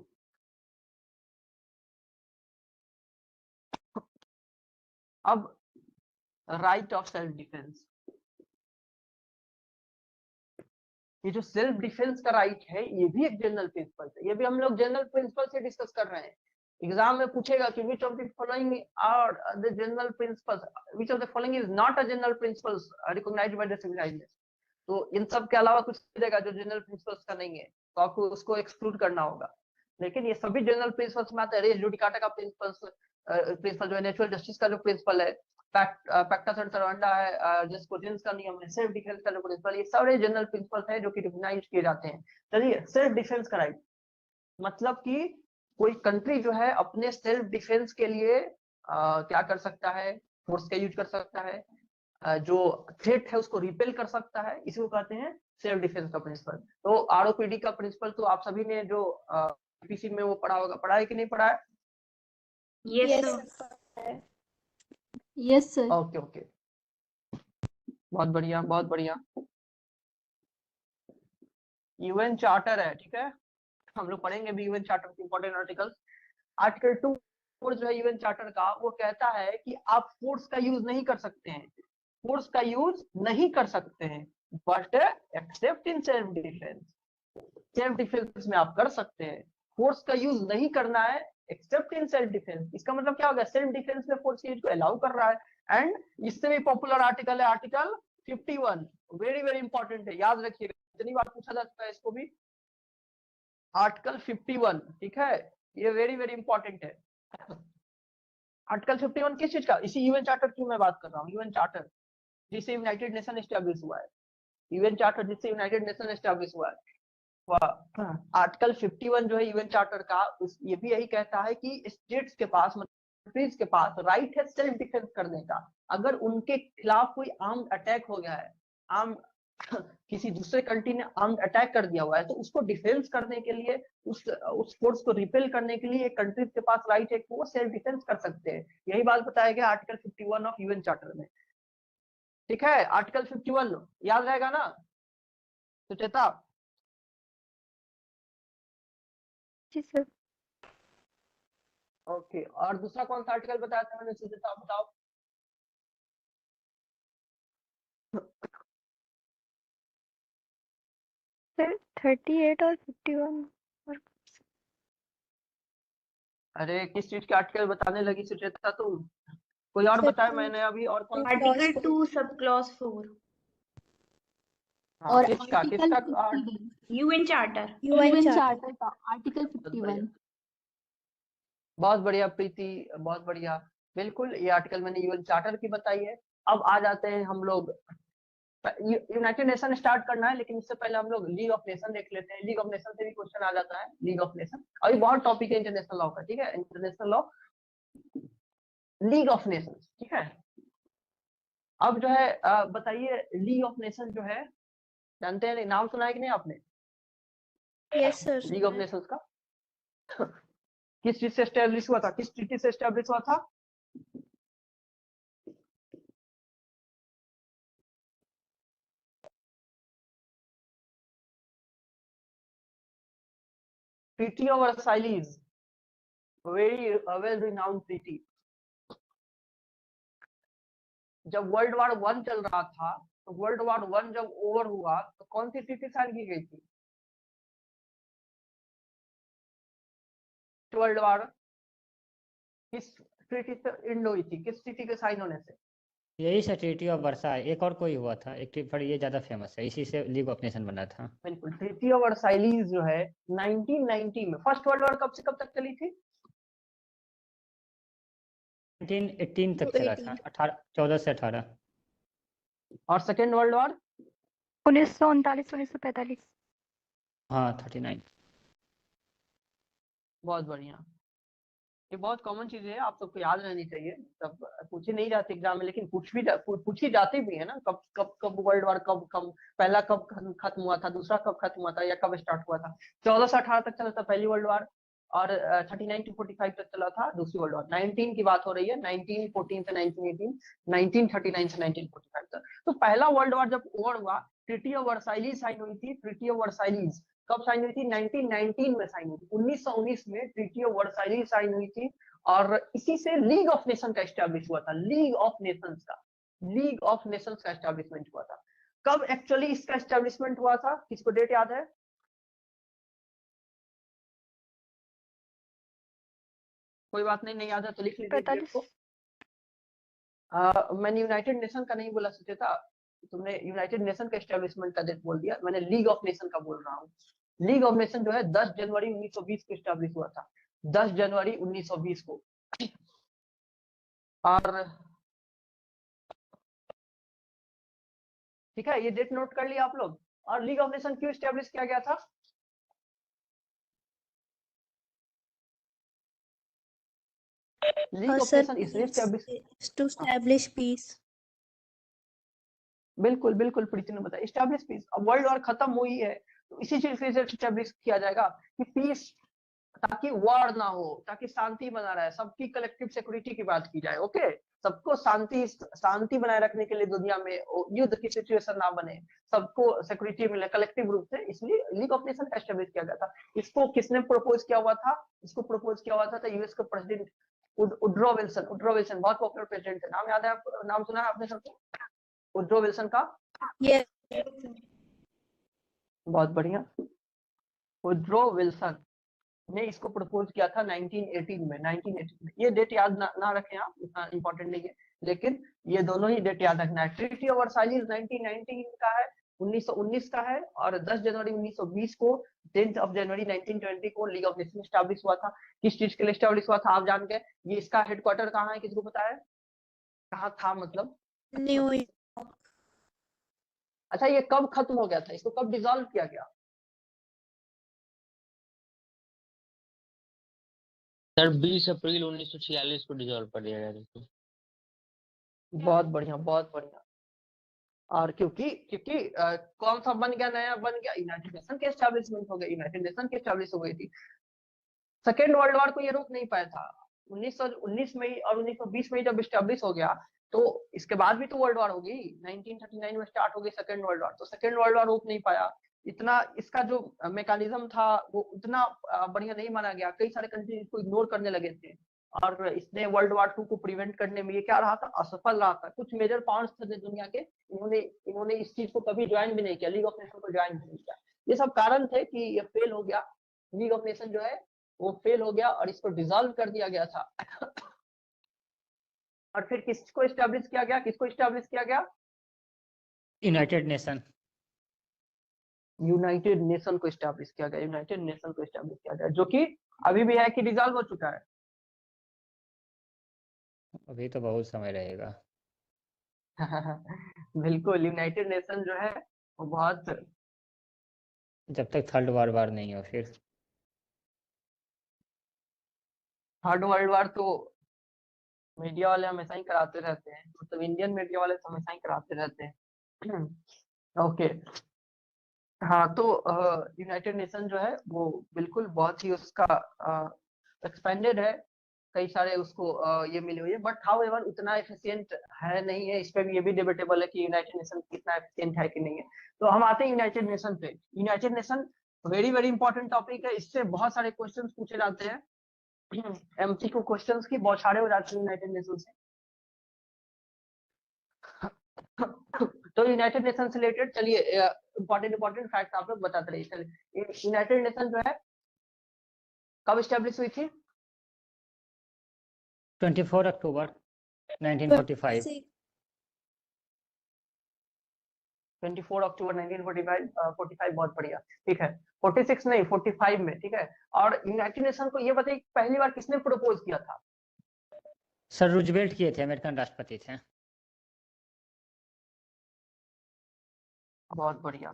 अब राइट ऑफ सेल्फ डिफेंस, ये जो सेल्फ डिफेंस का राइट है ये भी एक जनरल प्रिंसिपल है। ये भी हम लोग जनरल प्रिंसिपल से डिस्कस कर रहे हैं। एग्जाम में पूछेगा कि which of the following are the general principles, which of the following is not a general principles recognised by the civilisation. तो इन सब के अलावा कुछ देगा जो जनरल प्रिंसिपल्स का नहीं है, तो आपको उसको एक्सक्लूड करना होगा। लेकिन ये सभी जनरल प्रिंसिपल्स में आते हैं। रेस जुडिकाटा का प्रिंसिपल्स प्रिंसिपल जो है नेचुरल जस्टिस का जो प्रिंसिपल है, पैक्टा sunt servanda है, जस्ट कोजेंस का नियम है, सेल्फ डिफेंस का जो प्रिंसिपल, ये सारे जनरल प्रिंसिपल्स हैं जो कि रिकॉग्नाइज किए जाते हैं। चलिए, सेल्फ डिफेंस का राइट मतलब कि कोई कंट्री जो है अपने सेल्फ डिफेंस के लिए क्या कर सकता है, फोर्स का यूज कर सकता है, जो थ्रेट है उसको रिपेल कर सकता है, इसी को कहते हैं सेल्फ डिफेंस का प्रिंसिपल। तो आरओपीडी का प्रिंसिपल तो आप सभी ने जो पीसी में वो पढ़ा होगा, पढ़ा है कि नहीं पढ़ा है? Yes sir. Yes sir. Okay okay, बहुत बढ़िया बहुत बढ़िया। यूएन चार्टर है, ठीक है, हम लोग पढ़ेंगे भी यूएन चार्टर के इंपॉर्टेंट आर्टिकल्स। आर्टिकल 2 जो है यूएन चार्टर का, वो कहता है कि आप फोर्स का यूज नहीं कर सकते हैं, फोर्स का यूज नहीं कर सकते हैं, but except in self defence. Self defence में आप कर सकते हैं, फोर्स का यूज नहीं करना है एक्सेप्ट इन सेल्फ डिफेंस। इसका मतलब क्या हो गया, सेल्फ डिफेंस में फोर्स के यूज को अलाउ कर रहा है। एंड इससे भी पॉपुलर आर्टिकल है आर्टिकल 51, वेरी वेरी इंपॉर्टेंट है, याद रखिएगा, इतनी बार पूछा जा चुका है इसको भी। आर्टिकल 51, ठीक है, ये वेरी वेरी इंपॉर्टेंट है। आर्टिकल 51 किस चीज का, इसी यूएन चार्टर की मैं बात कर रहा हूँ, यूएन चार्टर जिससे यूनाइटेड नेशन एस्टैब्लिश हुआ है, यूएन चार्टर जिससे यूनाइटेड नेशन एस्टैब्लिश हुआ है। आर्टिकल 51 जो है यूएन चार्टर का, ये भी यही कहता है कि स्टेट्स के पास, कंट्रीज के पास राइट है सेल्फ डिफेंस करने का। अगर उनके खिलाफ कोई आर्म्ड अटैक हो गया है, आर्म किसी दूसरे कंट्री ने आर्म्ड अटैक कर दिया हुआ है, तो उसको डिफेंस करने के लिए, उस फोर्स को रिपेल करने के लिए कंट्रीज के पास राइट है, वो सेल्फ डिफेंस कर सकते हैं। यही बात बताया गया आर्टिकल 51 ऑफ यूएन चार्टर में, ठीक है। आर्टिकल 51 याद रहेगा ना सुचेता? जी सर। ओके, और दूसरा कौन सा आर्टिकल बताया था मैंने सुचेता, बताओ? सर 38 और 51 और अरे किस चीज के आर्टिकल बताने लगी सुचेता तुम? कोई और बताया, मैंने अभी और कौन सा? आर्टिकल 2 सब क्लॉज 4 और किसका आर्टिकल किसका 51 यूएन चार्टर। यूएन चार्टर का आर्टिकल 51। बहुत बढ़िया प्रीति, बहुत बढ़िया, बिल्कुल ये आर्टिकल मैंने यूएन चार्टर की बताई है। अब आ जाते हैं हम लोग, यूनाइटेड नेशन स्टार्ट करना है, लेकिन उससे पहले हम लोग लीग ऑफ नेशन देख लेते हैं। लीग ऑफ नेशन से भी क्वेश्चन आ जाता है, लीग ऑफ नेशन अभी बहुत टॉपिक है इंटरनेशनल लॉ का, ठीक है, international law, league of nation, ठीक है। अब जो है बताइए, लीग ऑफ नेशन जो है, जानते हैं, नाम सुना है कि नहीं आपने? Yes sir. League of Nations का किस चीज से एस्टेब्लिश हुआ था, किस ट्रीटी से एस्टेब्लिश हुआ था? Treaty of Versailles, very well renowned treaty. जब वर्ल्ड वॉर 1 चल रहा था, तो वर्ल्ड वॉर 1 जब ओवर हुआ तो कौन सी ट्रीटी साइन की गई थी? वर्ल्ड वॉर किस ट्रीटी से एंड हुई थी, किस ट्रीटी के साइन होने से? यही से ट्रीटी ऑफ वर्साई, एक और कोई हुआ था एक पर, ये ज्यादा फेमस है, इसी से लीग ऑफ नेशन बना था। बिल्कुल, ट्रीटी ऑफ वर्साइलीज जो है 1990 में। फर्स्ट वर्ल्ड वॉर कब से कब तक चली थी? 1918 तक चला था, 14 से 18। और सेकेंड वर्ल्ड वॉर 1939 1945। हाँ 39। बहुत बढ़िया, ये बहुत कॉमन चीज है, आप सबको याद रहनी चाहिए, तब पूछी नहीं जाती एग्जाम में, लेकिन पूछी जाती भी है ना, कब कब कब वर्ल्ड वॉर कब कब पहला कब खत्म हुआ था, दूसरा कब खत्म हुआ था, या कब स्टार्ट हुआ था। 14 से 18 तक चला था पहली वर्ल्ड वॉर, और 39 to 45 तक चला था दूसरी वर्ल्ड वॉर। 19 की बात हो रही है, 1914 से 1918, 1939 से 1945 तक। तो पहला वर्ल्ड वॉर जब ओवर हुआ, ट्रीटी ऑफ वर्साइलीज साइन हुई थी। ट्रीटी ऑफ वर्साइलीज कब साइन हुई थी? 1919 में साइन हुई थी, 1919 में ट्रीटी ऑफ वर्साइलीज साइन हुई थी, और इसी से लीग ऑफ नेशन का एस्टैब्लिश हुआ था। लीग ऑफ नेशंस का, लीग ऑफ नेशंस का एस्टैब्लिशमेंट हुआ था। कब एक्चुअली इसका एस्टैब्लिशमेंट हुआ था, किसको डेट याद है? कोई बात नहीं, नहीं याद है तो लिख लीजिए डेट को। मैंने यूनाइटेड नेशन का नहीं बोला सुचेता, तुमने यूनाइटेड नेशन का एस्टैब्लिशमेंट का डेट बोल दिया, मैंने लीग ऑफ नेशन का बोल रहा हूँ। लीग ऑफ नेशन जो है 10 जनवरी 1920 को एस्टैब्लिश हुआ था, 10 जनवरी 1920 को। और ठीक है, ये डेट नोट कर लिया आप लोग। और लीग ऑफ नेशन क्यों स्टैब्लिश किया गया था? लीग ऑफ सर नेशन इसलिए स्टैब्लिश, टू स्टैब्लिश पीस। बिल्कुल बिल्कुल प्रीति ने बताया, स्टैब्लिश पीस। अब वर्ल्ड वॉर खत्म हुई है तो इसी चीज से स्टैब्लिश किया जाएगा कि पीस, ताकि वॉर ना हो, ताकि शांति बना रहे, सबकी कलेक्टिव सिक्योरिटी की बात की जाए। ओके, सबको शांति बनाए रखने के लिए दुनिया में युद्ध की सिचुएशन ना बने, सबको सिक्योरिटी मिले कलेक्टिव रूप से, इसलिए लीग ऑफ नेशन का एस्टेब्लिश किया गया था। इसको किसने प्रपोज किया हुआ था? इसको प्रपोज किया हुआ था यूएस के president Woodrow Wilson. Woodrow Wilson बहुत पॉपुलर प्रेसिडेंट थे, नाम याद है? नाम सुना है आपने सबको वुडरो विल्सन का? यस बहुत बढ़िया। वुडरो विल्सन ने इसको प्रपोज किया था 1918 में। 1918 में, ये डेट याद ना रखें आप, इतना इंपॉर्टेंट नहीं है, लेकिन ये दोनों ही डेट याद रखना है। ट्रीटी ऑफ वर्साइलेस 1919 का है, 1919 का है, और 10 जनवरी 1920 को, 10 ऑफ जनवरी 1920 को लीग ऑफ नेशन स्टैब्लिश हुआ था। किस चीज के लिए स्टैब्लिश हुआ था आप जान गए? ये इसका हेडक्वार्टर कहाँ है, किसको पता है? कहाँ था मतलब? न्यूयॉर्क। अच्छा, ये कब खत्म हो गया था? इसको कब डिसॉल्व किया गया? सर 20 अप्रैल 1946 को डिसॉल्व कर दिया गया था। बहुत बढ़िया, बहुत बढ़िया। और क्योंकि कौन सा बन गया, नया बन गया, यूनाइटेड नेशन के एस्टैब्लिशमेंट हो गए, यूनाइटेड नेशन की एस्टैब्लिश हो गई थी। सेकेंड वर्ल्ड वॉर को ये रोक नहीं पाया था। 1919 में ही और 1920 में ही जब एस्टैब्लिश हो गया तो इसके बाद भी तो वर्ल्ड वॉर होगी। 1939 में स्टार्ट हो गई सेकेंड वर्ल्ड वॉर, तो सेकेंड वर्ल्ड वॉर रोक नहीं पाया। इतना इसका जो मैकेनिज्म था वो उतना बढ़िया नहीं माना गया, कई सारे कंट्री इसको इग्नोर करने लगे थे, और इसने वर्ल्ड वॉर 2 को प्रिवेंट करने में ये क्या रहा था, असफल रहा था। कुछ मेजर पावर्स थे दुनिया के, इन्होंने इस चीज को कभी ज्वाइन भी नहीं किया, लीग ऑफ नेशन को ज्वाइन भी नहीं किया। ये सब कारण थे कि ये फेल हो गया, लीग ऑफ नेशन जो है वो फेल हो गया और इसको डिसॉल्व कर दिया गया था। और फिर किसको एस्टैब्लिश किया गया? किसको एस्टैब्लिश किया गया? United nation. यूनाइटेड नेशन को एस्टैब्लिश किया गया, यूनाइटेड नेशन को एस्टैब्लिश किया गया, जो कि अभी भी है कि डिसॉल्व हो चुका है? अभी तो बहुत समय रहेगा। बिल्कुल, यूनाइटेड नेशन जो है वो बहुत, जब तक थर्ड वर्ल्ड वार नहीं हो। फिर थर्ड वर्ल्ड वार तो मीडिया वाले हमेशा ही कराते रहते हैं, मतलब इंडियन मीडिया वाले तो हमेशा ही कराते रहते हैं। ओके, हाँ, तो यूनाइटेड नेशन जो है वो बिल्कुल बहुत ही उसका एक्सपेंडेड है, कई सारे उसको ये मिले हुए हैं, बट हाउ एवर उतना एफिशिएंट है नहीं है। इस पे भी ये भी डिबेटेबल है कि यूनाइटेड नेशन कितना एफिशिएंट है कि नहीं है। तो हम आते हैं यूनाइटेड नेशन पे। United nation very very important topic है, इससे बहुत सारे क्वेश्चंस पूछे जाते हैं। एमसीक्यू क्वेश्चंस की बौछारें हो जाती है यूनाइटेड नेशन से। तो यूनाइटेड नेशन से रिलेटेड चलिए इंपॉर्टेंट फैक्ट आप लोग बताते रहिए। चलिए, यूनाइटेड नेशन जो है कब स्टैब्लिश हुई थी? 24 अक्टूबर 1945। 24 अक्टूबर 1945, बहुत बढ़िया, ठीक है। 46 नहीं, 45 में, ठीक है। और यूनाइटेड नेशन को ये बताइए पहली बार किसने प्रपोज किया था? सर रूजवेल्ट किए थे, अमेरिकन राष्ट्रपति थे। बहुत बढ़िया।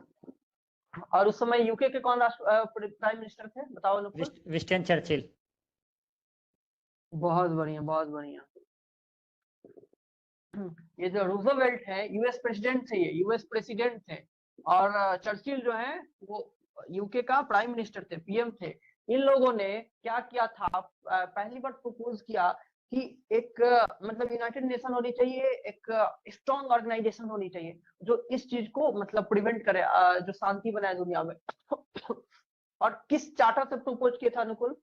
और उस समय यूके के कौन प्राइम मिनिस्टर थे, बताओ अनुकुल? Winston Churchill. बहुत बढ़िया, बहुत बढ़िया। ये जो रूजवेल्ट है यूएस प्रेसिडेंट थे, ये यूएस प्रेसिडेंट थे, और चर्चिल जो है वो यूके का प्राइम मिनिस्टर थे, पीएम थे। इन लोगों ने क्या किया था, पहली बार प्रपोज किया कि एक मतलब यूनाइटेड नेशन होनी चाहिए, एक स्ट्रॉन्ग ऑर्गेनाइजेशन होनी चाहिए जो इस चीज को मतलब प्रिवेंट करे, जो शांति बनाए दुनिया में। और किस चार्टर से प्रपोज किया था अनुकुल?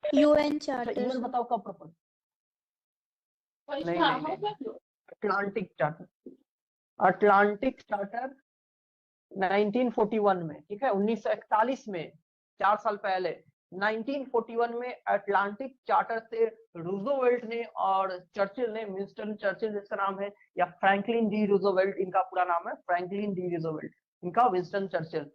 यूएन अच्छा, चार्टर। ईमेल बताओ कब प्रपोज? नहीं, अटलांटिक चार्टर। अटलांटिक चार्टर 1941 में, ठीक है। 1941 में, 4 साल पहले 1941 में अटलांटिक चार्टर से रूजवेल्ट ने और चर्चिल ने, विंस्टन चर्चिल जिसका नाम है, या फ्रैंकलिन डी रूजवेल्ट इनका पूरा नाम है, फ्रैंकलिन डी रूजवेल्ट, इनका विंस्टन चर्चिल,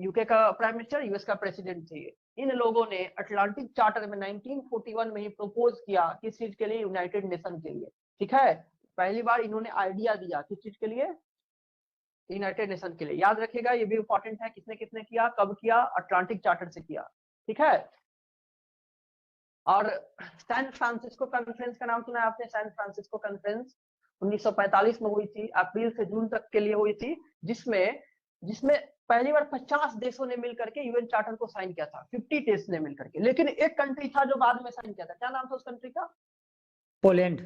यूके का प्राइम मिनिस्टर, यूएस का प्रेसिडेंट थे। इन लोगों ने अटलांटिक चार्टर में 1941 में ही प्रपोज किया, किस चीज के लिए? यूनाइटेड नेशन के लिए। ठीक है, पहली बार इन्होंने आइडिया दिया, किस चीज के लिए? यूनाइटेड नेशन के लिए। याद रखिएगा, ये भी इंपॉर्टेंट है, किसने किसने किया, कब किया? अटलांटिक चार्टर से किया। ठीक है, और सैन फ्रांसिस्को कॉन्फ्रेंस का नाम सुना है आपने? सैन फ्रांसिस्को कॉन्फ्रेंस 1945 में हुई थी, अप्रैल से जून तक के लिए हुई थी, जिसमें पहली बार 50 देशों ने मिलकर के यूएन चार्टर को साइन किया था, 50 देश ने मिलकर के। लेकिन एक कंट्री था जो बाद में साइन किया था, क्या नाम था उस कंट्री का? पोलैंड।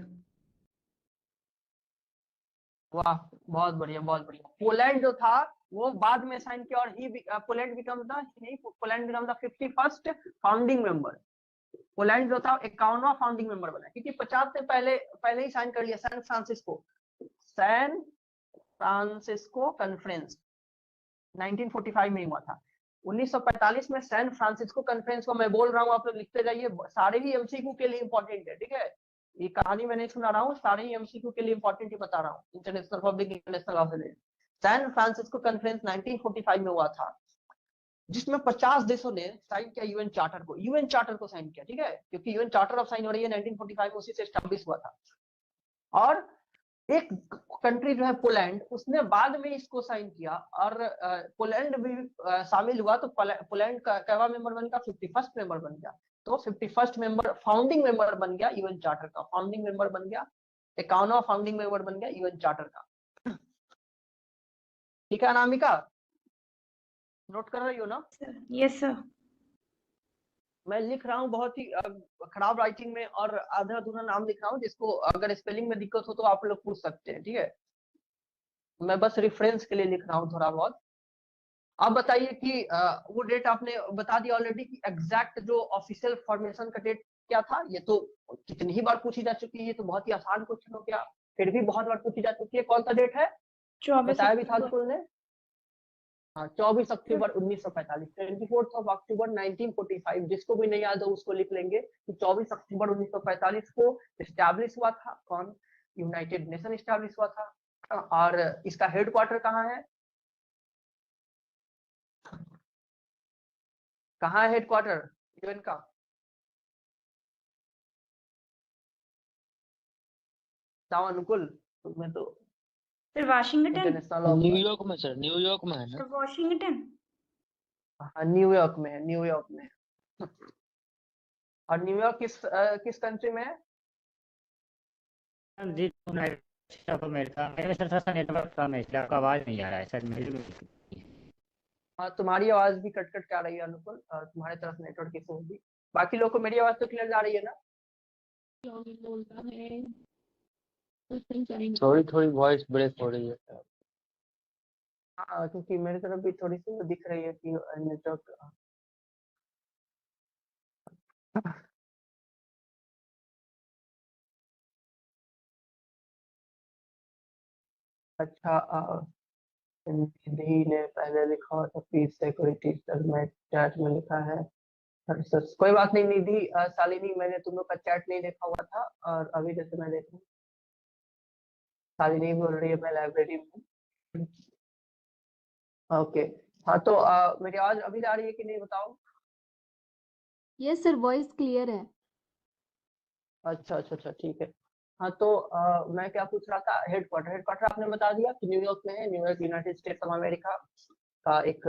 वाह, बहुत बढ़िया, बहुत बढ़िया। पोलैंड जो था वो बाद में साइन किया, और Poland become the 51st founding member. Poland जो था 51वां फाउंडिंग मेंबर बना, क्योंकि 50 से पहले ही साइन कर लिया। सैन फ्रांसिस्को कॉन्फ्रेंस 1945 में हुआ था। 1945 में सैन फ्रांसिस्को कॉन्फ्रेंस को मैं बोल रहा हूँ, आप लोग लिखते जाइए, सारे ही एमसीक्यू के लिए इंपॉर्टेंट है। ठीक है, ये कहानी मैं नहीं सुना रहा हूँ, सारे ही एमसीक्यू के लिए इंपॉर्टेंट ही बता रहा हूँ। International public international office San Francisco conference 1945 में हुआ था, जिसमें 50 देशों ने साइन किया यूएन चार्टर को साइन किया। ठीक है, क्योंकि यूएन चार्टर ऑफ साइन हो रही है 1945 में, उसी से एस्टैब्लिश हुआ था। और एक कंट्री जो है पोलैंड, उसने बाद में इसको साइन किया, और पोलैंड भी शामिल हुआ, तो पोलैंड का कैवा मेंबर बन गया, 51st मेंबर बन गया। तो 51st मेंबर, फाउंडिंग मेंबर बन गया यूएन चार्टर का, फाउंडिंग मेंबर बन गया, 51वां फाउंडिंग मेंबर बन गया यूएन चार्टर का। ठीक है अनामिका, नोट कर रही हो ना? Yes sir. मैं लिख रहा हूँ बहुत ही खराब राइटिंग में, और आधा अधूरा नाम लिख रहा हूँ, जिसको अगर स्पेलिंग में दिक्कत हो तो आप लोग पूछ सकते हैं। ठीक है, मैं बस रेफरेंस के लिए लिख रहा हूँ थोड़ा बहुत। आप बताइए कि वो डेट आपने बता दिया ऑलरेडी, कि एग्जैक्ट जो ऑफिशियल फॉर्मेशन का डेट क्या था। ये तो कितनी ही बार पूछी जा चुकी है, ये तो बहुत ही आसान क्वेश्चन हो गया, फिर भी बहुत बार पूछी जा चुकी है। कौन सा डेट है? 24 बताया भी था अक्टूबर। स्कूल ने। हाँ, 24 अक्टूबर 1945, 24 अक्टूबर 1945। जिसको भी नहीं याद हो उसको लिख लेंगे कि 24 अक्टूबर 1945 को एस्टैब्लिश हुआ था। कौन? यूनाइटेड नेशन एस्टैब्लिश हुआ था। और इसका हेडक्वार्टर कहाँ है? कहाँ है हेडक्वार्टर यूएन का? बताओ अनुकुल, तुम्हें तो सर वाशिंगटन। इंटरनेशनल न्यूयॉर्क में सर, न्यूयॉर्क में है ना? Sir Washington. हाँ, न्यूयॉर्क में है, न्यूयॉर्क में। और न्यूयॉर्क किस कंट्री में है? जी, यूनाइटेड स्टेट्स ऑफ अमेरिका। मेरे में थोड़ा सा नेटवर्क कम है, इसलिए आपका आवाज नहीं आ रहा है सर। मेरी भी हाँ, तुम्हारी आवाज भी कट कट के आ रही है अनुकुल, तुम्हारे तरफ नेटवर्क इशू होगी। बाकी लोग को मेरी आवाज तो क्लियर जा रही है ना? थोड़ी थोड़ी वॉइस ब्रेक हो रही है। हाँ, क्योंकि मेरी तरफ भी थोड़ी सी दिख रही है कि नेटवर्क। अच्छा, निधि ने पहले लिखा हुआ था पीस सिक्योरिटी, सर मैं चैट में लिखा है। सर कोई बात नहीं निधि, शालिनी, मैंने तुम लोग का चैट नहीं देखा हुआ था, और अभी जैसे मैं देख रहा हूँ, शालिनी बोल रही है मैं लाइब्रेरी में हूँ। ओके, हाँ तो मेरी आवाज अभी जा रही है कि नहीं बताओ? यस सर, वॉइस क्लियर है। अच्छा अच्छा अच्छा, ठीक है। हाँ तो मैं क्या पूछ रहा था, हेडक्वार्टर आपने बता दिया कि न्यूयॉर्क में है। New York United states of America का एक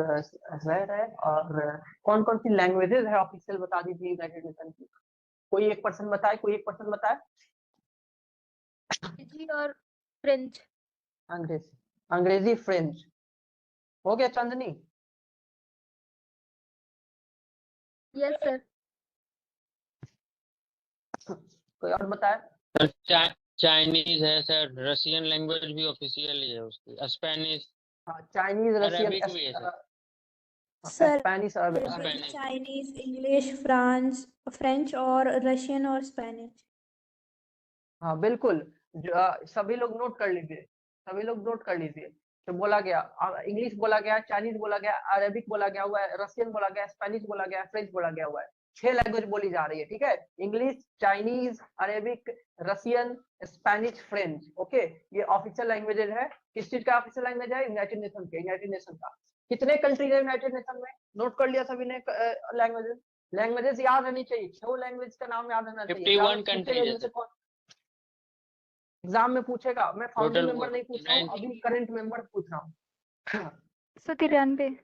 शहर है। और कौन कौन सी लैंग्वेजेस है ऑफिशियल, बता दीजिए यूनाइटेड नेशन की। कोई एक पर्सन बताए, अंग्रेजी और फ्रेंच। अंग्रेजी फ्रेंच। हो गया चांदनी? Yes sir. कोई और बताए? सर चाइनीज है सर, रशियन लैंग्वेज भी ऑफिशियल ही है उसकी, स्पेनिश, हाँ, चाइनीज, रशियन, अरेबिक भी है sir. Sir Spanish, Arabic. Spanish. Chinese, English, French और रशियन और स्पेनिश। हाँ बिल्कुल, सभी लोग नोट कर लीजिए, सभी लोग नोट कर लीजिए। तो बोला गया, इंग्लिश बोला गया, चाइनीज बोला गया, अरेबिक बोला गया हुआ है, रशियन बोला गया, स्पेनिश बोला गया, फ्रेंच बोला गया हुआ है। 6 लैंग्वेज बोली जा रही है। ठीक है, English, Chinese, Arabic, Russian, Spanish, French. Okay, ये ऑफिशियल लैंग्वेजेज है। किस चीज का ऑफिशियल लैंग्वेज है? यूनाइटेड नेशन का। कितने कंट्रीज है यूनाइटेड नेशन में? नोट कर लिया सभी ने लैंग्वेजेस? लैंग्वेजेस याद रहनी चाहिए, 6 लैंग्वेज का नाम याद रहना चाहिए। 51 कंट्रीज है एग्जाम में पूछेगा। मैं फाउंडिंग टोटल मेंबर नहीं पूछ रहा हूँ, अभी करंट मेंबर पूछ रहा हूँ। 193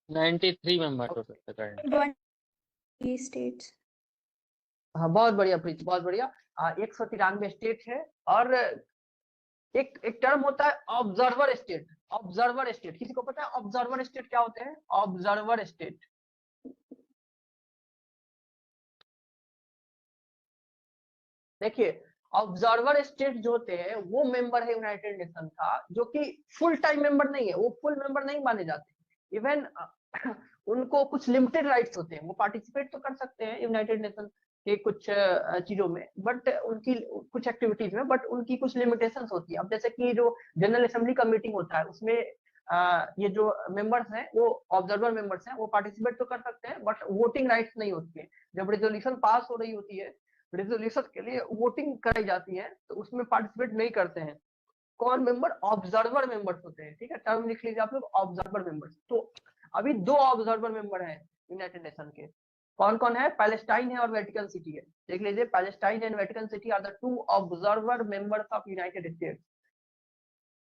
93 मेंबर टोटल करंट। स्टेट्स। हाँ बहुत बढ़िया प्रीत, बहुत बढ़िया। 193 स्टेट है। और एक टर्म होता है ऑब्जर्वर स्टेट। ऑब्जर्वर स्टेट किसी को पता है ऑब्जर्वर स्टेट क्या होते हैं? ऑब्जर्वर स्टेट देखिए, ऑब्जर्वर स्टेट जो होते हैं वो मेंबर है यूनाइटेड नेशन का, जो कि फुल टाइम मेंबर नहीं है, वो फुल मेंबर नहीं माने जाते। इवन उनको कुछ लिमिटेड राइट्स होते हैं, वो पार्टिसिपेट तो कर सकते हैं यूनाइटेड नेशन के कुछ चीजों में, बट उनकी कुछ एक्टिविटीज में, बट उनकी कुछ लिमिटेशंस होती है। अब जैसे कि जो जनरल असेंबली का मीटिंग होता है उसमें ये जो मेंबर्स हैं वो ऑब्जर्वर मेंबर्स हैं, वो पार्टिसिपेट तो कर सकते हैं बट वोटिंग राइट्स नहीं होती है। जब रेजोल्यूशन पास हो रही होती है, रेजोल्यूशन के लिए वोटिंग कराई जाती है, तो उसमें पार्टिसिपेट नहीं करते हैं। कौन मेंबर? ऑब्जर्वर मेंबर्स होते हैं। ठीक है, टर्म लिख लीजिए आप लोग, ऑब्जर्वर मेंबर्स। तो अभी 2 ऑब्जर्वर मेंबर हैं यूनाइटेड नेशन के। कौन कौन है? पैलेस्टाइन है और वेटिकन सिटी है। देख लीजिए, Palestine and Vatican city are the 2 observer members of United States.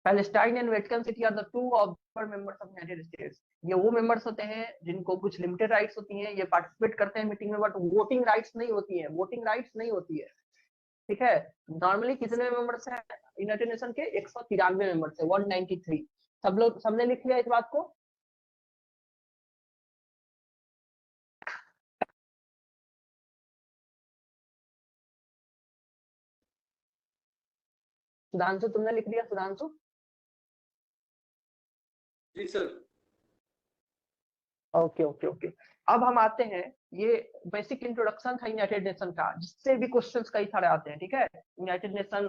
Palestine and Vatican city are the 2 observer members of United States. ये वो मेंबर्स होते हैं जिनको कुछ लिमिटेड राइट्स होती हैं, ये पार्टिसिपेट करते हैं मीटिंग में, बट वोटिंग राइट्स नहीं होती है, वोटिंग राइट्स नहीं होती है। ठीक है, नॉर्मली कितने मेंबर्स हैं यूनाइटेड नेशन के? 193 मेंबर्स है, 193। सब लोग, सबने लिख लिया इस बात को? सुधांशु तुमने लिख लिया? सुधांशु जी सर। Okay okay okay. अब हम आते हैं, ये बेसिक इंट्रोडक्शन था यूनाइटेड नेशन का, जिससे भी क्वेश्चंस कई सारे आते हैं। ठीक है, यूनाइटेड नेशन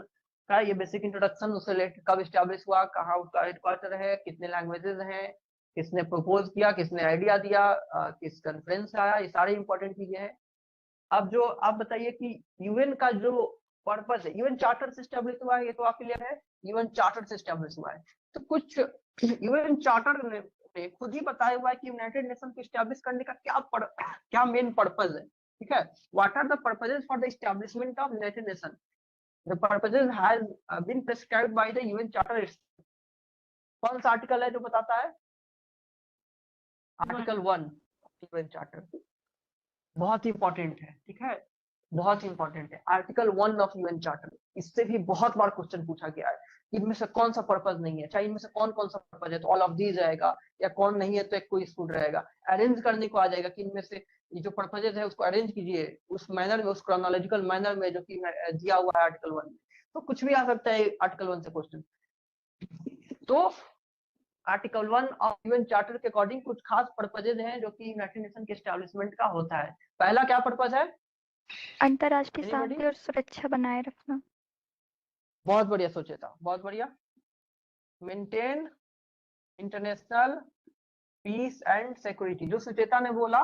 का ये बेसिक इंट्रोडक्शन, उससे रिलेटेड कब स्टैब्लिश हुआ, कहाँ उसका हेडक्वार्टर है, कितने लैंग्वेजेस हैं, किसने प्रपोज किया, किसने आइडिया दिया, किस कॉन्फ्रेंस से आया, ये सारी इंपॉर्टेंट चीजें हैं। अब जो आप बताइए कि यूएन का जो पर्पस है, यूएन चार्टर से स्टैब्लिश हुआ है, ये तो आप क्लियर है, यूएन चार्टर से स्टैब्लिश हुआ है। तो कुछ यूएन चार्टर ने खुद ही बताया हुआ है कि यूनाइटेड नेशन को स्टैब्लिश करने का क्या मेन पर्पस है। ठीक है, what are the purposes for the establishment of United Nation? The purposes has been prescribed by the UN charter. कौन सा आर्टिकल है जो बताता है? आर्टिकल 1 यूएन चार्टर, बहुत इंपॉर्टेंट है। ठीक है, बहुत इंपॉर्टेंट है आर्टिकल 1 ऑफ यूएन चार्टर। इससे भी बहुत बार क्वेश्चन पूछा गया है, इनमें से कौन सा पर्पस नहीं है, चाहे इनमें से कौन कौन सा पर्पस है, तो ऑल ऑफ दीज रहेगा, या कौन नहीं है तो एक कोई स्कूल रहेगा। अरेंज करने को आ जाएगा कि इनमें से ये जो पर्पजेज है उसको अरेंज कीजिए उस मैनर में, उस क्रोनोलॉजिकल मैनर में जो कि दिया हुआ है आर्टिकल 1 में। तो कुछ भी आ सकता है आर्टिकल 1 से क्वेश्चन। तो आर्टिकल 1 ऑफ यूएन चार्टर के अकॉर्डिंग कुछ खास पर्पजेज हैं जो कि यूनाइटेड नेशन के एस्टैब्लिशमेंट का होता है। पहला क्या पर्पज है? अंतर्राष्ट्रीय शांति और सुरक्षा बनाए रखना। बहुत बढ़िया सोचेता, बहुत बढ़िया। Maintain international peace and security. जो सुचेता ने बोला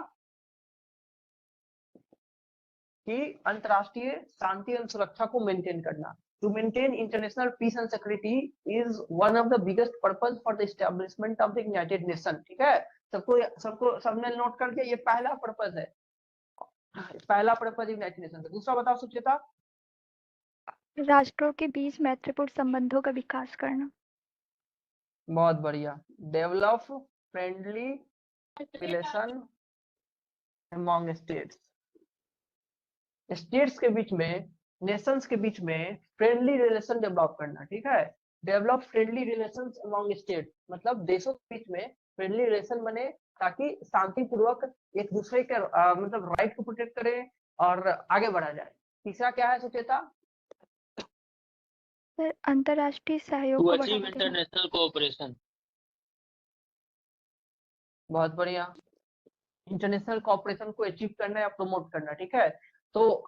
कि अंतरराष्ट्रीय शांति और सुरक्षा को मेंटेन करना, to maintain international peace and security is one of the biggest purpose for the establishment of the United Nation. ठीक है, सबने नोट कर दिया, ये पहला पर्पस है, पहला पर्पस यूनाइटेड नेशन का। दूसरा बताओ सुचेता? राष्ट्रों के बीच मैत्रीपूर्ण संबंधों का विकास करना। बहुत बढ़िया। Develop friendly relation among states. States के बीच में, नेशंस के बीच में फ्रेंडली रिलेशन डेवलप करना। ठीक है, develop friendly relations among state, मतलब देशों के बीच में फ्रेंडली रिलेशन बने ताकि शांतिपूर्वक एक दूसरे के मतलब राइट को प्रोटेक्ट करें और आगे बढ़ा जाए। तीसरा क्या है सुचेता? सर अंतर्राष्ट्रीय सहयोग टू को अचीव बढ़ावा देना। International cooperation. बहुत बढ़िया, इंटरनेशनल कोऑपरेशन को अचीव करना या प्रमोट करना। ठीक है, तो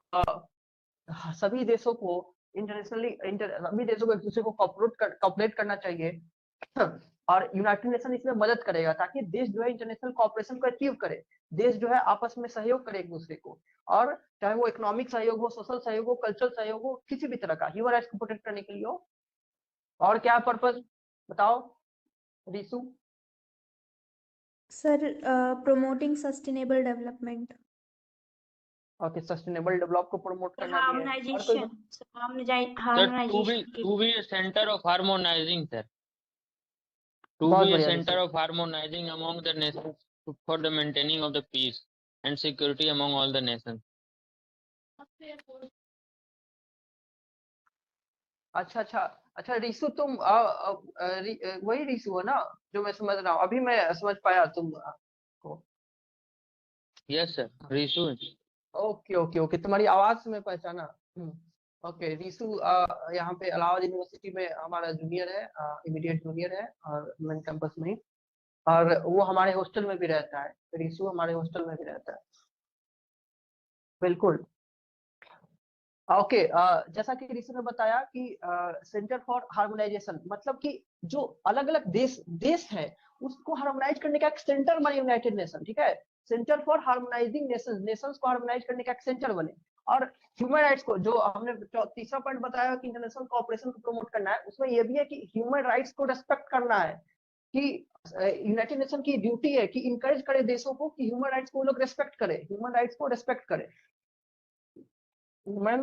सभी देशों को सभी देशों को एक दूसरे को कोऑपरेट करना चाहिए और यूनाइटेड नेशन इसमें मदद करेगा ताकि देश जो है इंटरनेशनल कोऑपरेशन को अचीव करे, देश जो है आपस में सहयोग करे एक दूसरे को, और चाहे वो इकोनॉमिक सहयोग हो, सोशल सहयोग हो, कल्चरल सहयोग हो, किसी भी तरह का ह्यूमन राइट्स को प्रोटेक्ट करने के लिए हो। और क्या पर्पस बताओ Risu? Sir promoting sustainable development. Okay, sustainable develop को प्रमोट करना भी है। और कोई harmonisation Sir, to harmonisation be a center of harmonizing, sir. To बहुत be a बढ़िया center Rishi. of harmonizing among the nations for the maintaining of the peace and security among all the nations. अच्छा अच्छा अच्छा ऋषु, तुम वही ऋषु हो ना जो मैं समझ रहा हूँ, अभी मैं समझ पाया तुम को। Yes, sir. Risu. Okay okay okay, तुम्हारी आवाज से मैं पहचाना। ओके ऋषु यहाँ पे इलाहाबाद यूनिवर्सिटी में हमारा जूनियर है, इमीडिएट जूनियर है और मेन कैंपस में ही, और वो हमारे हॉस्टल में भी रहता है। ऋषु हमारे हॉस्टल में भी रहता है। बिल्कुल। ओके जैसा कि ऋषि ने बताया कि सेंटर फॉर हार्मोनाइजेशन मतलब कि जो अलग अलग देश है उसको हार्मोनाइज करने का एक सेंटर बने यूनाइटेड नेशन, ठीक है। सेंटर फॉर हार्मोनाइजिंग नेशंस को हार्मोनाइज करने का एक सेंटर बने। और ह्यूमन राइट्स को, जो हमने तीसरा पॉइंट बताया कि इंटरनेशनल कोऑपरेशन को प्रमोट करना है, उसमें यह भी है कि ह्यूमन राइट्स को रेस्पेक्ट करना है, कि यूनाइटेड नेशन की ड्यूटी है कि इंकरेज करे देशों को कि ह्यूमन राइट्स को वो लोग रेस्पेक्ट करे, ह्यूमन राइट्स को रेस्पेक्ट करे, ह्यूमन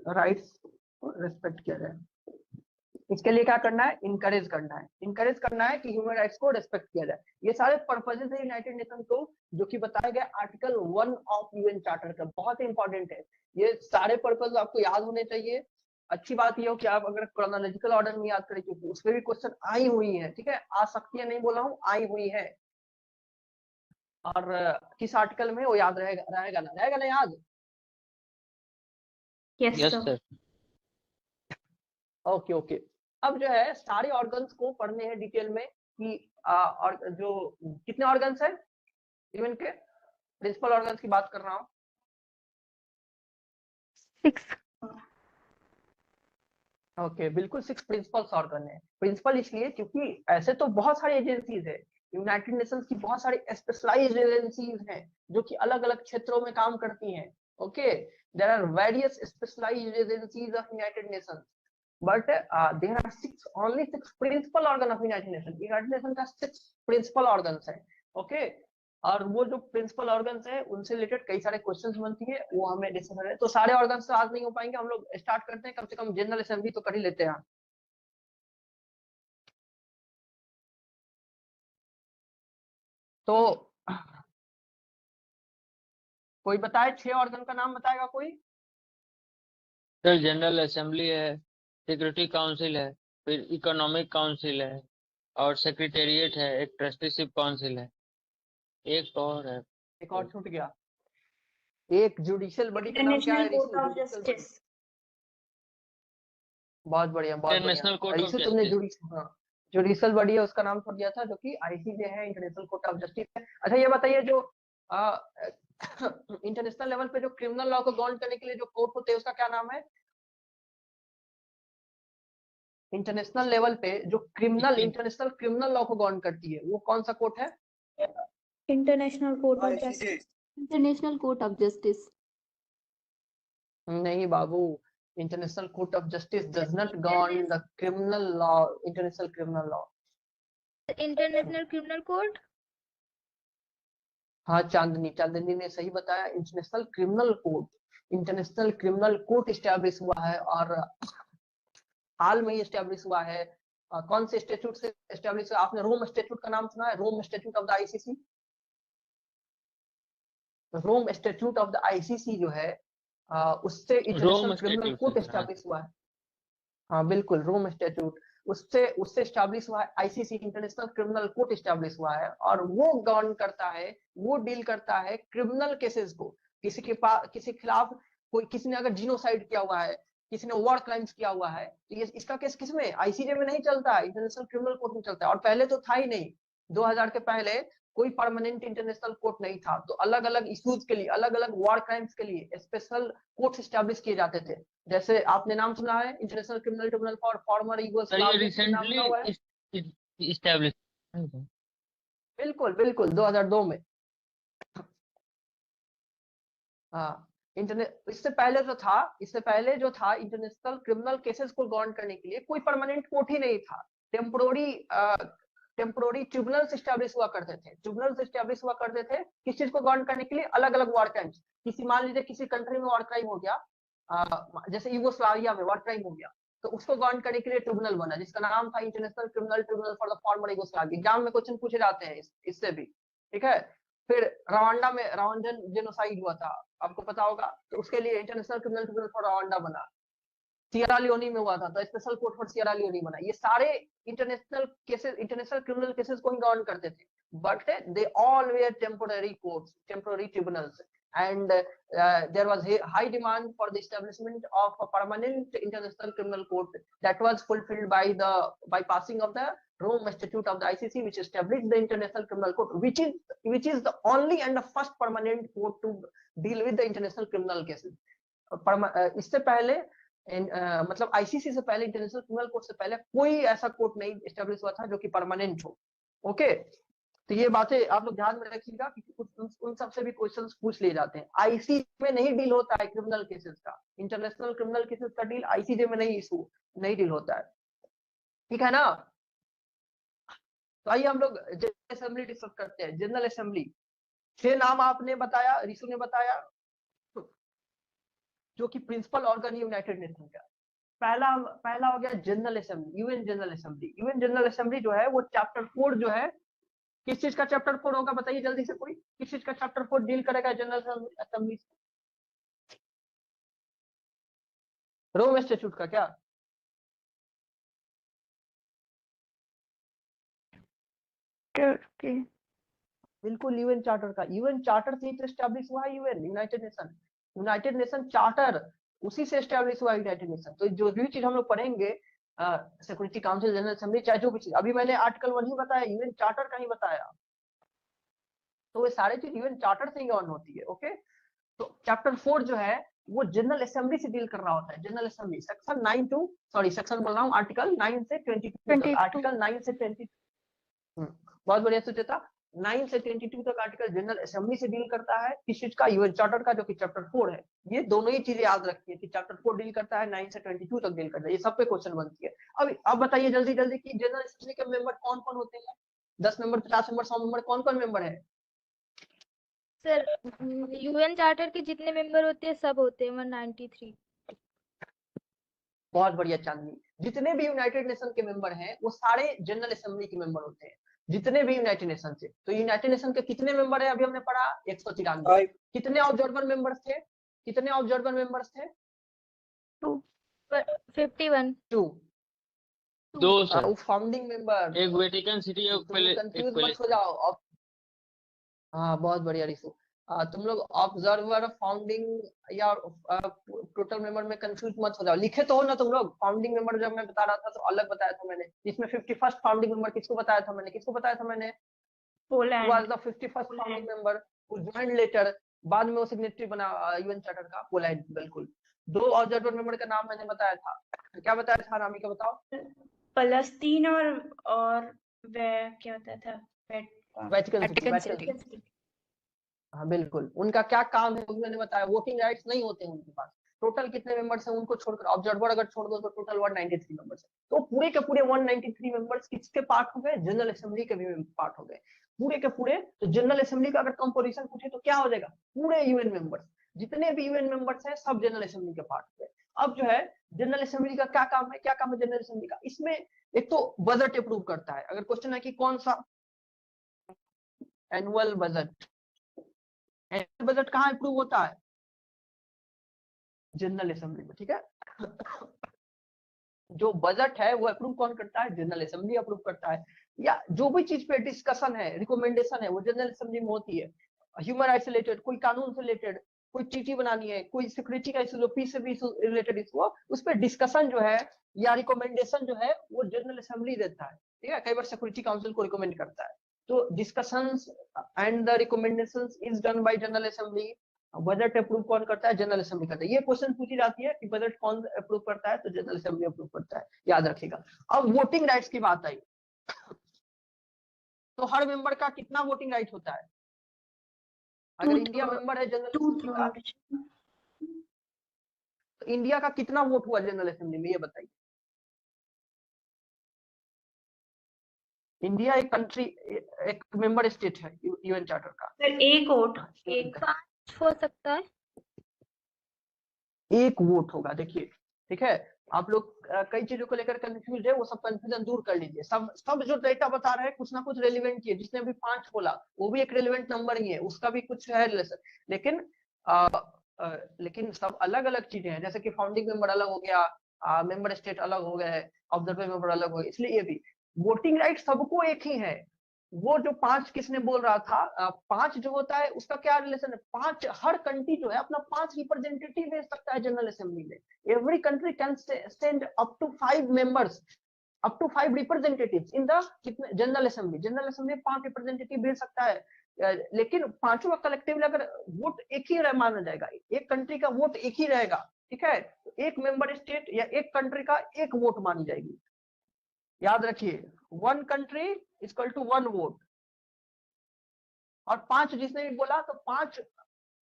राइट्स को रेस्पेक्ट किया जाए। इसके लिए क्या करना है? इंकरेज करना है, इंकरेज करना है कि ह्यूमन राइट्स को रेस्पेक्ट किया जाए। ये सारे पर्पसेस है यूनाइटेड नेशन को, जो कि बताया गया आर्टिकल 1 ऑफ यूएन चार्टर का, बहुत इंपॉर्टेंट है। ये सारे पर्पस आपको याद होने चाहिए। अच्छी बात ये हो कि आप अगर क्रोनोलॉजिकल ऑर्डर में याद करें, क्योंकि उसमें भी क्वेश्चन आई हुई है, ठीक है, आ सकती है नहीं बोला हूँ, आई हुई है। और किस आर्टिकल में वो याद रहेगा ना याद? Yes Yes, sir. sir. Okay okay. अब जो है सारे ऑर्गन्स को पढ़ने हैं डिटेल में कि और जो कितने ऑर्गन्स हैं ह्यूमन के, प्रिंसिपल ऑर्गन्स की बात कर रहा हूँ। 6 ओके बिल्कुल 6 प्रिंसिपल्स ऑर्गन है। प्रिंसिपल इसलिए क्योंकि ऐसे तो बहुत सारी एजेंसीज है, यूनाइटेड नेशंस की बहुत सारी स्पेशलाइज्ड एजेंसीज हैं जो कि अलग अलग क्षेत्रों में काम करती हैं। Okay, there are various specialised agencies of United Nations, but there are only 6 principal organ of United Nations. United Nations का 6 principal organs है। ओके, और वो जो प्रिंसिपल ऑर्गन्स है उनसे रिलेटेड कई सारे क्वेश्चंस बनती है, वो हमें डिस्कस करें। तो सारे ऑर्गन्स तो आज नहीं हो पाएंगे, हम लोग स्टार्ट करते हैं, कम से कम जनरल असेंबली तो कर ही लेते हैं। तो कोई बताए 6 ऑर्गन का नाम बताएगा कोई? सर जनरल असेंबली है, सिक्योरिटी काउंसिल है, फिर इकोनॉमिक काउंसिल है, और सेक्रेटेरिएट है, एक ट्रस्टीशिप काउंसिल है, एक और है, एक और छूट गया, एक जुडिशियल बॉडी का नाम क्या है? International court of justice. बहुत बढ़िया बहुत इंटरनेशनल कोर्ट बढ़िया। ऑफ इसे तुमने जस्टिस। जुडिशियल बॉडी है उसका नाम छोड़ दिया था, जो कि आईसीजे है, इंटरनेशनल कोर्ट ऑफ जस्टिस है। अच्छा ये बताइए, जो इंटरनेशनल लेवल पे जो क्रिमिनल लॉ को गवर्न करने के लिए जो कोर्ट होते हैं उसका क्या नाम है? इंटरनेशनल लेवल पे जो इंटरनेशनल क्रिमिनल लॉ को गवर्न करती है वो कौन सा कोर्ट है? International court of justice. International court of justice. नहीं बाबू, international court of justice does not govern the criminal law, international criminal law. International criminal court. हाँ चांदनी ने सही बताया, international criminal court, international criminal court establish हुआ है, और हाल में ही एस्टैब्लिश हुआ है। कौन से स्टैट्यूट से एस्टैब्लिश हुआ? आपने रोम स्टैट्यूट का नाम सुना है? Rome statute of the ICC, Rome statute of the ICC जो है उससे इंटरनेशनल क्रिमिनल कोर्ट एस्टैब्लिश हुआ है। हाँ बिल्कुल, रोम स्टैट्यूट, उससे एस्टैब्लिश हुआ है ICC, international criminal court establish हुआ है, और वो गवर्न करता है, वो डील करता है क्रिमिनल केसेस को। किसी के खिलाफ किसी ने अगर जीनोसाइड किया हुआ है, किसी ने वॉर क्राइम्स किया हुआ है, तो ये इसका केस किसमें? आईसीजे में नहीं चलता है, इंटरनेशनल क्रिमिनल कोर्ट में चलता है। और पहले तो था ही नहीं, 2000 के पहले कोई परमानेंट इंटरनेशनल कोर्ट नहीं था, तो अलग अलग इश्यूज के लिए, अलग अलग वॉर क्राइम्स के लिए स्पेशल कोर्ट एस्टैब्लिश किए जाते थे। जैसे आपने नाम सुना है international criminal tribunal for farmer Yugoslavia, बिल्कुल बिल्कुल 2002 में। हाँ इससे पहले जो था इंटरनेशनल क्रिमिनल केसेस को गवर्न करने के लिए कोई परमानेंट कोर्ट ही नहीं था, टेम्पोररी ट्रिब्यूनल्स एस्टैब्लिश हुआ करते थे। ट्रिब्यूनल्स एस्टैब्लिश हुआ करते थे किस चीज को गवर्न करने के लिए, अलग अलग वॉर क्राइम्स। किसी मान लीजिए किसी कंट्री में वॉर क्राइम हो गया, जैसे यूगोस्लाविया में वॉर क्राइम हो गया, तो उसको गवर्न करने के लिए ट्रिब्यूनल बना जिसका नाम था international criminal tribunal for the former Yugoslavia. Exam में क्वेश्चन पूछे जाते हैं इससे भी, ठीक है। फिर रवांडा में रवांडन जेनोसाइड हुआ था, आपको पता होगा, तो उसके लिए international criminal tribunal for Rwanda बना। सियरा लियोनी में हुआ था तो special court for Sierra Leone बना। ये सारे international cases, international criminal cases को ही गवर्न करते थे, but they all were temporary courts, temporary tribunals, and there was high demand for the establishment of a permanent international criminal court that was fulfilled by passing of the Rome Statute of the ICC, which established the International Criminal Court, which is the only and the first permanent court to deal with the international criminal cases. इससे पहले मतलब ICC से पहले, international criminal court से पहले कोई ऐसा court नहीं एस्टेब्लिश हुआ था जो कि परमानेंट हो। ओके, तो ये बातें आप लोग ध्यान में रखिएगा क्योंकि उन सबसे भी क्वेश्चंस पूछ लिए जाते हैं। आईसीसी में नहीं डील होता है क्रिमिनल केसेस का, इंटरनेशनल क्रिमिनल केसेस का डील आईसीजे में नहीं डील होता है, ठीक है ना। तो आइए हम लोग जनरल असेंबली डिस्कस करते हैं। जनरल असेंबली 6 नाम आपने बताया, ऋषु ने बताया, जो कि प्रिंसिपल ऑर्गन यूनाइटेड नेशन का। पहला हो गया general assembly, UN general assembly. UN general assembly जो है वो चैप्टर 4 जो है, किस चीज का चैप्टर 4 होगा बताइए जल्दी से कोई, किस चीज का चैप्टर 4 डील करेगा जनरल असेंबली से? रोम स्टैट्यूट का क्या? बिल्कुल यूएन चार्टर का। यूएन चार्टर से तो एस्टैब्लिश हुआ है यूएन, यूनाइटेड नेशन चार्टर उसी से एस्टैब्लिश हुआ यूनाइटेड नेशन। तो जो भी चीज हम लोग पढ़ेंगे, सिक्योरिटी काउंसिल, जनरल असेंबली, चाहे जो भी चीज, अभी मैंने आर्टिकल 1 ही बताया, यूएन चार्टर का ही बताया, तो ये सारी चीज यूएन चार्टर से ही ऑन होती है। ओके, तो चैप्टर 4 जो है वो जनरल असेंबली से डील कर रहा होता है। General assembly section 9 two, sorry section बोल रहा हूँ, आर्टिकल 9 से 22 तक, आर्टिकल 9 से 20, बहुत बढ़िया सुचेता, 9 से 22 तक आर्टिकल जनरल असेंबली से डील करता है। किस चीज का? यूएन चार्टर का, जो कि चैप्टर 4 है। ये दोनों ही चीजें याद रखिए कि चैप्टर 4 डील करता है, 9 से 22 तक डील करता है। ये सब पे क्वेश्चन बनती है। अब बताइए जल्दी जल्दी कि जनरल असेंबली के मेंबर कौन कौन होते हैं? 10 मेंबर, 50 मेंबर, 100 मेंबर, कौन कौन मेंबर है? सर यूएन चार्टर के जितने मेंबर होते हैं सब होते हैं 193। बहुत बढ़िया चांदनी, जितने भी यूनाइटेड नेशन के मेंबर हैं वो सारे जनरल असेंबली के मेंबर होते हैं, जितने भी यूनाइटेड नेशन से। तो यूनाइटेड नेशन के कितने मेंबर है? अभी हमने पढ़ा 193। कितने ऑब्जर्वर मेंबर्स थे? कितने ऑब्जर्वर मेंबर्स थे? 51। 2 फाउंडिंग मेंबर, एक वेटिकन सिटी, कंफ्यूज मत हो जाओ। हाँ बहुत बढ़िया ऋषु, तुम लोग ऑब्जर्वर, फाउंडिंग या टोटल मेंबर में कंफ्यूज मत हो जाओ। लिखे तो हो ना तुम लोग? फाउंडिंग मेंबर जब मैं बता रहा था तो अलग बताया था मैंने, इसमें 51st फाउंडिंग मेंबर किसको बताया था मैंने? Poland was the 51st founding member who joined later, बाद में वो सिग्नेटरी बना यूएन चार्टर का, पोलैंड। बिल्कुल। 2 ऑब्जर्वर मेंबर का नाम मैंने बताया था, क्या बताया था नामी का बताओ? फलस्तीन और क्या बताया था? Vatican city. हाँ बिल्कुल, उनका क्या काम है मैंने बताया। वोटिंग राइट्स नहीं होते हैं उनके पास। टोटल कितने मेंबर्स हैं उनको छोड़कर, ऑब्जर्वर अगर छोड़ दो तो टोटल 193 मेंबर्स है। तो पूरे के पूरे 193 मेंबर्स किसके पार्ट हो गए? जनरल असेंबली के भी पार्ट हो गए, पूरे के पूरे। तो जनरल असेंबली का अगर कंपोजिशन पूछे तो क्या हो जाएगा? पूरे यूएन मेंबर्स, जितने भी यूएन मेंबर्स हैं सब जनरल असेंबली के पार्ट हो गए। अब जो है जनरल असेंबली का क्या काम है? क्या काम है जनरल असेंबली का? इसमें एक तो बजट अप्रूव करता है। अगर क्वेश्चन है कि कौन सा एनुअल बजट, एनुअल बजट कहाँ अप्रूव होता है? जनरल असेंबली में, ठीक है। जो बजट है वो अप्रूव कौन करता है? जनरल असेंबली अप्रूव करता है। या जो भी चीज पे डिस्कशन है, रिकमेंडेशन है, वो जनरल असेंबली में होती है। ह्यूमन राइट्स से रिलेटेड, कोई कानून से रिलेटेड, कोई ट्रीटी बनानी है, कोई सिक्योरिटी का इशू, पीस से भी रिलेटेड इशू, उस पर डिस्कशन जो है या रिकमेंडेशन जो है वो जनरल असेंबली देता है, ठीक है। कई बार सिक्योरिटी काउंसिल को रिकमेंड करता है। तो discussions and the recommendations is done by general assembly. Budget approve कौन करता है? जनरल असेंबली करता है। ये क्वेश्चन पूछी जाती है कि बजट कौन अप्रूव करता है? तो जनरल असेंबली अप्रूव करता है, याद रखिएगा। अब वोटिंग राइट्स की बात आई, तो हर मेंबर का कितना वोटिंग राइट होता है? अगर इंडिया मेंबर है जनरल असेंबली का, तो इंडिया का कितना वोट हुआ जनरल असेंबली में, ये बताइए। इंडिया एक कंट्री, एक मेंबर स्टेट है यूएन चार्टर का। सर एक वोट, एक 5 हो सकता है। एक वोट होगा। देखिए ठीक है, आप लोग कई चीजों को लेकर कंफ्यूज है, वो सब कंफ्यूजन दूर कर लीजिए। सब जो डेटा बता रहे हैं कुछ ना कुछ रेलिवेंट ही है। जिसने भी 5 बोला वो भी एक रेलिवेंट नंबर ही है, उसका भी कुछ है रिलेशन, लेकिन लेकिन सब अलग अलग चीजें हैं। जैसे कि फाउंडिंग मेंबर अलग हो गया, मेंबर स्टेट अलग हो गए, ऑब्जर्वर मेंबर अलग हो गए, इसलिए ये भी वोटिंग राइट सबको एक ही है। वो जो 5 किसने बोल रहा था, 5 जो होता है उसका क्या रिलेशन है? 5 हर कंट्री जो है अपना 5 रिप्रेजेंटेटिव भेज सकता है जनरल असेंबली में। Every country can send up to 5 members, up to 5 representatives in the general assembly. General assembly 5 representative भेज सकता है, लेकिन पांचों का कलेक्टिवली अगर वोट एक ही माना जाएगा, एक कंट्री का वोट एक ही रहेगा, ठीक है, तो एक मेंबर स्टेट या एक कंट्री का एक वोट मानी जाएगी। याद रखिए, 1 कंट्री इक्वल टू 1 वोट। और 5 जिसने भी बोला तो 5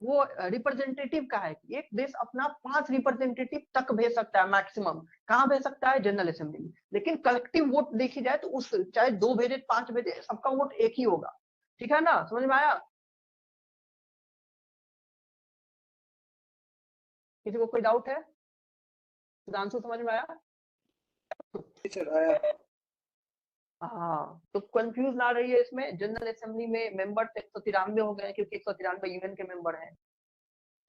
वो रिप्रेजेंटेटिव का है। एक देश अपना 5 रिप्रेजेंटेटिव तक भेज सकता है मैक्सिमम। कहां भेज सकता है? जनरल असेंबली में। लेकिन कलेक्टिव वोट देखी जाए तो उस चाहे 2 भेजे 5 भेजे सबका वोट एक ही होगा। ठीक है ना, समझ में आया? किसी को कोई डाउट है? सुधांशु समझ में आया? सर आया। हाँ, तो कंफ्यूज ना रहिए इसमें। जनरल असेंबली में मेंबर 193 हो गए क्योंकि 193 यूएन के मेंबर हैं।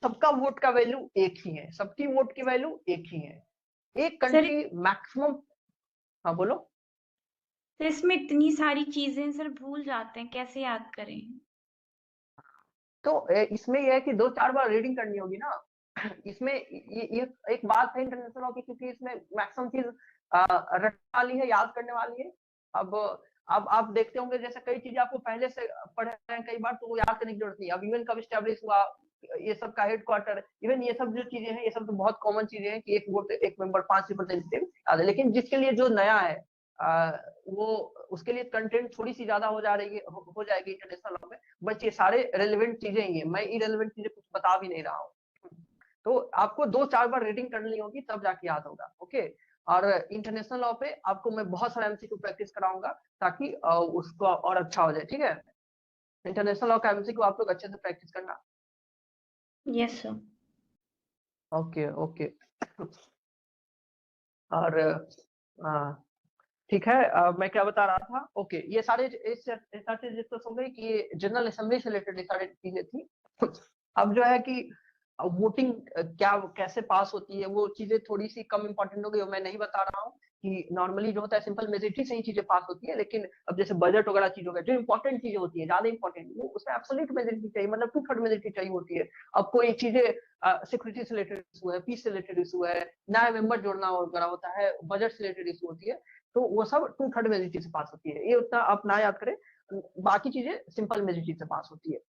सबका वोट का वैल्यू एक ही है, सबकी वोट की वैल्यू एक ही है। एक कंट्री मैक्सिमम। हाँ बोलो। तो इसमें इतनी सारी चीजें सर भूल जाते हैं, कैसे याद करें? तो इसमें यह है कि 2-4 बार रीडिंग करनी होगी ना। इसमें ये एक बात है इंटरनेशनल लॉ की, क्योंकि इसमें मैक्सिमम चीज रटने वाली है, याद करने वाली है। अब आप देखते होंगे जैसे कई चीजें आपको पहले से पढ़े हैं कई बार, तो वो याद करने की जरूरत नहीं। अब यूएन कब स्टैब्लिश हुआ, ये सब का हेडक्वार्टर, इवन ये सब जो चीजें हैं, ये सब तो बहुत कॉमन चीजें हैं कि एक वोट एक मेंबर 5 रिप्रेजेंटेटिव याद है। लेकिन जिसके लिए जो नया है वो उसके लिए कंटेंट थोड़ी सी ज्यादा हो जाएगी इंटरनेशनल लॉ में। बट ये सारे रेलेवेंट चीजें ही है, मैं इरेलेवेंट चीजें कुछ बता भी नहीं रहा हूँ। तो आपको 2-4 बार रीडिंग करनी होगी तब जाके याद होगा। ओके, और इंटरनेशनल लॉ पे आपको मैं बहुत सारा एमसीक्यू प्रैक्टिस कराऊंगा ताकि उसको और अच्छा हो जाए। ठीक है, इंटरनेशनल लॉ का एमसीक्यू आप लोग अच्छे से प्रैक्टिस करना। Yes sir. Okay okay. और ठीक है, मैं क्या बता रहा था? ओके, ये सारे चीजें डिस्कस हो गई कि जनरल असेंबली से रिलेटेड सारी चीजें थी। अब जो है कि वोटिंग क्या कैसे पास होती है वो चीजें थोड़ी सी कम इंपॉर्टेंट हो गई। मैं नहीं बता रहा हूँ कि नॉर्मली जो होता है सिंपल मेजोरिटी से ही चीजें पास होती है, लेकिन अब जैसे बजट वगैरह चीज हो गया, जो इंपॉर्टेंट चीजें होती है ज्यादा इंपॉर्टेंट, वो उसमें एब्सोल्यूट मेजोरिटी चाहिए, मतलब 2/3 मेजोरिटी चाहिए होती है। अब कोई चीजें सिक्योरिटी से रिलेटेड इशू है, पीस से रिलेटेड इशू है, नया मेंबर जोड़ना वगैरह होता है, बजट से रिलेटेड इशू होती है, तो वो सब 2/3 मेजोरिटी से पास होती है। ये उतना आप ना याद करें, बाकी चीजें सिंपल मेजोरिटी से पास होती है।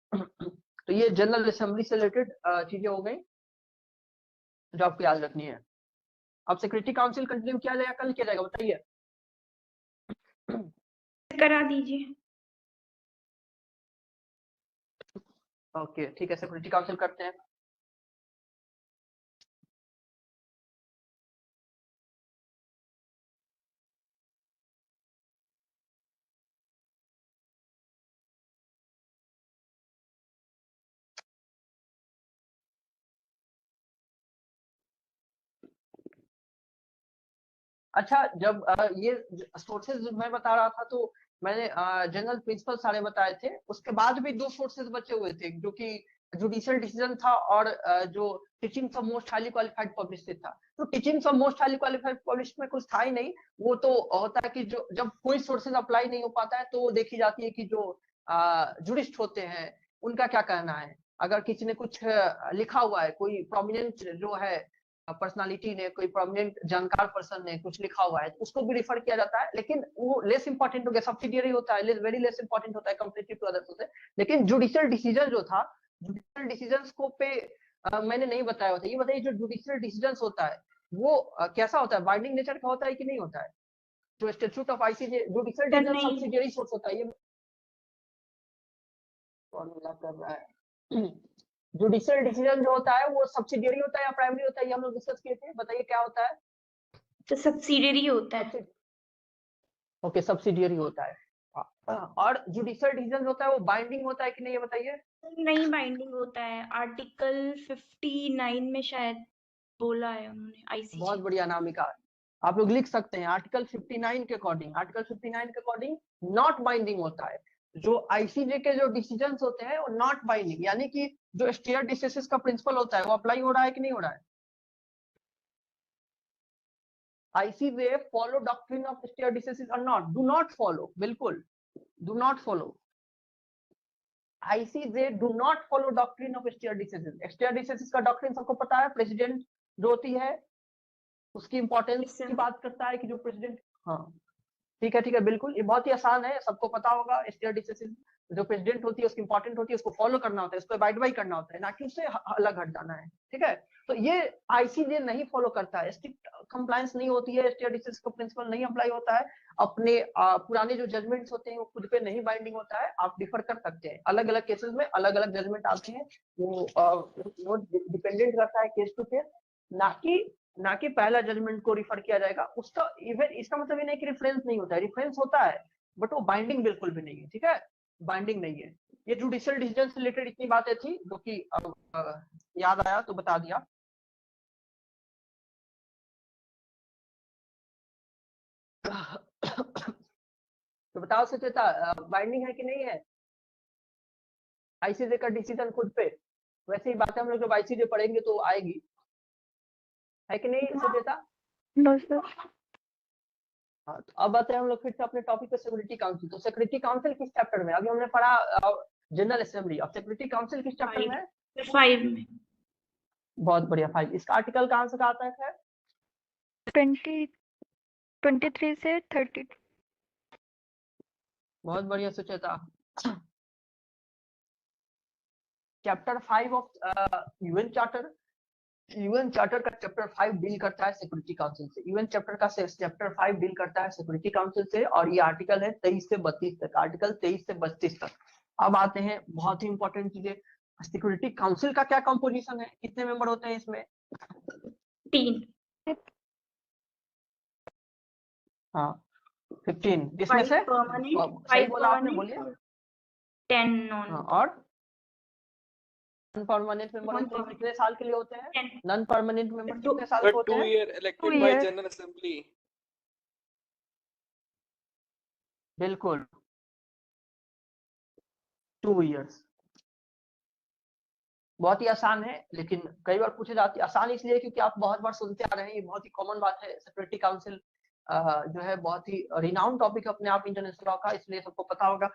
तो ये जनरल असेंबली से रिलेटेड चीजें हो गई जो आपको याद रखनी है। अब सिक्योरिटी काउंसिल कंटिन्यू किया जाएगा, कल किया जाएगा बताइए? करा दीजिए। ओके ठीक है, सिक्योरिटी काउंसिल करते हैं। अच्छा, जब ये सोर्सेज मैं बता रहा था तो मैंने जनरल प्रिंसिपल सारे बताए थे, उसके बाद भी 2 सोर्सेज बचे हुए थे जो कि जुडिशियल डिसीजन था और जो teaching for most highly qualified publicist था। तो teaching for most highly qualified publicist में कुछ था ही नहीं। वो तो होता है कि जो जब कोई सोर्सेज अप्लाई नहीं हो पाता है तो देखी जाती है कि जो जुडिस्ट होते हैं उनका क्या कहना है। अगर किसी ने कुछ लिखा हुआ है, कोई प्रोमिनेंट जो है पर्सनालिटी ने, कोई प्रोमिनेंट जानकार पर्सन ने कुछ लिखा हुआ है, तो उसको भी रिफर किया जाता है, लेकिन वो लेस इंपॉर्टेंट हो गया, सब्सिडियरी होता है, वेरी लेस इंपॉर्टेंट होता है कंपैरेटिव टू अदर्स होते हैं। लेकिन जुडिशियल डिसीजन जो था, जुडिशियल डिसीजन को पे मैंने नहीं बताया होता। ये बताइए, जो जुडिशियल डिसीजन होता है वो कैसा होता है? बाइंडिंग नेचर का होता है कि नहीं होता है? जो statute of ICJ, judicial decision subsidiary source होता है। ये फॉर्मूला कर रहा है। जुडिशियल डिसीजन जो होता है वो सब्सिडियरी होता है या प्राइमरी होता है, ये हम लोग डिस्कस किए थे। बताइए क्या होता है? तो सब्सिडियरी होता है। ओके, सब्सिडियरी होता है। और जुडिशियल डिसीजन होता है वो बाइंडिंग होता है कि नहीं, ये बताइए। नहीं बाइंडिंग होता है, आर्टिकल 59 में शायद बोला है उन्होंने आईसीजे। बहुत बढ़िया अनामिका, आप लोग लिख सकते हैं आर्टिकल 59 के अकॉर्डिंग, आर्टिकल 59 के अकॉर्डिंग नॉट बाइंडिंग होता है। जो आईसीजे के जो डिसीजंस होते हैं वो नॉट बाइंडिंग, यानी कि जो स्टेयर डिसीजंस का प्रिंसिपल होता है वो अप्लाई हो रहा है कि नहीं हो रहा है। ICJ follow doctrine of stare decisis और नॉट, डू नॉट फॉलो, बिल्कुल do not follow. ICJ do not follow doctrine of stare decisis. Stare decisis का डॉक्ट्रिन सबको पता है, प्रेसिडेंट जो होती है उसकी इंपॉर्टेंस की बात करता है कि जो प्रेसिडेंट, हाँ ठीक है बिल्कुल, ये बहुत ही आसान है, सबको पता होगा। स्टेयर डिसीजन जो प्रेसिडेंट होती है उसकी इंपॉर्टेंट होती है, उसको फॉलो करना होता है, उसको अबाइड बाई करना होता है, ना कि उससे अलग हट जाना है, ठीक है। तो ये आईसीजे नहीं फॉलो करता है, स्ट्रिक्ट कंप्लायंस नहीं होती है, स्टेयर डिसीजन का प्रिंसिपल नहीं अप्लाई होता है, अपने पुराने जो जजमेंट्स होते हैं वो खुद पे नहीं बाइंडिंग होता है। आप डिफर कर सकते हैं, अलग अलग केसेस में अलग अलग जजमेंट आते हैं, वो डिपेंडेंट करता है केस टू केस, ना कि पहला जजमेंट को रिफर किया जाएगा उसका। इवन इसका मतलब ये नहीं कि रेफरेंस नहीं होता है, रेफरेंस होता है बट वो बाइंडिंग बिल्कुल भी नहीं है, ठीक है, बाइंडिंग नहीं है। ये जुडिशियल डिसीजन से रिलेटेड इतनी बातें थी जो कि अब याद आया तो बता दिया। तो बताओ सुचेता, बाइंडिंग है कि नहीं है आईसीजे का डिसीजन खुद पे। वैसे ही बातें हम लोग जब आईसीजे पढ़ेंगे तो आएगी, है कि नहीं सुचेता। No sir. हाँ, तो अब आते हैं हम लोग फिर से अपने टॉपिक पे, सिक्योरिटी काउंसिल। तो सिक्योरिटी काउंसिल किस चैप्टर में, अभी हमने पढ़ा जनरल असेंबली, और सिक्योरिटी काउंसिल किस चैप्टर में है। 5 में। बहुत बढ़िया, 5। इसका आर्टिकल कहाँ से आता है खैर। 23 से 30। बहुत बढ़िया Sucheta. Chapter 5 of UN charter, UN charter का चैप्टर 5 डील करता है सिक्योरिटी काउंसिल से। यूएन चार्टर का चैप्टर 5 डील करता है सिक्योरिटी काउंसिल से, और ये आर्टिकल है 23 से 32 तक, आर्टिकल 23 से 32 तक। अब आते हैं बहुत ही इंपॉर्टेंट चीजें, सिक्योरिटी काउंसिल का क्या कंपोजिशन है, कितने मेंबर होते हैं इसमें। 3। हाँ 15, जिसमें से सही बोला आपने, बोलिए। 10 नॉन। और नॉन परमानेंट मेंबर होते हैं, कितने साल के लिए होते हैं नॉन परमानेंट मेंबर, कितने साल के होते हैं। 2 year elected by General Assembly। बिल्कुल 2 इयर्स। बहुत ही आसान है, लेकिन कई बार पूछे जाती है। आसान इसलिए क्योंकि आप बहुत बार सुनते आ रहे हैं, ये बहुत ही कॉमन बात है। सिक्योरिटी काउंसिल जो है बहुत ही रिनाउंड टॉपिक अपने आप इंटरनेशनल लॉ का, इसलिए सबको पता होगा।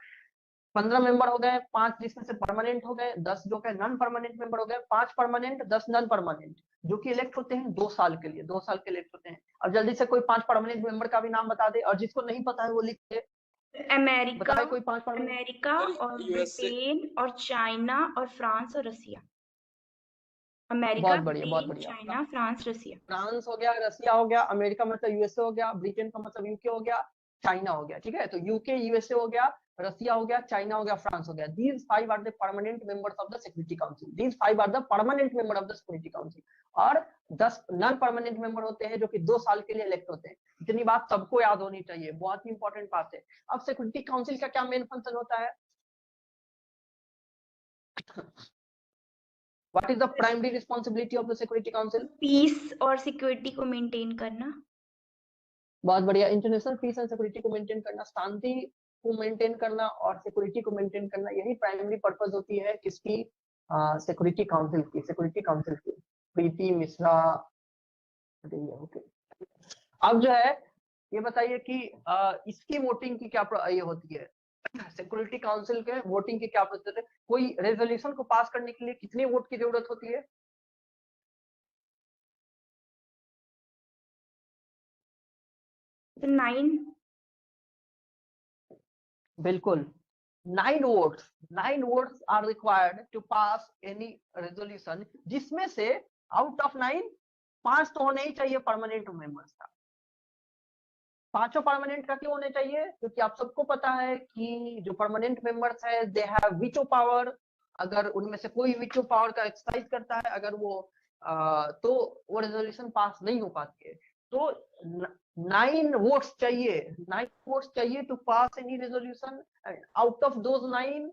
15 मेंबर हो गए, 5 जिसमें से परमानेंट हो गए, 10 जो के नॉन परमानेंट मेंबर हो गए, 5 परमानेंट 10 नॉन परमानेंट, जो कि इलेक्ट होते हैं 2 साल के लिए, 2 साल के इलेक्ट होते हैं। अब जल्दी से कोई 5 परमानेंट मेंबर का भी नाम बता दे, और जिसको नहीं पता है वो लिख दे। अमेरिका, बताए कोई 5 परमानेंट। अमेरिका और ब्रिटेन और चाइना और फ्रांस और रसिया। अमेरिका, बहुत बढ़िया, बहुत ब्रिटेन, बढ़िया। चाइना, फ्रांस, रसिया। फ्रांस हो गया, रसिया हो गया, अमेरिका मतलब यूएसए हो गया, ब्रिटेन का मतलब यूके हो गया, चाइना हो गया, ठीक है। तो यूके यूएसए हो गया, रसिया हो गया, चाइना हो गया, फ्रांस हो गया। These 5 are the permanent members of the Security Council. These 5 are the permanent member of the Security Council. और 10 नॉन परमानेंट मेंबर होते हैं जो कि 2 साल के लिए इलेक्ट होते हैं। इतनी बात सबको याद होनी चाहिए, बहुत ही इंपॉर्टेंट बात है। अब सिक्योरिटी काउंसिल का क्या मेन फंक्शन होता है। What is the primary responsibility of the Security Council? Peace और सिक्योरिटी को मेंटेन करना। बहुत बढ़िया, इंटरनेशनल पीस एंड सिक्योरिटी को मेंटेन करना, शांति को मेंटेन करना और सिक्योरिटी को मेंटेन करना, यही प्राइमरी पर्पस होती है किसकी, सिक्योरिटी काउंसिल की, सिक्योरिटी काउंसिल की। प्रीति मिश्रा, ओके। अब जो है ये बताइए कि इसकी वोटिंग की क्या ये होती है, सिक्योरिटी काउंसिल के वोटिंग की क्या प्रोसेस है। कोई रेजोल्यूशन को पास करने के लिए कितने वोट की जरूरत होती है। तो 9। बिल्कुल 9 votes are required to pass any resolution, जिसमें से आउट ऑफ 9 5 तो होने ही चाहिए परमानेंट मेंबर्स का। 5 परमानेंट का क्यों होने चाहिए, क्योंकि आप सबको पता है कि जो परमानेंट मेंबर्स है दे हैव वीटो पावर। अगर उनमें से कोई वीटो पावर का एक्सरसाइज करता है, अगर वो तो वो रेजोल्यूशन पास नहीं हो पाती है। तो 9 वोट्स चाहिए, 9 वोट्स चाहिए to pass any resolution. Out of those 9,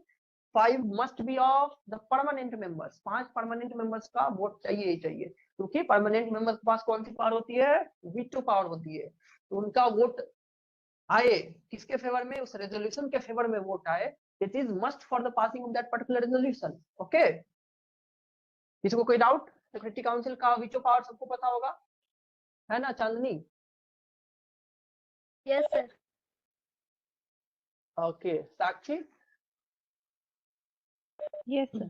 5 must be of the permanent members. 5 permanent members का वोट चाहिए ही चाहिए, क्योंकि परमानेंट मेंबर्स के पास कौन सी पावर होती है? वीटो पावर होती है। तो उनका वोट आए किसके फेवर में? उस रेजोल्यूशन के फेवर में वोट आए। It is must for the passing of that particular resolution. Okay, किसी को कोई डाउट? सिक्योरिटी काउंसिल का वीटो पावर सबको पता होगा, है ना Chandni? Yes sir. Okay, Sakshi? Yes sir.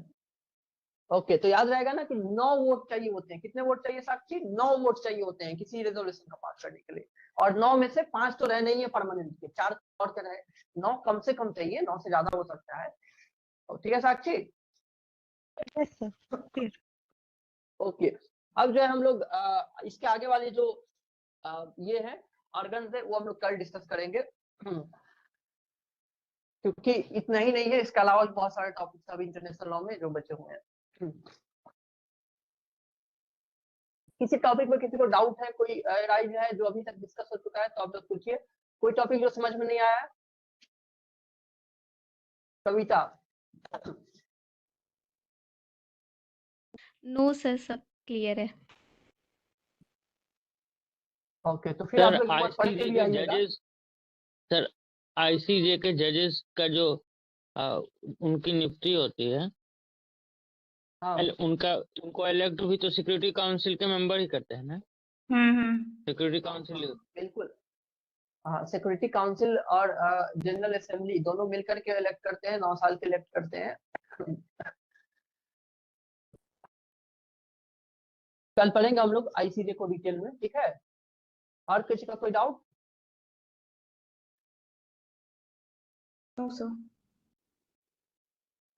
Okay, तो याद रहेगा ना कि 9 वोट चाहिए होते हैं। कितने वोट चाहिए साक्षी? 9 वोट चाहिए होते हैं किसी रेजोल्यूशन का पास करने के लिए। और 9 में से 5 तो रहने ही है परमानेंट के, 4 और के रहे। 9 कम से कम चाहिए, 9 से ज्यादा हो सकता है। ठीक है साक्षी? Yes sir. ओके, अब जो है हम लोग इसके आगे वाली जो ये है ऑर्गन्स है, वो हम लोग कल डिस्कस करेंगे। क्योंकि इतना ही नहीं है, इसके अलावा भी बहुत सारे टॉपिक्स अभी इंटरनेशनल लॉ में जो बचे हुए हैं। किसी टॉपिक में किसी को डाउट है, कोई राइज है जो अभी तक डिस्कस हो चुका है, तो आप लोग पूछिए। कोई टॉपिक जो समझ में नहीं आया? कविता? नो सर, सब क्लियर है। ओके, तो फिर आप सर लोग एक बार पढ़ के भी आईसीजे के आइएगा। जजेस, सर आईसीजे के जजेस का जो उनकी नियुक्ति होती है, हाँ उनको इलेक्ट भी तो सिक्योरिटी काउंसिल के मेंबर ही करते हैं ना? Security council. बिल्कुल, हाँ, सिक्योरिटी काउंसिल और जनरल असेंबली दोनों मिलकर के इलेक्ट करते हैं, 9 साल के इलेक्ट करते हैं। कल पढ़ेंगे हम लोग आईसीजे को डिटेल में, ठीक है? और किसी का कोई डाउट? No sir.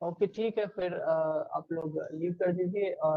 ओके, ठीक है, फिर आप लोग लीव कर दीजिए और